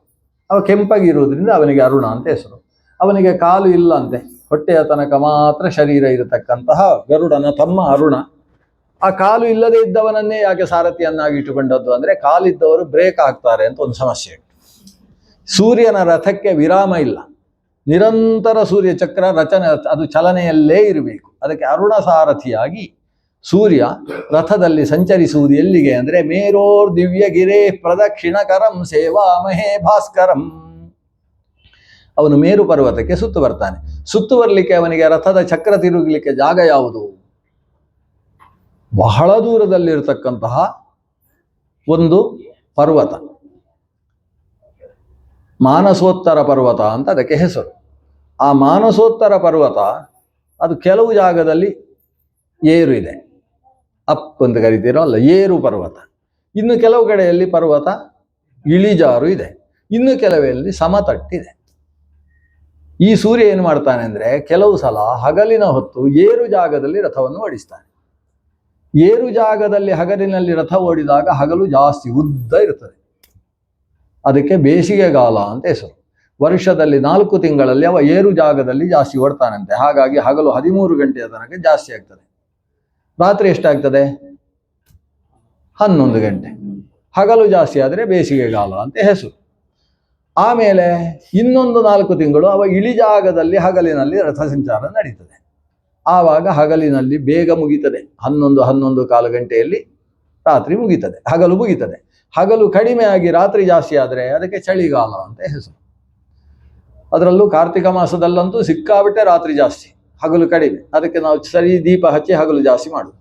ಅವ ಕೆಂಪಗಿರುವುದರಿಂದ ಅವನಿಗೆ ಅರುಣ ಅಂತ ಹೆಸರು. ಅವನಿಗೆ ಕಾಲು ಇಲ್ಲಂತೆ, ಹೊಟ್ಟೆಯ ತನಕ ಮಾತ್ರ ಶರೀರ ಇರತಕ್ಕಂತಹ ಗರುಡನ ತಮ್ಮ ಅರುಣ. ಆ ಕಾಲು ಇಲ್ಲದೆ ಇದ್ದವನನ್ನೇ ಯಾಕೆ ಸಾರಥಿಯನ್ನಾಗಿ ಇಟ್ಟುಕೊಂಡದ್ದು ಅಂದರೆ, ಕಾಲಿದ್ದವರು ಬ್ರೇಕ್ ಆಗ್ತಾರೆ ಅಂತ ಒಂದು ಸಮಸ್ಯೆ ಉಂಟು. ಸೂರ್ಯನ ರಥಕ್ಕೆ ವಿರಾಮ ಇಲ್ಲ, ನಿರಂತರ ಸೂರ್ಯ ಚಕ್ರ ರಚನೆ, ಅದು ಚಲನೆಯಲ್ಲೇ ಇರಬೇಕು. ಅದಕ್ಕೆ ಅರುಣ ಸಾರಥಿಯಾಗಿ ಸೂರ್ಯ ರಥದಲ್ಲಿ ಸಂಚರಿಸುವುದು ಎಲ್ಲಿಗೆ ಅಂದರೆ, ಮೇರೋರ್ ದಿವ್ಯಗಿರೇ ಪ್ರದಕ್ಷಿಣಕರಂ ಸೇವಾಮಹೇ ಭಾಸ್ಕರಂ. ಅವನು ಮೇರು ಪರ್ವತಕ್ಕೆ ಸುತ್ತು ಬರ್ತಾನೆ. ಸುತ್ತು ಬರಲಿಕ್ಕೆ ಅವನಿಗೆ ರಥದ ಚಕ್ರ ತಿರುಗಲಿಕ್ಕೆ ಜಾಗ ಯಾವುದು? ಬಹಳ ದೂರದಲ್ಲಿರತಕ್ಕಂತಹ ಒಂದು ಪರ್ವತ, ಮಾನಸೋತ್ತರ ಪರ್ವತ ಅಂತ ಅದಕ್ಕೆ ಹೆಸರು. ಆ ಮಾನಸೋತ್ತರ ಪರ್ವತ ಅದು ಕೆಲವು ಜಾಗದಲ್ಲಿ ಏರು ಇದೆ, ಅಪ್ ಅಂತ ಕರಿತೀರೋ ಅಲ್ಲ, ಏರು ಪರ್ವತ. ಇನ್ನು ಕೆಲವು ಕಡೆಯಲ್ಲಿ ಪರ್ವತ ಇಳಿಜಾರು ಇದೆ, ಇನ್ನು ಕೆಲವೆಯಲ್ಲಿ ಸಮತಟ್ಟಿದೆ. ಈ ಸೂರ್ಯ ಏನು ಮಾಡ್ತಾನೆ ಅಂದರೆ, ಕೆಲವು ಸಲ ಹಗಲಿನ ಹೊತ್ತು ಏರು ಜಾಗದಲ್ಲಿ ರಥವನ್ನು ಓಡಿಸ್ತಾನೆ. ಏರು ಜಾಗದಲ್ಲಿ ಹಗಲಿನಲ್ಲಿ ರಥ ಓಡಿದಾಗ ಹಗಲು ಜಾಸ್ತಿ ಉದ್ದ ಇರ್ತದೆ. ಅದಕ್ಕೆ ಬೇಸಿಗೆಗಾಲ ಅಂತ ಹೆಸರು. ವರ್ಷದಲ್ಲಿ 4 ತಿಂಗಳಲ್ಲಿ ಅವ ಏರು ಜಾಗದಲ್ಲಿ ಜಾಸ್ತಿ ಓಡ್ತಾನಂತೆ. ಹಾಗಾಗಿ ಹಗಲು 13 ಗಂಟೆಯ ತನಕ ಜಾಸ್ತಿ ಆಗ್ತದೆ. ರಾತ್ರಿ ಎಷ್ಟಾಗ್ತದೆ? 11 ಗಂಟೆ. ಹಗಲು ಜಾಸ್ತಿ ಆದರೆ ಬೇಸಿಗೆಗಾಲ ಅಂತ ಹೆಸರು. ಆಮೇಲೆ ಇನ್ನೊಂದು 4 ತಿಂಗಳು ಅವ ಇಳಿಜಾಗದಲ್ಲಿ ಹಗಲಿನಲ್ಲಿ ರಥ ಸಂಚಾರ ನಡೀತದೆ. ಆವಾಗ ಹಗಲಿನಲ್ಲಿ ಬೇಗ ಮುಗೀತದೆ. 11 ಕಾಲು ಗಂಟೆಯಲ್ಲಿ ರಾತ್ರಿ ಮುಗೀತದೆ, ಹಗಲು ಮುಗೀತದೆ. ಹಗಲು ಕಡಿಮೆ ಆಗಿ ರಾತ್ರಿ ಜಾಸ್ತಿ ಆದರೆ ಅದಕ್ಕೆ ಚಳಿಗಾಲ ಅಂತ ಹೆಸರು. ಅದರಲ್ಲೂ ಕಾರ್ತಿಕ ಮಾಸದಲ್ಲಂತೂ ಸಿಕ್ಕಾಬಿಟ್ಟೆ ರಾತ್ರಿ ಜಾಸ್ತಿ, ಹಗಲು ಕಡಿಮೆ. ಅದಕ್ಕೆ ನಾವು ಸರಿ ದೀಪ ಹಚ್ಚಿ ಹಗಲು ಜಾಸ್ತಿ ಮಾಡುದು.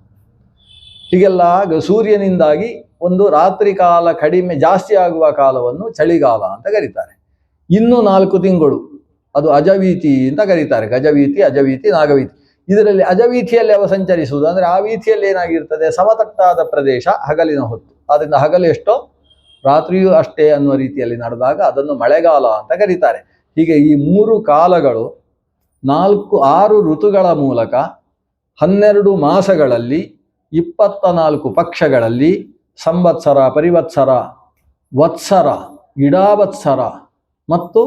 ಹೀಗೆಲ್ಲ ಸೂರ್ಯನಿಂದಾಗಿ ಒಂದು ರಾತ್ರಿ ಕಾಲ ಕಡಿಮೆ ಜಾಸ್ತಿ ಆಗುವ ಕಾಲವನ್ನು ಚಳಿಗಾಲ ಅಂತ ಕರೀತಾರೆ. ಇನ್ನು 4 ತಿಂಗಳು ಅದು ಅಜವೀತಿ ಅಂತ ಕರೀತಾರೆ. ಗಜವೀತಿ, ಅಜವೀತಿ, ನಾಗವೀತಿ. ಇದರಲ್ಲಿ ಅಜವೀಥಿಯಲ್ಲಿ ಅವ ಸಂಚರಿಸುವುದು ಅಂದರೆ, ಆ ವೀಥಿಯಲ್ಲಿ ಏನಾಗಿರ್ತದೆ, ಸಮತಟ್ಟಾದ ಪ್ರದೇಶ ಹಗಲಿನ ಹೊತ್ತು. ಅದರಿಂದ ಹಗಲು ಎಷ್ಟೋ ರಾತ್ರಿಯೂ ಅಷ್ಟೇ ಅನ್ನುವ ರೀತಿಯಲ್ಲಿ ನಡೆದಾಗ ಅದನ್ನು ಮಳೆಗಾಲ ಅಂತ ಕರೀತಾರೆ. ಹೀಗೆ ಈ 3 ಕಾಲಗಳು 6 ಋತುಗಳ ಮೂಲಕ 12 ಮಾಸಗಳಲ್ಲಿ 24 ಪಕ್ಷಗಳಲ್ಲಿ ಸಂವತ್ಸರ, ಪರಿವತ್ಸರ, ವತ್ಸರ, ಇಡಾವತ್ಸರ ಮತ್ತು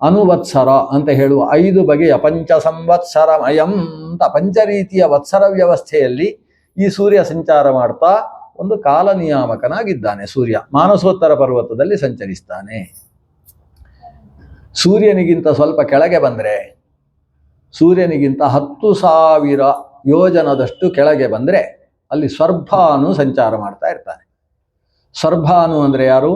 ಅನುವತ್ಸರ ಅಂತ ಹೇಳುವ 5 ಬಗೆಯ ಪಂಚ ಸಂವತ್ಸರಮಯಂ ಅಂತ ಪಂಚರೀತಿಯ ವತ್ಸರ ವ್ಯವಸ್ಥೆಯಲ್ಲಿ ಈ ಸೂರ್ಯ ಸಂಚಾರ ಮಾಡ್ತಾ ಒಂದು ಕಾಲ ನಿಯಾಮಕನಾಗಿದ್ದಾನೆ. ಸೂರ್ಯ ಮಾನಸೋತ್ತರ ಪರ್ವತದಲ್ಲಿ ಸಂಚರಿಸ್ತಾನೆ. ಸೂರ್ಯನಿಗಿಂತ ಸ್ವಲ್ಪ ಕೆಳಗೆ ಬಂದರೆ, ಸೂರ್ಯನಿಗಿಂತ 10,000 ಯೋಜನದಷ್ಟು ಕೆಳಗೆ ಬಂದರೆ ಅಲ್ಲಿ ಸ್ವರ್ಭಾನು ಸಂಚಾರ ಮಾಡ್ತಾ ಇರ್ತಾನೆ. ಸ್ವರ್ಭಾನು ಅಂದರೆ ಯಾರು?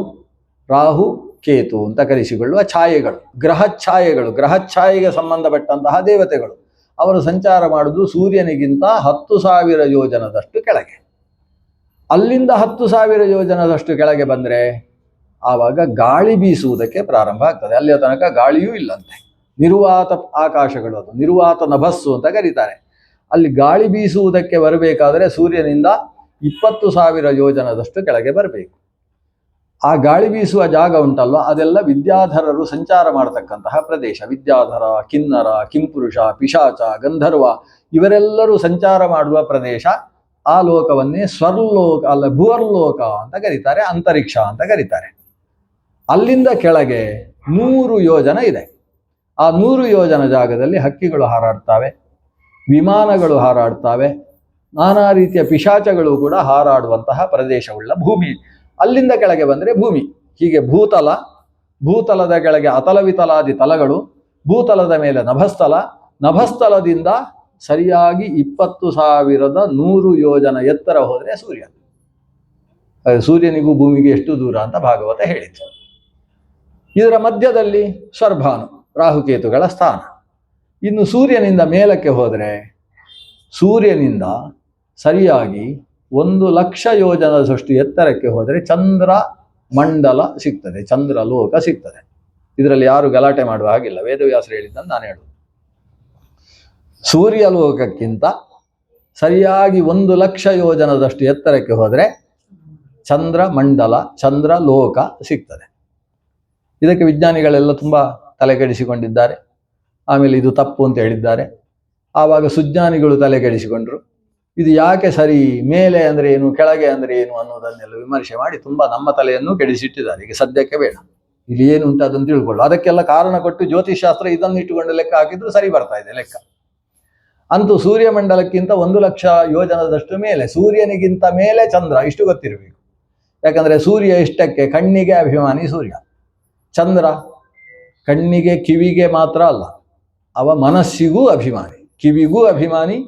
ರಾಹು ಕೇತು ಅಂತ ಕರೆಸಿಕೊಳ್ಳುವ ಛಾಯೆಗಳು, ಗ್ರಹ ಛಾಯೆಗಳು, ಗ್ರಹ ಛಾಯೆಗೆ ಸಂಬಂಧಪಟ್ಟಂತಹ ದೇವತೆಗಳು. ಅವರು ಸಂಚಾರ ಮಾಡುವುದು ಸೂರ್ಯನಿಗಿಂತ 10,000 ಯೋಜನದಷ್ಟು ಕೆಳಗೆ. ಅಲ್ಲಿಂದ 10,000 ಯೋಜನದಷ್ಟು ಕೆಳಗೆ ಬಂದರೆ ಆವಾಗ ಗಾಳಿ ಬೀಸುವುದಕ್ಕೆ ಪ್ರಾರಂಭ ಆಗ್ತದೆ. ಅಲ್ಲಿಯ ತನಕ ಗಾಳಿಯೂ ಇಲ್ಲಂತೆ. ನಿರ್ವಾತ ಆಕಾಶಗಳು, ಅದು ನಿರ್ವಾತ ನಭಸ್ಸು ಅಂತ ಕರೀತಾರೆ. ಅಲ್ಲಿ ಗಾಳಿ ಬೀಸುವುದಕ್ಕೆ ಬರಬೇಕಾದರೆ ಸೂರ್ಯನಿಂದ 20,000 ಯೋಜನದಷ್ಟು ಕೆಳಗೆ ಬರಬೇಕು. ಆ ಗಾಳಿ ಬೀಸುವ ಜಾಗ ಉಂಟಲ್ವ, ಅದೆಲ್ಲ ವಿದ್ಯಾಧರರು ಸಂಚಾರ ಮಾಡತಕ್ಕಂತಹ ಪ್ರದೇಶ. ವಿದ್ಯಾಧರ, ಕಿನ್ನರ, ಕಿಂಪುರುಷ, ಪಿಶಾಚ, ಗಂಧರ್ವ ಇವರೆಲ್ಲರೂ ಸಂಚಾರ ಮಾಡುವ ಪ್ರದೇಶ. ಆ ಲೋಕವನ್ನೇ ಸ್ವರ್ಲೋಕ ಅಲ್ಲ ಭುವರ್ಲೋಕ ಅಂತ ಕರೀತಾರೆ, ಅಂತರಿಕ್ಷ ಅಂತ ಕರೀತಾರೆ. ಅಲ್ಲಿಂದ ಕೆಳಗೆ 100 ಯೋಜನ ಇದೆ. ಆ 100 ಯೋಜನ ಜಾಗದಲ್ಲಿ ಹಕ್ಕಿಗಳು ಹಾರಾಡ್ತವೆ, ವಿಮಾನಗಳು ಹಾರಾಡ್ತವೆ, ನಾನಾ ರೀತಿಯ ಪಿಶಾಚಗಳು ಕೂಡ ಹಾರಾಡುವಂತಹ ಪ್ರದೇಶವುಳ್ಳ ಭೂಮಿ. ಅಲ್ಲಿಂದ ಕೆಳಗೆ ಬಂದರೆ ಭೂಮಿ. ಹೀಗೆ ಭೂತಲ, ಭೂತಲದ ಕೆಳಗೆ ಅತಲ ವಿತಲಾದಿ ತಲಗಳು, ಭೂತಲದ ಮೇಲೆ ನಭಸ್ಥಲ, ನಭಸ್ಥಲದಿಂದ ಸರಿಯಾಗಿ 20,100 ಯೋಜನ ಎತ್ತರ ಹೋದರೆ ಸೂರ್ಯ. ಸೂರ್ಯನಿಗೂ ಭೂಮಿಗೆ ಎಷ್ಟು ದೂರ ಅಂತ ಭಾಗವತ ಹೇಳಿತು. ಇದರ ಮಧ್ಯದಲ್ಲಿ ಸ್ವರ್ಭಾನು, ರಾಹುಕೇತುಗಳ ಸ್ಥಾನ. ಇನ್ನು ಸೂರ್ಯನಿಂದ ಮೇಲಕ್ಕೆ ಹೋದರೆ, ಸೂರ್ಯನಿಂದ ಸರಿಯಾಗಿ 1,00,000 ಯೋಜನದಷ್ಟು ಎತ್ತರಕ್ಕೆ ಹೋದರೆ ಚಂದ್ರ ಮಂಡಲ ಸಿಗ್ತದೆ, ಚಂದ್ರ ಲೋಕ ಸಿಗ್ತದೆ. ಇದರಲ್ಲಿ ಯಾರು ಗಲಾಟೆ ಮಾಡುವ ಹಾಗಿಲ್ಲ, ವೇದವ್ಯಾಸರು ಹೇಳಿದ್ದನ್ನು ನಾನು ಹೇಳುವುದು. ಸೂರ್ಯಲೋಕಕ್ಕಿಂತ ಸರಿಯಾಗಿ 1,00,000 ಯೋಜನದಷ್ಟು ಎತ್ತರಕ್ಕೆ ಹೋದರೆ ಚಂದ್ರ ಮಂಡಲ, ಚಂದ್ರ ಲೋಕ ಸಿಗ್ತದೆ. ಇದಕ್ಕೆ ವಿಜ್ಞಾನಿಗಳೆಲ್ಲ ತುಂಬ ತಲೆಕೆಡಿಸಿಕೊಂಡಿದ್ದಾರೆ. ಆಮೇಲೆ ಇದು ತಪ್ಪು ಅಂತ ಹೇಳಿದ್ದಾರೆ. ಆವಾಗ ಸುಜ್ಞಾನಿಗಳು ತಲೆಕೆಡಿಸಿಕೊಂಡ್ರು. ಇದು ಯಾಕೆ ಸರಿ, ಮೇಲೆ ಅಂದರೆ ಏನು, ಕೆಳಗೆ ಅಂದರೆ ಏನು ಅನ್ನೋದನ್ನೆಲ್ಲ ವಿಮರ್ಶೆ ಮಾಡಿ ತುಂಬ ನಮ್ಮ ತಲೆಯನ್ನು ಕೆಡಿಸಿಟ್ಟಿದ್ದಾರೆ. ಈಗ ಸದ್ಯಕ್ಕೆ ಬೇಡ, ಇಲ್ಲಿ ಏನು ಉಂಟು ಅದನ್ನು ತಿಳ್ಕೊಳ್ಳು. ಅದಕ್ಕೆಲ್ಲ ಕಾರಣ ಕೊಟ್ಟು ಜ್ಯೋತಿಷಾಸ್ತ್ರ ಇದನ್ನು ಇಟ್ಟುಕೊಂಡು ಲೆಕ್ಕ ಹಾಕಿದ್ರು ಸರಿ ಬರ್ತಾ ಇದೆ ಲೆಕ್ಕ. ಅಂತೂ ಸೂರ್ಯಮಂಡಲಕ್ಕಿಂತ 1,00,000 ಯೋಜನದಷ್ಟು ಮೇಲೆ, ಸೂರ್ಯನಿಗಿಂತ ಮೇಲೆ ಚಂದ್ರ, ಇಷ್ಟು ಗೊತ್ತಿರಬೇಕು. ಯಾಕಂದರೆ ಸೂರ್ಯ ಇಷ್ಟಕ್ಕೆ ಕಣ್ಣಿಗೆ ಅಭಿಮಾನಿ ಸೂರ್ಯ. ಚಂದ್ರ ಕಣ್ಣಿಗೆ ಕಿವಿಗೆ ಮಾತ್ರ ಅಲ್ಲ, ಅವ ಮನಸ್ಸಿಗೂ ಅಭಿಮಾನಿ, ಕಿವಿಗೂ ಅಭಿಮಾನಿ,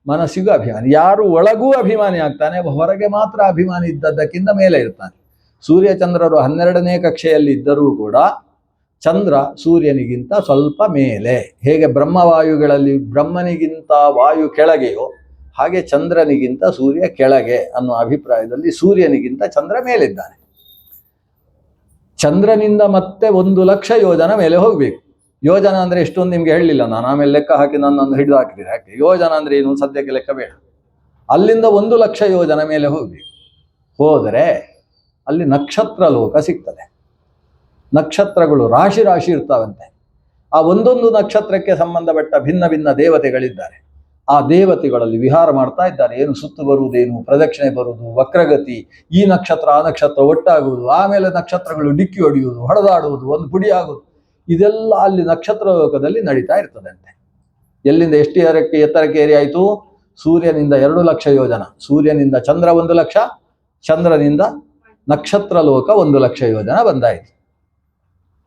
ಮನಸ್ಸಿಗೂ ಅಭಿಮಾನಿ. ಯಾರು ಒಳಗೂ ಅಭಿಮಾನಿ ಆಗ್ತಾನೆ, ಹೊರಗೆ ಮಾತ್ರ ಅಭಿಮಾನಿ ಇದ್ದದ್ದಕ್ಕಿಂತ ಮೇಲೆ ಇರ್ತಾನೆ. ಸೂರ್ಯಚಂದ್ರರು 12ನೇ ಕಕ್ಷೆಯಲ್ಲಿ ಇದ್ದರೂ ಕೂಡ ಚಂದ್ರ ಸೂರ್ಯನಿಗಿಂತ ಸ್ವಲ್ಪ ಮೇಲೆ. ಹೇಗೆ ಬ್ರಹ್ಮವಾಯುಗಳಲ್ಲಿ ಬ್ರಹ್ಮನಿಗಿಂತ ವಾಯು ಕೆಳಗೆಯೋ ಹಾಗೆ ಚಂದ್ರನಿಗಿಂತ ಸೂರ್ಯ ಕೆಳಗೆ ಅನ್ನೋ ಅಭಿಪ್ರಾಯದಲ್ಲಿ ಸೂರ್ಯನಿಗಿಂತ ಚಂದ್ರ ಮೇಲಿದ್ದಾನೆ. ಚಂದ್ರನಿಂದ ಮತ್ತೆ 1,00,000 ಯೋಜನ ಮೇಲೆ ಹೋಗಬೇಕು. ಯೋಜನ ಅಂದರೆ ಎಷ್ಟೊಂದು ನಿಮ್ಗೆ ಹೇಳಲಿಲ್ಲ ನಾನು, ಆಮೇಲೆ ಲೆಕ್ಕ ಹಾಕಿ ನನ್ನನ್ನು ಹಿಡಿದು ಹಾಕಿದ್ದೀರಿ. ಯಾಕೆ ಯೋಜನ ಅಂದರೆ ಏನು ಸದ್ಯಕ್ಕೆ ಲೆಕ್ಕ ಬೇಡ. ಅಲ್ಲಿಂದ 1,00,000 ಯೋಜನ ಮೇಲೆ ಹೋಗಬೇಕು. ಹೋದರೆ ಅಲ್ಲಿ ನಕ್ಷತ್ರ ಲೋಕ ಸಿಗ್ತದೆ. ನಕ್ಷತ್ರಗಳು ರಾಶಿ ರಾಶಿ ಇರ್ತಾವಂತೆ. ಆ ಒಂದೊಂದು ನಕ್ಷತ್ರಕ್ಕೆ ಸಂಬಂಧಪಟ್ಟ ಭಿನ್ನ ಭಿನ್ನ ದೇವತೆಗಳಿದ್ದಾರೆ. ಆ ದೇವತೆಗಳಲ್ಲಿ ವಿಹಾರ ಮಾಡ್ತಾ ಇದ್ದಾರೆ. ಏನು ಸುತ್ತು ಬರುವುದೇನು, ಪ್ರದಕ್ಷಿಣೆ ಬರುವುದು, ವಕ್ರಗತಿ, ಈ ನಕ್ಷತ್ರ ಆ ನಕ್ಷತ್ರ ಒಟ್ಟಾಗುವುದು, ಆಮೇಲೆ ನಕ್ಷತ್ರಗಳು ಡಿಕ್ಕಿ ಹೊಡೆಯುವುದು, ಹೊಡೆದಾಡುವುದು, ಒಂದು ಪುಡಿ ಆಗುವುದು, ಇದೆಲ್ಲ ಅಲ್ಲಿ ನಕ್ಷತ್ರ ಲೋಕದಲ್ಲಿ ನಡೀತಾ ಇರ್ತದಂತೆ. ಎಲ್ಲಿಂದ ಎಷ್ಟು ಎತ್ತರಕ್ಕೆ ಏರಿ ಆಯಿತು? ಸೂರ್ಯನಿಂದ 2,00,000 ಯೋಜನ, ಸೂರ್ಯನಿಂದ ಚಂದ್ರ 1,00,000, ಚಂದ್ರನಿಂದ ನಕ್ಷತ್ರ ಲೋಕ 1,00,000 ಯೋಜನ ಬಂದಾಯಿತು.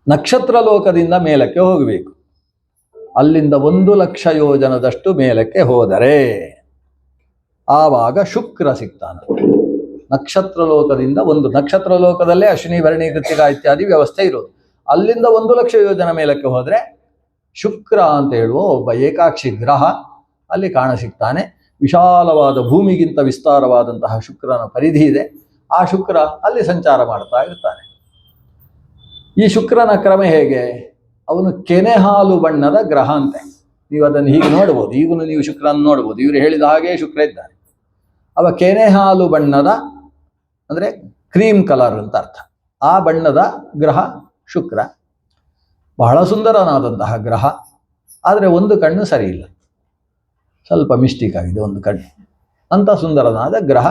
ನಕ್ಷತ್ರ ಲೋಕದಿಂದ ಮೇಲಕ್ಕೆ ಹೋಗಬೇಕು. ಅಲ್ಲಿಂದ 1,00,000 ಯೋಜನದಷ್ಟು ಮೇಲಕ್ಕೆ ಹೋದರೆ ಆವಾಗ ಶುಕ್ರ ಸಿಗ್ತಾನೆ. ನಕ್ಷತ್ರ ಲೋಕದಿಂದ ನಕ್ಷತ್ರ ಲೋಕದಲ್ಲೇ ಅಶ್ವಿನಿ ಭರಣಿ ಕೃತಿಕಾ ಇತ್ಯಾದಿ ವ್ಯವಸ್ಥೆ ಇರೋದು. ಅಲ್ಲಿಂದ 1,00,000 ಯೋಜನ ಮೇಲಕ್ಕೆ ಹೋದರೆ ಶುಕ್ರ ಅಂತ ಹೇಳುವ ಒಬ್ಬ ಏಕಾಕ್ಷಿ ಗ್ರಹ ಅಲ್ಲಿ ಕಾಣಸಿಗ್ತಾನೆ. ವಿಶಾಲವಾದ ಭೂಮಿಗಿಂತ ವಿಸ್ತಾರವಾದಂತಹ ಶುಕ್ರನ ಪರಿಧಿ ಇದೆ. ಆ ಶುಕ್ರ ಅಲ್ಲಿ ಸಂಚಾರ ಮಾಡ್ತಾ ಇರ್ತಾನೆ. ಈ ಶುಕ್ರನ ಕ್ರಮ ಹೇಗೆ? ಅವನು ಕೆನೆ ಹಾಲು ಬಣ್ಣದ ಗ್ರಹ ಅಂತೆ. ನೀವು ಅದನ್ನು ಹೀಗೆ ನೋಡ್ಬೋದು, ಈಗಲೂ ನೀವು ಶುಕ್ರನ ನೋಡ್ಬೋದು. ಇವರು ಹೇಳಿದ ಹಾಗೆ ಶುಕ್ರ ಇದ್ದಾನೆ. ಅವ ಕೆನೆ ಹಾಲು ಬಣ್ಣದ ಅಂದರೆ ಕ್ರೀಮ್ ಕಲರ್ ಅಂತ ಅರ್ಥ. ಆ ಬಣ್ಣದ ಗ್ರಹ ಶುಕ್ರ. ಬಹಳ ಸುಂದರನಾದಂತಹ ಗ್ರಹ. ಆದರೆ ಒಂದು ಕಣ್ಣು ಸರಿ ಇಲ್ಲ, ಸ್ವಲ್ಪ ಮಿಸ್ಟೇಕ್ ಆಗಿದೆ ಒಂದು ಕಣ್ಣು. ಅಂಥ ಸುಂದರನಾದ ಗ್ರಹ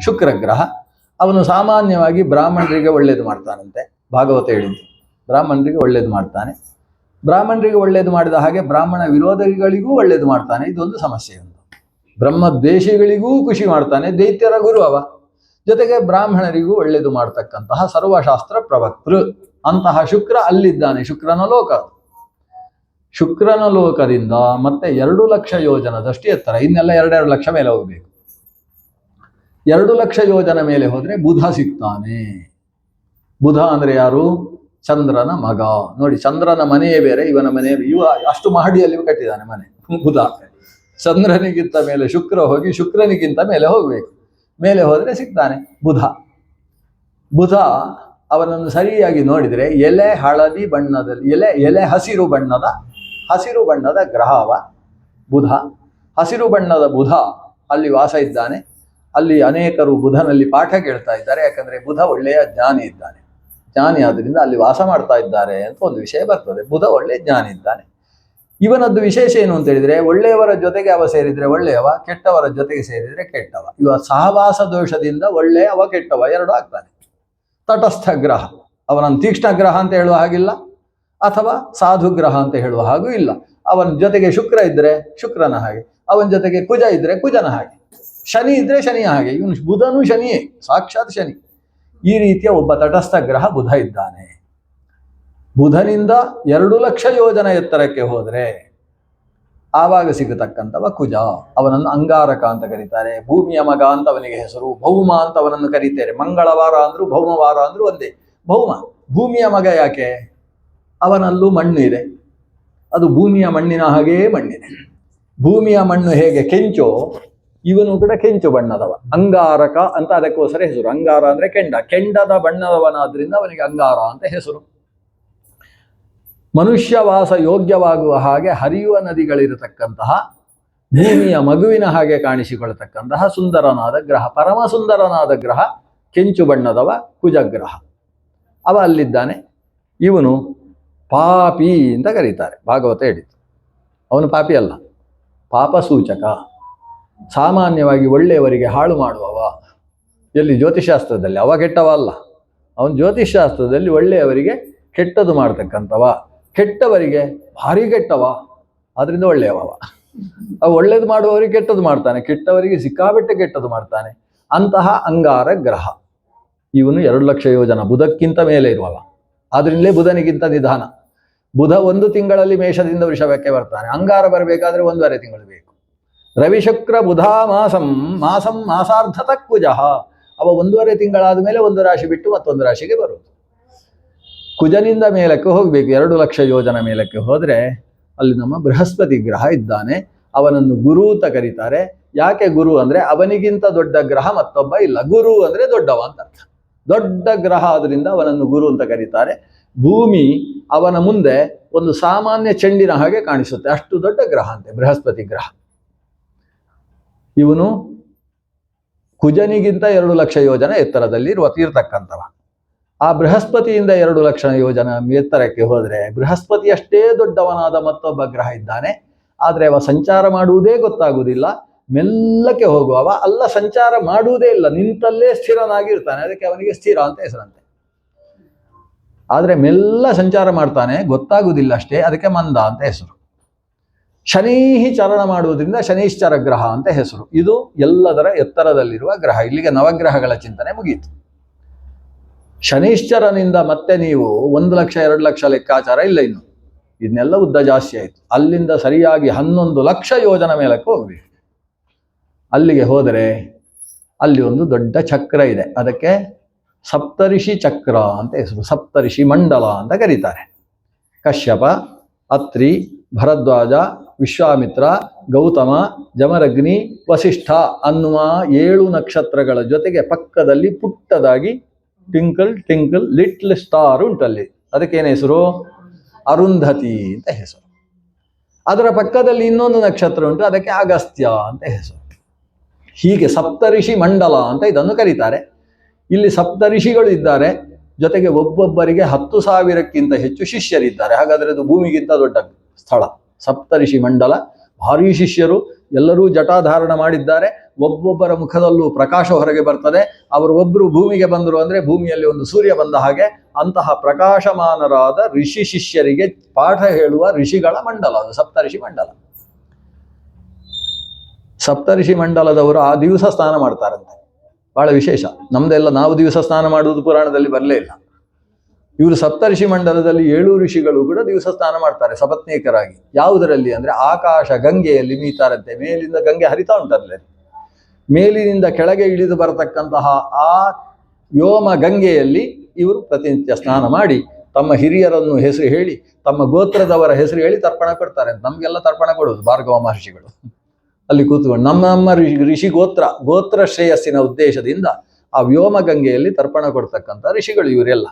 ಶುಕ್ರ ಗ್ರಹ. ಅವನು ಸಾಮಾನ್ಯವಾಗಿ ಬ್ರಾಹ್ಮಣರಿಗೆ ಒಳ್ಳೇದು ಮಾಡ್ತಾನಂತೆ. ಭಾಗವತ ಹೇಳಿದ್ದು ಬ್ರಾಹ್ಮಣರಿಗೆ ಒಳ್ಳೇದು ಮಾಡ್ತಾನೆ. ಬ್ರಾಹ್ಮಣರಿಗೆ ಒಳ್ಳೇದು ಮಾಡಿದ ಹಾಗೆ ಬ್ರಾಹ್ಮಣ ವಿರೋಧಿಗಳಿಗೂ ಒಳ್ಳೇದು ಮಾಡ್ತಾನೆ. ಇದೊಂದು ಸಮಸ್ಯೆ. ಒಂದು ಬ್ರಹ್ಮದ್ವೇಷಿಗಳಿಗೂ ಖುಷಿ ಮಾಡ್ತಾನೆ, ದೈತ್ಯರ ಗುರು ಅವ. ಜೊತೆಗೆ ಬ್ರಾಹ್ಮಣರಿಗೂ ಒಳ್ಳೇದು ಮಾಡ್ತಕ್ಕಂತಹ ಸರ್ವಶಾಸ್ತ್ರ ಪ್ರವಕ್ತೃ ಅಂತಹ ಶುಕ್ರ ಅಲ್ಲಿದ್ದಾನೆ. ಶುಕ್ರನ ಲೋಕ. ಶುಕ್ರನ ಲೋಕದಿಂದ ಮತ್ತೆ 2,00,000 ಯೋಜನದಷ್ಟು ಎತ್ತರ. ಇನ್ನೆಲ್ಲ 2-2 ಲಕ್ಷ ಮೇಲೆ ಹೋಗಬೇಕು. 2,00,000 ಯೋಜನ ಮೇಲೆ ಹೋದರೆ ಬುಧ ಸಿಗ್ತಾನೆ. ಬುಧ ಅಂದರೆ ಯಾರು? ಚಂದ್ರನ ಮಗ. ನೋಡಿ, ಚಂದ್ರನ ಮನೆಯೇ ಬೇರೆ, ಇವನ ಮನೆ. ಇವ ಅಷ್ಟು ಮಹಡಿಯಲ್ಲಿ ಕಟ್ಟಿದ್ದಾನೆ ಮನೆ ಬುಧ. ಚಂದ್ರನಿಗಿಂತ ಮೇಲೆ ಶುಕ್ರ ಹೋಗಿ ಶುಕ್ರನಿಗಿಂತ ಮೇಲೆ ಹೋಗಬೇಕು. ಮೇಲೆ ಹೋದರೆ ಸಿಗ್ತಾನೆ ಬುಧ. ಬುಧ ಅವನನ್ನು ಸರಿಯಾಗಿ ನೋಡಿದರೆ ಎಲೆ ಹಳದಿ ಬಣ್ಣದಲ್ಲಿ, ಎಲೆ ಹಸಿರು ಬಣ್ಣದ ಗ್ರಹವ ಬುಧ. ಹಸಿರು ಬಣ್ಣದ ಬುಧ ಅಲ್ಲಿ ವಾಸ ಇದ್ದಾನೆ. ಅಲ್ಲಿ ಅನೇಕರು ಬುಧನಲ್ಲಿ ಪಾಠ ಕೇಳ್ತಾ ಇದ್ದಾರೆ. ಯಾಕಂದರೆ ಬುಧ ಒಳ್ಳೆಯ ಜ್ಞಾನಿ ಇದ್ದಾನೆ. ಜ್ಞಾನಿ ಆದ್ದರಿಂದ ಅಲ್ಲಿ ವಾಸ ಮಾಡ್ತಾ ಇದ್ದಾರೆ ಅಂತ ಒಂದು ವಿಷಯ ಬರ್ತದೆ. ಬುಧ ಒಳ್ಳೆಯ ಜ್ಞಾನಿ ಇದ್ದಾನೆ. ಇವನದ್ದು ವಿಶೇಷ ಏನು ಅಂತ ಹೇಳಿದರೆ, ಒಳ್ಳೆಯವರ ಜೊತೆಗೆ ಅವ ಸೇರಿದರೆ ಒಳ್ಳೆಯವ, ಕೆಟ್ಟವರ ಜೊತೆಗೆ ಸೇರಿದರೆ ಕೆಟ್ಟವ. ಇವ ಸಹವಾಸ ದೋಷದಿಂದ ಒಳ್ಳೆಯವ ಕೆಟ್ಟವ ಎರಡು ಆಗ್ತಾನೆ. ತಟಸ್ಥ ಗ್ರಹ. ಅವನನ್ನು ತೀಕ್ಷ್ಣ ಗ್ರಹ ಅಂತ ಹೇಳುವ ಹಾಗಿಲ್ಲ, ಅಥವಾ ಸಾಧು ಗ್ರಹ ಅಂತ ಹೇಳುವ ಹಾಗೂ ಇಲ್ಲ. ಅವನ ಜೊತೆಗೆ ಶುಕ್ರ ಇದ್ದರೆ ಶುಕ್ರನ ಹಾಗೆ, ಅವನ ಜೊತೆಗೆ ಕುಜ ಇದ್ದರೆ ಕುಜನ ಹಾಗೆ, ಶನಿ ಇದ್ದರೆ ಶನಿಯ ಹಾಗೆ. ಇವನು ಬುಧನೂ ಶನಿಯೇ, ಸಾಕ್ಷಾತ್ ಶನಿ. ಈ ರೀತಿಯ ಒಬ್ಬ ತಟಸ್ಥ ಗ್ರಹ ಬುಧ ಇದ್ದಾನೆ. ಬುಧನಿಂದ 2,00,000 ಯೋಜನ ಎತ್ತರಕ್ಕೆ ಹೋದರೆ ಆವಾಗ ಸಿಗತಕ್ಕಂಥವ ಕುಜ. ಅವನನ್ನು ಅಂಗಾರಕ ಅಂತ ಕರೀತಾರೆ. ಭೂಮಿಯ ಮಗ ಅಂತ ಅವನಿಗೆ ಹೆಸರು. ಭೌಮ ಅಂತ ಅವನನ್ನು ಕರೀತಾರೆ. ಮಂಗಳವಾರ ಅಂದ್ರು ಭೌಮವಾರ ಅಂದ್ರು ಒಂದೇ. ಭೌಮ, ಭೂಮಿಯ ಮಗ. ಯಾಕೆ? ಅವನಲ್ಲೂ ಮಣ್ಣು ಇದೆ. ಅದು ಭೂಮಿಯ ಮಣ್ಣಿನ ಹಾಗೆಯೇ ಮಣ್ಣಿದೆ. ಭೂಮಿಯ ಮಣ್ಣು ಹೇಗೆ ಕೆಂಚೋ, ಇವನು ಕೂಡ ಕೆಂಚು ಬಣ್ಣದವ. ಅಂಗಾರಕ ಅಂತ ಅದಕ್ಕೋಸ್ಕರ ಹೆಸರು. ಅಂಗಾರ ಅಂದರೆ ಕೆಂಡ. ಕೆಂಡದ ಬಣ್ಣದವನಾದ್ರಿಂದ ಅವನಿಗೆ ಅಂಗಾರ ಅಂತ ಹೆಸರು. ಮನುಷ್ಯವಾಸ ಯೋಗ್ಯವಾಗುವ ಹಾಗೆ ಹರಿಯುವ ನದಿಗಳಿರತಕ್ಕಂತಹ, ಭೂಮಿಯ ಮಗುವಿನ ಹಾಗೆ ಕಾಣಿಸಿಕೊಳ್ಳತಕ್ಕಂತಹ ಸುಂದರನಾದ ಗ್ರಹ, ಪರಮ ಸುಂದರನಾದ ಗ್ರಹ, ಕೆಂಚು ಬಣ್ಣದವ ಕುಜಗ್ರಹ. ಅವ ಅಲ್ಲಿದ್ದಾನೆ. ಇವನು ಪಾಪಿ ಅಂತ ಕರೀತಾರೆ, ಭಾಗವತ ಹೇಳಿತು. ಅವನು ಪಾಪಿ ಅಲ್ಲ, ಪಾಪ ಸೂಚಕ. ಸಾಮಾನ್ಯವಾಗಿ ಒಳ್ಳೆಯವರಿಗೆ ಹಾಳು ಮಾಡುವವ. ಎಲ್ಲಿ? ಜ್ಯೋತಿಷಾಸ್ತ್ರದಲ್ಲಿ. ಅವ ಕೆಟ್ಟವ ಅಲ್ಲ, ಅವನು ಜ್ಯೋತಿಷಾಸ್ತ್ರದಲ್ಲಿ ಒಳ್ಳೆಯವರಿಗೆ ಕೆಟ್ಟದು ಮಾಡ್ತಕ್ಕಂಥವ, ಕೆಟ್ಟವರಿಗೆ ಭಾರಿ ಕೆಟ್ಟವ, ಅದರಿಂದ ಒಳ್ಳೆಯವ. ಅವ ಒಳ್ಳೇದು ಮಾಡುವವರಿಗೆ ಕೆಟ್ಟದ್ದು ಮಾಡ್ತಾನೆ, ಕೆಟ್ಟವರಿಗೆ ಸಿಕ್ಕಾಬಿಟ್ಟೆ ಕೆಟ್ಟದ್ದು ಮಾಡ್ತಾನೆ. ಅಂತಹ ಅಂಗಾರ ಗ್ರಹ ಇವನು 2 ಲಕ್ಷ ಯೋಜನ ಬುಧಕ್ಕಿಂತ ಮೇಲೆ ಇರುವವ. ಆದ್ರಿಂದಲೇ ಬುಧನಿಗಿಂತ ನಿಧಾನ. ಬುಧ 1 ತಿಂಗಳಲ್ಲಿ ಮೇಷದಿಂದ ವೃಷಭಕ್ಕೆ ಬರ್ತಾನೆ. ಅಂಗಾರ ಬರಬೇಕಾದ್ರೆ 1.5 ತಿಂಗಳು ಬೇಕು. ರವಿಶುಕ್ರ ಬುಧ ಮಾಸಂ ಮಾಸಂ ಮಾಸಾರ್ಧತ ಕುಜಃ. ಅವ 1.5 ತಿಂಗಳಾದ ಮೇಲೆ ಒಂದು ರಾಶಿ ಬಿಟ್ಟು ಮತ್ತೊಂದು ರಾಶಿಗೆ ಬರುವುದು. ಕುಜನಿಂದ ಮೇಲಕ್ಕೆ ಹೋಗಬೇಕು. 2 ಲಕ್ಷ ಯೋಜನ ಮೇಲಕ್ಕೆ ಹೋದರೆ ಅಲ್ಲಿ ನಮ್ಮ ಬೃಹಸ್ಪತಿ ಗ್ರಹ ಇದ್ದಾನೆ. ಅವನನ್ನು ಗುರು ಅಂತ ಕರೀತಾರೆ. ಯಾಕೆ ಗುರು ಅಂದರೆ ಅವನಿಗಿಂತ ದೊಡ್ಡ ಗ್ರಹ ಮತ್ತೊಬ್ಬ ಇಲ್ಲ. ಗುರು ಅಂದರೆ ದೊಡ್ಡವ ಅಂತ ಅರ್ಥ. ದೊಡ್ಡ ಗ್ರಹ ಆದ್ರಿಂದ ಅವನನ್ನು ಗುರು ಅಂತ ಕರೀತಾರೆ. ಭೂಮಿ ಅವನ ಮುಂದೆ ಒಂದು ಸಾಮಾನ್ಯ ಚೆಂಡಿನ ಹಾಗೆ ಕಾಣಿಸುತ್ತೆ, ಅಷ್ಟು ದೊಡ್ಡ ಗ್ರಹ ಅಂತೆ ಬೃಹಸ್ಪತಿ ಗ್ರಹ. ಇವನು ಕುಜನಿಗಿಂತ 2 ಲಕ್ಷ ಯೋಜನ ಎತ್ತರದಲ್ಲಿ ಇರತಕ್ಕಂಥವ. ಆ ಬೃಹಸ್ಪತಿಯಿಂದ 2 ಲಕ್ಷ ಯೋಜನ ಎತ್ತರಕ್ಕೆ ಹೋದರೆ ಬೃಹಸ್ಪತಿ ಅಷ್ಟೇ ದೊಡ್ಡವನಾದ ಮತ್ತೊಬ್ಬ ಗ್ರಹ ಇದ್ದಾನೆ. ಆದರೆ ಅವ ಸಂಚಾರ ಮಾಡುವುದೇ ಗೊತ್ತಾಗುವುದಿಲ್ಲ, ಮೆಲ್ಲಕ್ಕೆ ಹೋಗುವವ. ಅಲ್ಲ, ಸಂಚಾರ ಮಾಡುವುದೇ ಇಲ್ಲ, ನಿಂತಲ್ಲೇ ಸ್ಥಿರನಾಗಿರ್ತಾನೆ. ಅದಕ್ಕೆ ಅವನಿಗೆ ಸ್ಥಿರ ಅಂತ ಹೆಸರಂತೆ. ಆದರೆ ಮೆಲ್ಲ ಸಂಚಾರ ಮಾಡ್ತಾನೆ, ಗೊತ್ತಾಗುವುದಿಲ್ಲ ಅಷ್ಟೇ, ಅದಕ್ಕೆ ಮಂದ ಅಂತ ಹೆಸರು. ಶನೈಹಿ ಚರಣ ಮಾಡುವುದರಿಂದ ಶನೈಶ್ಚರ ಗ್ರಹ ಅಂತ ಹೆಸರು. ಇದು ಎಲ್ಲದರ ಎತ್ತರದಲ್ಲಿರುವ ಗ್ರಹ. ಇಲ್ಲಿಗೆ ನವಗ್ರಹಗಳ ಚಿಂತನೆ ಮುಗಿಯಿತು. ಶನೈಶ್ಚರನಿಂದ ಮತ್ತೆ ನೀವು 1 ಲಕ್ಷ 2 ಲಕ್ಷ ಲೆಕ್ಕಾಚಾರ ಇಲ್ಲ ಇನ್ನು. ಇದನ್ನೆಲ್ಲ ಉದ್ದ ಜಾಸ್ತಿ ಆಯಿತು. ಅಲ್ಲಿಂದ ಸರಿಯಾಗಿ 11 ಲಕ್ಷ ಯೋಜನ ಮೇಲಕ್ಕೆ ಹೋಗ್ಬೇಕು. ಅಲ್ಲಿಗೆ ಹೋದರೆ ಅಲ್ಲಿ ಒಂದು ದೊಡ್ಡ ಚಕ್ರ ಇದೆ, ಅದಕ್ಕೆ ಸಪ್ತರ್ಷಿ ಚಕ್ರ ಅಂತ ಹೆಸರು. ಸಪ್ತರ್ಷಿ ಮಂಡಲ ಅಂತ ಕರೀತಾರೆ. ಕಶ್ಯಪ, ಅತ್ರಿ, ಭರದ್ವಾಜ, ವಿಶ್ವಾಮಿತ್ರ, ಗೌತಮ, ಜಮರಗ್ನಿ, ವಸಿಷ್ಠ ಅನ್ನುವ 7 ನಕ್ಷತ್ರಗಳ ಜೊತೆಗೆ ಪಕ್ಕದಲ್ಲಿ ಪುಟ್ಟದಾಗಿ ಟ್ವಿಂಕಲ್ ಟ್ವಿಂಕಲ್ ಲಿಟ್ಲ್ ಸ್ಟಾರ್ ಉಂಟಲ್ಲಿ. ಅದಕ್ಕೇನು ಹೆಸರು? ಅರುಂಧತಿ ಅಂತ ಹೆಸರು. ಅದರ ಪಕ್ಕದಲ್ಲಿ ಇನ್ನೊಂದು ನಕ್ಷತ್ರ ಉಂಟು, ಅದಕ್ಕೆ ಅಗಸ್ತ್ಯ ಅಂತ ಹೆಸರು. ಹೀಗೆ ಸಪ್ತರ್ಷಿ ಮಂಡಲ ಅಂತ ಇದನ್ನು ಕರೀತಾರೆ. ಇಲ್ಲಿ ಸಪ್ತರ್ಷಿಗಳು ಇದ್ದಾರೆ, ಜೊತೆಗೆ ಒಬ್ಬೊಬ್ಬರಿಗೆ 10,000ಕ್ಕಿಂತ ಹೆಚ್ಚು ಶಿಷ್ಯರಿದ್ದಾರೆ. ಹಾಗಾದರೆ ಅದು ಭೂಮಿಗಿಂತ ದೊಡ್ಡ ಸ್ಥಳ. ಸಪ್ತರ್ಷಿ ಮಂಡಲ, ಭಾರೀ ಶಿಷ್ಯರು, ಎಲ್ಲರೂ ಜಟಾಧಾರಣ ಮಾಡಿದ್ದಾರೆ. ಒಬ್ಬೊಬ್ಬರ ಮುಖದಲ್ಲೂ ಪ್ರಕಾಶ ಹೊರಗೆ ಬರ್ತದೆ. ಅವರು ಒಬ್ಬರು ಭೂಮಿಗೆ ಬಂದರು ಅಂದರೆ ಭೂಮಿಯಲ್ಲಿ ಒಂದು ಸೂರ್ಯ ಬಂದ ಹಾಗೆ. ಅಂತಹ ಪ್ರಕಾಶಮಾನರಾದ ಋಷಿ ಶಿಷ್ಯರಿಗೆ ಪಾಠ ಹೇಳುವ ಋಷಿಗಳ ಮಂಡಲ ಅದು ಸಪ್ತರ್ಷಿ ಮಂಡಲ. ಸಪ್ತರ್ಷಿ ಮಂಡಲದವರು ಆ ದಿವಸ ಸ್ನಾನ ಮಾಡ್ತಾರಂತೆ, ಬಹಳ ವಿಶೇಷ. ನಮ್ದೆಲ್ಲ ನಾವು ದಿವಸ ಸ್ನಾನ ಮಾಡುವುದು ಪುರಾಣದಲ್ಲಿ ಬರಲೇ ಇಲ್ಲ. ಇವರು ಸಪ್ತರ್ಷಿ ಮಂಡಲದಲ್ಲಿ 7 ಋಷಿಗಳು ಕೂಡ ದಿವಸ ಸ್ನಾನ ಮಾಡ್ತಾರೆ ಸಪತ್ನೀಕರಾಗಿ. ಯಾವುದರಲ್ಲಿ ಅಂದರೆ ಆಕಾಶ ಗಂಗೆಯಲ್ಲಿ ಮೀತಾರಂತೆ. ಮೇಲಿಂದ ಗಂಗೆ ಹರಿತಾ ಉಂಟಲ್ಲೇ, ಮೇಲಿನಿಂದ ಕೆಳಗೆ ಇಳಿದು ಬರತಕ್ಕಂತಹ ಆ ವ್ಯೋಮ ಗಂಗೆಯಲ್ಲಿ ಇವರು ಪ್ರತಿನಿತ್ಯ ಸ್ನಾನ ಮಾಡಿ ತಮ್ಮ ಹಿರಿಯರನ್ನು ಹೆಸರು ಹೇಳಿ, ತಮ್ಮ ಗೋತ್ರದವರ ಹೆಸರು ಹೇಳಿ ತರ್ಪಣ ಕೊಡ್ತಾರೆ. ನಮಗೆಲ್ಲ ತರ್ಪಣ ಕೊಡೋದು ಭಾರ್ಗವ ಮಹರ್ಷಿಗಳು ಅಲ್ಲಿ ಕೂತ್ಕೊಂಡು ನಮ್ಮ ಋಷಿ ಗೋತ್ರ ಶ್ರೇಯಸ್ಸಿನ ಉದ್ದೇಶದಿಂದ ಆ ವ್ಯೋಮ ಗಂಗೆಯಲ್ಲಿ ತರ್ಪಣ ಕೊಡ್ತಕ್ಕಂಥ ಋಷಿಗಳು ಇವರೆಲ್ಲ.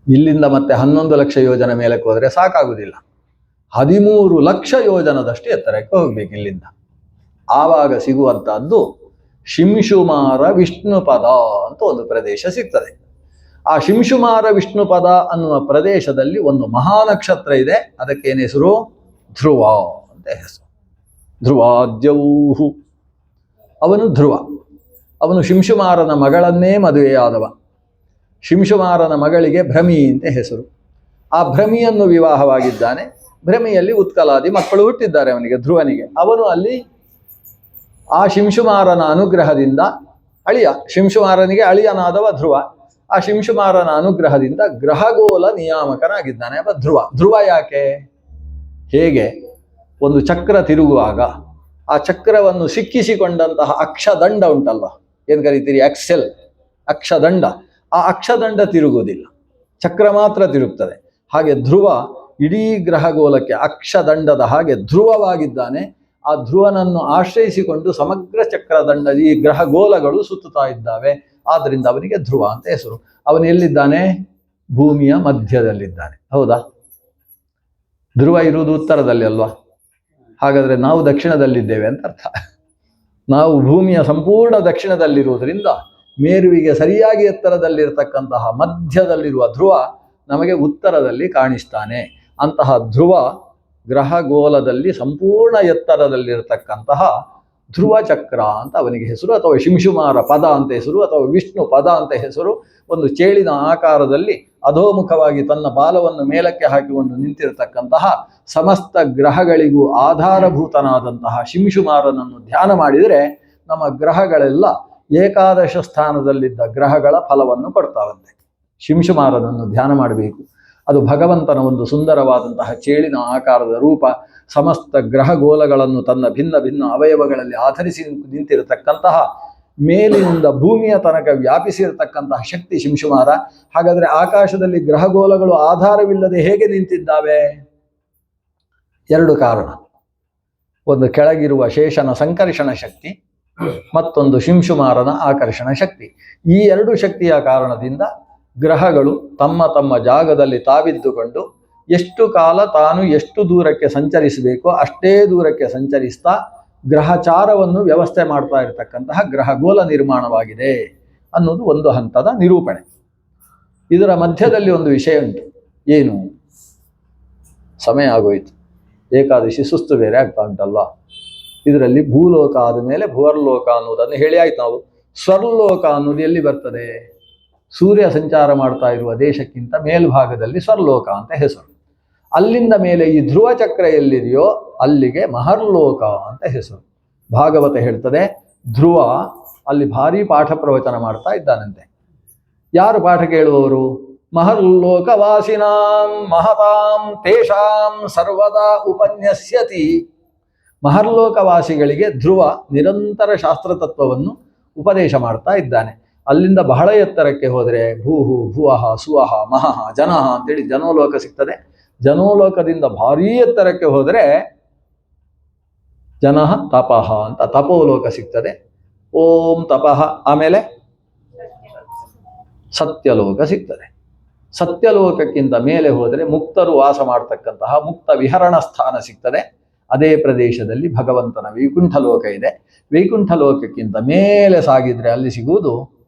ಇಲ್ಲಿಂದ ಮತ್ತೆ 11 ಲಕ್ಷ ಯೋಜನ ಮೇಲಕ್ಕೆ ಹೋದರೆ ಸಾಕಾಗುವುದಿಲ್ಲ, 13 ಲಕ್ಷ ಯೋಜನದಷ್ಟು ಎತ್ತರಕ್ಕೆ ಹೋಗ್ಬೇಕು ಇಲ್ಲಿಂದ. ಆವಾಗ ಸಿಗುವಂತಹದ್ದು ಶಿಂಶುಮಾರ ವಿಷ್ಣುಪದ ಅಂತ ಒಂದು ಪ್ರದೇಶ ಸಿಗ್ತದೆ. ಆ ಶಿಂಶುಮಾರ ವಿಷ್ಣುಪದ ಅನ್ನುವ ಪ್ರದೇಶದಲ್ಲಿ ಒಂದು ಮಹಾನಕ್ಷತ್ರ ಇದೆ. ಅದಕ್ಕೇನು ಹೆಸರು? ಧ್ರುವ ಅಂತ ಹೆಸರು. ಧ್ರುವಾದ್ಯೌಹು. ಅವನು ಧ್ರುವ. ಅವನು ಶಿಂಶುಮಾರನ ಮಗಳನ್ನೇ ಮದುವೆಯಾದವ. ಶಿಂಶುಮಾರನ ಮಗಳಿಗೆ ಭ್ರಮಿ ಅಂತ ಹೆಸರು. ಆ ಭ್ರಮಿಯನ್ನು ವಿವಾಹವಾಗಿದ್ದಾನೆ. ಭ್ರಮಿಯಲ್ಲಿ ಉತ್ಕಲಾದಿ ಮಕ್ಕಳು ಹುಟ್ಟಿದ್ದಾರೆ ಅವನಿಗೆ, ಧ್ರುವನಿಗೆ. ಅವನು ಅಲ್ಲಿ ಆ ಶಿಂಶುಮಾರನ ಅನುಗ್ರಹದಿಂದ ಅಳಿಯ, ಶಿಂಶುಮಾರನಿಗೆ ಅಳಿಯನಾದವ ಧ್ರುವ. ಆ ಶಿಂಶುಮಾರನ ಅನುಗ್ರಹದಿಂದ ಗ್ರಹಗೋಲ ನಿಯಾಮಕನಾಗಿದ್ದಾನೆ ಅವ ಧ್ರುವ. ಧ್ರುವ ಯಾಕೆ? ಹೇಗೆ ಒಂದು ಚಕ್ರ ತಿರುಗುವಾಗ ಆ ಚಕ್ರವನ್ನು ಸಿಕ್ಕಿಸಿಕೊಂಡಂತಹ ಅಕ್ಷದಂಡ ಉಂಟಲ್ವ, ಏನು ಕರೀತೀರಿ? ಎಕ್ಸೆಲ್, ಅಕ್ಷದಂಡ. ಆ ಅಕ್ಷದಂಡ ತಿರುಗುವುದಿಲ್ಲ, ಚಕ್ರ ಮಾತ್ರ ತಿರುಗ್ತದೆ. ಹಾಗೆ ಧ್ರುವ ಇಡೀ ಗ್ರಹಗೋಲಕ್ಕೆ ಅಕ್ಷದಂಡದ ಹಾಗೆ ಧ್ರುವವಾಗಿದ್ದಾನೆ. ಆ ಧ್ರುವನನ್ನು ಆಶ್ರಯಿಸಿಕೊಂಡು ಸಮಗ್ರ ಚಕ್ರದಂಡ ಈ ಗ್ರಹಗೋಲಗಳು ಸುತ್ತುತ್ತಾ ಇದ್ದಾವೆ. ಆದ್ದರಿಂದ ಅವನಿಗೆ ಧ್ರುವ ಅಂತ ಹೆಸರು. ಅವನು ಎಲ್ಲಿದ್ದಾನೆ? ಭೂಮಿಯ ಮಧ್ಯದಲ್ಲಿದ್ದಾನೆ. ಹೌದಾ? ಧ್ರುವ ಇರುವುದು ಉತ್ತರದಲ್ಲಿ ಅಲ್ವಾ? ಹಾಗಾದರೆ ನಾವು ದಕ್ಷಿಣದಲ್ಲಿದ್ದೇವೆ ಅಂತ ಅರ್ಥ. ನಾವು ಭೂಮಿಯ ಸಂಪೂರ್ಣ ದಕ್ಷಿಣದಲ್ಲಿರುವುದರಿಂದ ಮೇರುವಿಗೆ ಸರಿಯಾಗಿ ಎತ್ತರದಲ್ಲಿರತಕ್ಕಂತಹ ಮಧ್ಯದಲ್ಲಿರುವ ಧ್ರುವ ನಮಗೆ ಉತ್ತರದಲ್ಲಿ ಕಾಣಿಸ್ತಾನೆ. ಅಂತಹ ಧ್ರುವ ಗ್ರಹಗೋಲದಲ್ಲಿ ಸಂಪೂರ್ಣ ಎತ್ತರದಲ್ಲಿರತಕ್ಕಂತಹ ಧ್ರುವ ಚಕ್ರ ಅಂತ ಅವನಿಗೆ ಹೆಸರು, ಅಥವಾ ಶಿಂಶುಮಾರ ಪದ ಅಂತ ಹೆಸರು, ಅಥವಾ ವಿಷ್ಣು ಪದ ಅಂತ ಹೆಸರು. ಒಂದು ಚೇಳಿನ ಆಕಾರದಲ್ಲಿ ಅಧೋಮುಖವಾಗಿ ತನ್ನ ಬಾಲವನ್ನು ಮೇಲಕ್ಕೆ ಹಾಕಿಕೊಂಡು ನಿಂತಿರತಕ್ಕಂತಹ ಸಮಸ್ತ ಗ್ರಹಗಳಿಗೂ ಆಧಾರಭೂತನಾದಂತಹ ಶಿಂಶುಮಾರನನ್ನು ಧ್ಯಾನ ಮಾಡಿದರೆ ನಮ್ಮ ಗ್ರಹಗಳೆಲ್ಲ ಏಕಾದಶ ಸ್ಥಾನದಲ್ಲಿದ್ದ ಗ್ರಹಗಳ ಫಲವನ್ನು ಕೊಡ್ತಾವಂತೆ. ಶಿಂಶುಮಾರನನ್ನು ಧ್ಯಾನ ಮಾಡಬೇಕು. ಅದು ಭಗವಂತನ ಒಂದು ಸುಂದರವಾದಂತಹ ಚೇಳಿನ ಆಕಾರದ ರೂಪ. ಸಮಸ್ತ ಗ್ರಹಗೋಲಗಳನ್ನು ತನ್ನ ಭಿನ್ನ ಭಿನ್ನ ಅವಯವಗಳಲ್ಲಿ ಆಧರಿಸಿ ನಿಂತಿರತಕ್ಕಂತಹ, ಮೇಲಿನಿಂದ ಭೂಮಿಯ ತನಕ ವ್ಯಾಪಿಸಿರತಕ್ಕಂತಹ ಶಕ್ತಿ ಶಿಂಶುಮಾರ. ಹಾಗಾದರೆ ಆಕಾಶದಲ್ಲಿ ಗ್ರಹಗೋಲಗಳು ಆಧಾರವಿಲ್ಲದೆ ಹೇಗೆ ನಿಂತಿದ್ದಾವೆ? ಎರಡು ಕಾರಣ. ಒಂದು ಕೆಳಗಿರುವ ಶೇಷನ ಸಂಕರ್ಷಣ ಶಕ್ತಿ, ಮತ್ತೊಂದು ಶಿಂಶುಮಾರನ ಆಕರ್ಷಣ ಶಕ್ತಿ. ಈ ಎರಡು ಶಕ್ತಿಯ ಕಾರಣದಿಂದ ಗ್ರಹಗಳು ತಮ್ಮ ತಮ್ಮ ಜಾಗದಲ್ಲಿ ತಾವಿದ್ದುಕೊಂಡು ಎಷ್ಟು ಕಾಲ ತಾನು ಎಷ್ಟು ದೂರಕ್ಕೆ ಸಂಚರಿಸಬೇಕೋ ಅಷ್ಟೇ ದೂರಕ್ಕೆ ಸಂಚರಿಸ್ತಾ ಗ್ರಹಚಾರವನ್ನು ವ್ಯವಸ್ಥೆ ಮಾಡ್ತಾ ಇರತಕ್ಕಂತಹ ಗ್ರಹಗೋಲ ನಿರ್ಮಾಣವಾಗಿದೆ ಅನ್ನೋದು ಒಂದು ಹಂತದ ನಿರೂಪಣೆ. ಇದರ ಮಧ್ಯದಲ್ಲಿ ಒಂದು ವಿಷಯ ಉಂಟು. ಏನು? ಸಮಯ ಆಗೋಯಿತು, ಏಕಾದಶಿ ಸುಸ್ತು ಬೇರೆ ಆಗ್ತಾ ಉಂಟಲ್ವಾ? ಇದರಲ್ಲಿ ಭೂಲೋಕ ಆದ ಮೇಲೆ ಭುವರ್ಲೋಕ ಅನ್ನೋದನ್ನು ಹೇಳಿ ಆಯ್ತು ನಾವು. ಸ್ವರ್ಲೋಕ ಅನ್ನೋದು ಎಲ್ಲಿ ಬರ್ತದೆ? ಸೂರ್ಯ ಸಂಚಾರ ಮಾಡ್ತಾ ಇರುವ ದೇಶಕ್ಕಿಂತ ಮೇಲ್ಭಾಗದಲ್ಲಿ ಸ್ವರ್ಲೋಕ ಅಂತ ಹೆಸರು. ಅಲ್ಲಿಂದ ಮೇಲೆ ಈ ಧ್ರುವ ಚಕ್ರ ಎಲ್ಲಿದೆಯೋ ಅಲ್ಲಿಗೆ ಮಹರ್ಲೋಕ ಅಂತ ಹೆಸರು. ಭಾಗವತ ಹೇಳ್ತದೆ, ಧ್ರುವ ಅಲ್ಲಿ ಭಾರಿ ಪಾಠ ಪ್ರವಚನ ಮಾಡ್ತಾ ಇದ್ದಾನಂತೆ. ಯಾರು ಪಾಠ ಕೇಳುವವರು? ಮಹರ್ಲೋಕ ವಾಸಿನಾಂ ಮಹತಾಂ ತೇಷಾಂ ಸರ್ವದಾ ಉಪನ್ಯಸ್ಯತಿ. ಮಹರ್ಲೋಕವಾಸಿಗಳಿಗೆ ಧ್ರುವ ನಿರಂತರ ಶಾಸ್ತ್ರತತ್ವವನ್ನು ಉಪದೇಶ ಮಾಡ್ತಾ ಇದ್ದಾನೆ. ಅಲ್ಲಿಂದ ಬಹಳ ಎತ್ತರಕ್ಕೆ ಹೋದರೆ ಭೂಹು ಭುವಃ ಸುವಃ ಮಹಃ ಜನಃ ಅಂತೇಳಿ ಜನೋಲೋಕ ಸಿಗ್ತದೆ. ಜನೋಲೋಕದಿಂದ ಭಾರೀ ಎತ್ತರಕ್ಕೆ ಹೋದರೆ ಜನಃ ತಪಃ ಅಂತ ತಪೋಲೋಕ ಸಿಗ್ತದೆ. ಓಂ ತಪಃ. ಆಮೇಲೆ ಸತ್ಯಲೋಕ ಸಿಗ್ತದೆ. ಸತ್ಯಲೋಕಕ್ಕಿಂತ ಮೇಲೆ ಹೋದರೆ ಮುಕ್ತರು ವಾಸ ಮಾಡ್ತಕ್ಕಂತಹ ಮುಕ್ತ ವಿಹರಣ ಸ್ಥಾನ ಸಿಗ್ತದೆ. ಅದೇ ಪ್ರದೇಶದಲ್ಲಿ ಭಗವಂತನ ವೈಕುಂಠ ಲೋಕ ಇದೆ. ವೈಕುಂಠ ಲೋಕಕ್ಕಿಂತ ಮೇಲೆ ಸಾಗಿದ್ರೆ ಅಲ್ಲಿ ಸಿಗುವುದು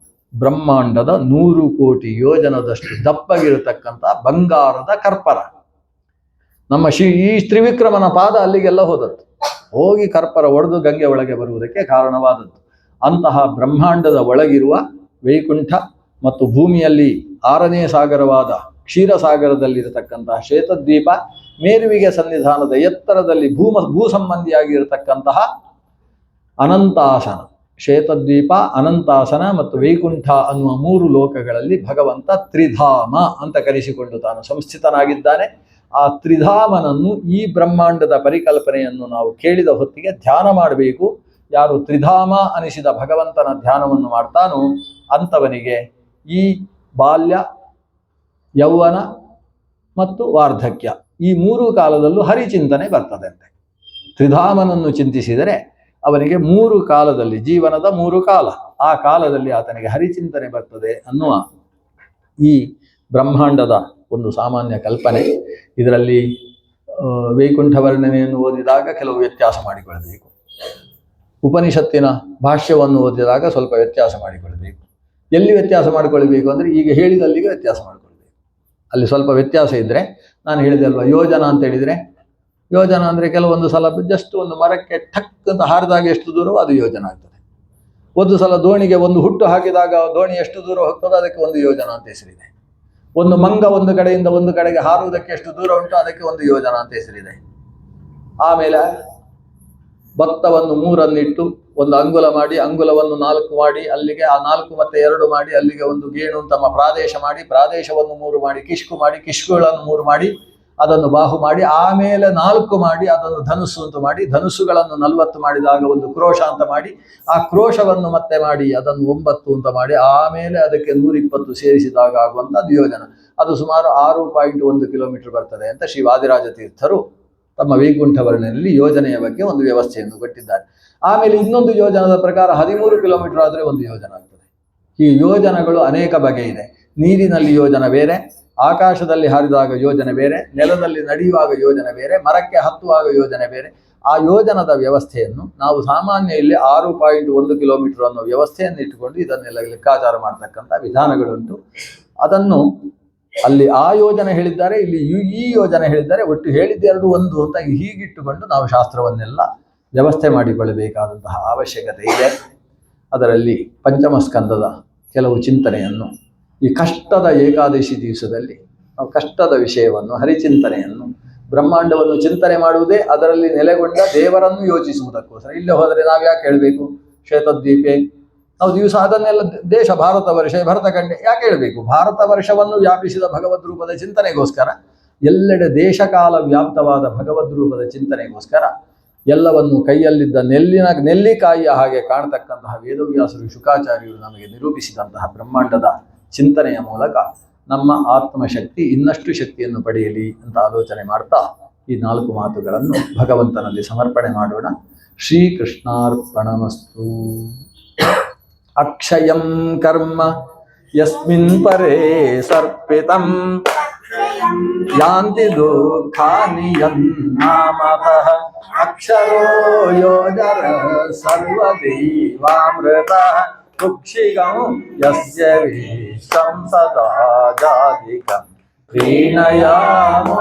ಬ್ರಹ್ಮಾಂಡದ 100 ಕೋಟಿ ಯೋಜನದಷ್ಟು ದಪ್ಪಗಿರತಕ್ಕಂಥ ಬಂಗಾರದ ಕರ್ಪರ. ನಮ್ಮ ಈ ತ್ರಿವಿಕ್ರಮನ ಪಾದ ಅಲ್ಲಿಗೆಲ್ಲ ಹೋದದ್ದು, ಹೋಗಿ ಕರ್ಪರ ಒಡೆದು ಗಂಗೆ ಒಳಗೆ ಬರುವುದಕ್ಕೆ ಕಾರಣವಾದದ್ದು. ಅಂತಹ ಬ್ರಹ್ಮಾಂಡದ ಒಳಗಿರುವ ವೈಕುಂಠ ಮತ್ತು ಭೂಮಿಯಲ್ಲಿ 6ನೇ ಸಾಗರವಾದ ಕ್ಷೀರಸಾಗರದಲ್ಲಿರತಕ್ಕಂತಹ ಶ್ವೇತದ್ವೀಪ, ಮೇರುವಿಗೆ ಸನ್ನಿಧಾನದ ಎತ್ತರದಲ್ಲಿ ಭೂ ಸಂಬಂಧಿಯಾಗಿರತಕ್ಕಂತಹ ಅನಂತಾಸನ, ಶ್ವೇತದ್ವೀಪ, ಅನಂತಾಸನ ಮತ್ತು ವೈಕುಂಠ ಅನ್ನುವ 3 ಲೋಕಗಳಲ್ಲಿ ಭಗವಂತ ತ್ರಿಧಾಮ ಅಂತ ಕರೆಸಿಕೊಂಡು ತಾನು ಸಂಸ್ಥಿತನಾಗಿದ್ದಾನೆ. ಆ ತ್ರಿಧಾಮನನ್ನು, ಈ ಬ್ರಹ್ಮಾಂಡದ ಪರಿಕಲ್ಪನೆಯನ್ನು ನಾವು ಕೇಳಿದ ಹೊತ್ತಿಗೆ ಧ್ಯಾನ ಮಾಡಬೇಕು. ಯಾರು ತ್ರಿಧಾಮ ಅನಿಸಿದ ಭಗವಂತನ ಧ್ಯಾನವನ್ನು ಮಾಡ್ತಾನೋ ಅಂಥವನಿಗೆ ಈ ಬಾಲ್ಯ, ಯೌವನ ಮತ್ತು ವಾರ್ಧಕ್ಯ ಈ 3 ಕಾಲದಲ್ಲೂ ಹರಿಚಿಂತನೆ ಬರ್ತದಂತೆ. ತ್ರಿಧಾಮನನ್ನು ಚಿಂತಿಸಿದರೆ ಅವನಿಗೆ 3 ಕಾಲದಲ್ಲಿ, ಜೀವನದ 3 ಕಾಲ, ಆ ಕಾಲದಲ್ಲಿ ಆತನಿಗೆ ಹರಿಚಿಂತನೆ ಬರ್ತದೆ ಅನ್ನುವ ಈ ಬ್ರಹ್ಮಾಂಡದ ಒಂದು ಸಾಮಾನ್ಯ ಕಲ್ಪನೆ. ಇದರಲ್ಲಿ ವೈಕುಂಠ ವರ್ಣನೆಯನ್ನು ಓದಿದಾಗ ಕೆಲವು ವ್ಯತ್ಯಾಸ ಮಾಡಿಕೊಳ್ಳಬೇಕು. ಉಪನಿಷತ್ತಿನ ಭಾಷ್ಯವನ್ನು ಓದಿದಾಗ ಸ್ವಲ್ಪ ವ್ಯತ್ಯಾಸ ಮಾಡಿಕೊಳ್ಳಬೇಕು. ಎಲ್ಲಿ ವ್ಯತ್ಯಾಸ ಮಾಡಿಕೊಳ್ಬೇಕು ಅಂದರೆ ಈಗ ಹೇಳಿದಲ್ಲಿಗೆ ವ್ಯತ್ಯಾಸ ಮಾಡಿಕೊಳ್ಬೇಕು. ಅಲ್ಲಿ ಸ್ವಲ್ಪ ವ್ಯತ್ಯಾಸ ಇದ್ದರೆ, ನಾನು ಹೇಳಿದೆ ಅಲ್ವಾ, ಯೋಜನ ಅಂತ ಹೇಳಿದರೆ, ಯೋಜನ ಅಂದರೆ ಕೆಲವೊಂದು ಸಲ ಜಸ್ಟ್ ಒಂದು ಮರಕ್ಕೆ ಠಕ್ ಅಂತ ಹಾರಿದಾಗ ಎಷ್ಟು ದೂರವೋ ಅದು ಯೋಜನ ಆಗ್ತದೆ. ಒಂದು ಸಲ ದೋಣಿಗೆ ಒಂದು ಹುಟ್ಟು ಹಾಕಿದಾಗ ದೋಣಿ ಎಷ್ಟು ದೂರ ಹೋಗ್ತದೋ ಅದಕ್ಕೆ ಒಂದು ಯೋಜನ ಅಂತ ಹೆಸರಿದೆ. ಒಂದು ಮಂಗ ಒಂದು ಕಡೆಯಿಂದ ಒಂದು ಕಡೆಗೆ ಹಾರುವುದಕ್ಕೆ ಎಷ್ಟು ದೂರ ಉಂಟು ಅದಕ್ಕೆ ಒಂದು ಯೋಜನ ಅಂತ ಹೆಸರಿದೆ. ಆಮೇಲೆ ಭತ್ತವನ್ನು 3 ಒಂದು ಅಂಗುಲ ಮಾಡಿ, ಅಂಗುಲವನ್ನು 4 ಮಾಡಿ, ಅಲ್ಲಿಗೆ ಆ 4 ಮತ್ತೆ 2 ಮಾಡಿ, ಅಲ್ಲಿಗೆ ಒಂದು ಗೇಣು ತಮ್ಮ ಪ್ರಾದೇಶ ಮಾಡಿ, ಪ್ರಾದೇಶವನ್ನು 3 ಮಾಡಿ, ಕಿಷ್ಕು ಮಾಡಿ, ಕಿಷ್ಕುಗಳನ್ನು 3 ಮಾಡಿ, ಅದನ್ನು ಬಾಹು ಮಾಡಿ, ಆಮೇಲೆ 4 ಮಾಡಿ ಅದನ್ನು ಧನುಸ್ಸು ಅಂತ ಮಾಡಿ, ಧನುಸ್ಸುಗಳನ್ನು 40 ಮಾಡಿದಾಗ ಒಂದು ಕ್ರೋಶ ಅಂತ ಮಾಡಿ, ಆ ಕ್ರೋಶವನ್ನು ಮತ್ತೆ ಮಾಡಿ ಅದನ್ನು 9 ಅಂತ ಮಾಡಿ, ಆಮೇಲೆ ಅದಕ್ಕೆ 120 ಸೇರಿಸಿದಾಗ ಆಗುವಂಥದ್ದು ಯೋಜನ. ಅದು ಸುಮಾರು 6.1 ಕಿಲೋಮೀಟರ್ ಬರ್ತದೆ ಅಂತ ಶ್ರೀ ವಾದಿರಾಜ ತೀರ್ಥರು ತಮ್ಮ ವೈಕುಂಠ ವರ್ಣನೆಯಲ್ಲಿ ಯೋಜನೆಯ ಬಗ್ಗೆ ಒಂದು ವ್ಯವಸ್ಥೆಯನ್ನು ಕೊಟ್ಟಿದ್ದಾರೆ. ಆಮೇಲೆ ಇನ್ನೊಂದು ಯೋಜನದ ಪ್ರಕಾರ 13 ಕಿಲೋಮೀಟರ್ ಆದರೆ ಒಂದು ಯೋಜನ ಆಗ್ತದೆ. ಈ ಯೋಜನಗಳು ಅನೇಕ ಬಗೆ ಇದೆ. ನೀರಿನಲ್ಲಿ ಯೋಜನ ಬೇರೆ, ಆಕಾಶದಲ್ಲಿ ಹಾರಿದಾಗ ಯೋಜನೆ ಬೇರೆ, ನೆಲದಲ್ಲಿ ನಡೆಯುವಾಗ ಯೋಜನೆ ಬೇರೆ, ಮರಕ್ಕೆ ಹತ್ತುವಾಗ ಯೋಜನೆ ಬೇರೆ. ಆ ಯೋಜನದ ವ್ಯವಸ್ಥೆಯನ್ನು ನಾವು ಸಾಮಾನ್ಯ ಇಲ್ಲಿ 6.1 ಕಿಲೋಮೀಟರ್ ಅನ್ನೋ ವ್ಯವಸ್ಥೆಯನ್ನು ಇಟ್ಟುಕೊಂಡು ಇದನ್ನೆಲ್ಲ ಲೆಕ್ಕಾಚಾರ ಮಾಡ್ತಕ್ಕಂಥ ವಿಧಾನಗಳುಂಟು. ಅದನ್ನು ಅಲ್ಲಿ ಆ ಯೋಜನೆ ಹೇಳಿದ್ದಾರೆ, ಇಲ್ಲಿ ಈ ಯೋಜನೆ ಹೇಳಿದ್ದಾರೆ, ಒಟ್ಟು ಹೇಳಿದ್ದೆರಡು ಒಂದು ಅಂತ ಹೀಗಿಟ್ಟುಕೊಂಡು ನಾವು ಶಾಸ್ತ್ರವನ್ನೆಲ್ಲ ವ್ಯವಸ್ಥೆ ಮಾಡಿಕೊಳ್ಳಬೇಕಾದಂತಹ ಅವಶ್ಯಕತೆ ಇದೆ. ಅದರಲ್ಲಿ ಪಂಚಮ ಸ್ಕಂದದ ಕೆಲವು ಚಿಂತನೆಯನ್ನು ಈ ಕಷ್ಟದ ಏಕಾದಶಿ ದಿವಸದಲ್ಲಿ ನಾವು ಕಷ್ಟದ ವಿಷಯವನ್ನು, ಹರಿಚಿಂತನೆಯನ್ನು, ಬ್ರಹ್ಮಾಂಡವನ್ನು ಚಿಂತನೆ ಮಾಡುವುದೇ ಅದರಲ್ಲಿ ನೆಲೆಗೊಂಡ ದೇವರನ್ನು ಯೋಚಿಸುವುದಕ್ಕೋಸ್ಕರ. ಇಲ್ಲೇ ಹೋದರೆ ನಾವು ಯಾಕೆ ಹೇಳಬೇಕು ಶ್ವೇತದ್ವೀಪೆ, ನಾವು ದಿವಸ ಅದನ್ನೆಲ್ಲ ದೇಶ ಭಾರತ ವರ್ಷ ಭರತಖಂಡೆ ಯಾಕೆ ಹೇಳಬೇಕು? ಭಾರತ ವರ್ಷವನ್ನು ವ್ಯಾಪಿಸಿದ ಭಗವದ್ ರೂಪದ ಚಿಂತನೆಗೋಸ್ಕರ, ಎಲ್ಲೆಡೆ ದೇಶಕಾಲ ವ್ಯಾಪ್ತವಾದ ಭಗವದ್ ರೂಪದ ಚಿಂತನೆಗೋಸ್ಕರ ಎಲ್ಲವನ್ನು ಕೈಯಲ್ಲಿದ್ದ ನೆಲ್ಲಿಕಾಯಿಯ ಹಾಗೆ ಕಾಣತಕ್ಕಂತಹ ವೇದವ್ಯಾಸರು, ಶುಕಾಚಾರ್ಯರು ನಮಗೆ ನಿರೂಪಿಸಿದಂತಹ ಬ್ರಹ್ಮಾಂಡದ ಚಿಂತನೆಯ ಮೂಲಕ ನಮ್ಮ ಆತ್ಮಶಕ್ತಿ ಇನ್ನಷ್ಟು ಶಕ್ತಿಯನ್ನು ಪಡೆಯಲಿ ಅಂತ ಆಲೋಚನೆ ಮಾಡ್ತಾ ಈ 4 ಮಾತುಗಳನ್ನು ಭಗವಂತನಲ್ಲಿ ಸಮರ್ಪಣೆ ಮಾಡೋಣ. ಶ್ರೀಕೃಷ್ಣಾರ್ಪಣಮಸ್ತು. ಅಕ್ಷಯಂ ಕರ್ಮ ಯಸ್ಮಿನ್ ಪರೇ ಸರ್ಪಿತಂ ಯಾಂತಿ ದುಃಖಾನಿ ಯನ್ನಾಮತಃ ಅಕ್ಷರೋ ಯೋಜರ ಸರ್ವದೇವಾಮೃತಃ ಕುಕ್ಷಿಗಂ ಯಸ್ಯ ವಿಶ್ವಂ ಸದಾ ಜಾಧಿಕಂ ಪ್ರೀಣಯಾಮೋ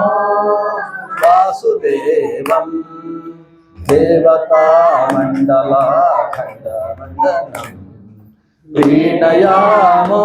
ವಾಸುದೇವಂ ದೇವತಾ ಮಂಡಲ ಖಂಡ ಮಂಡಲಂ ಪ್ರೀಣಯಾಮೋ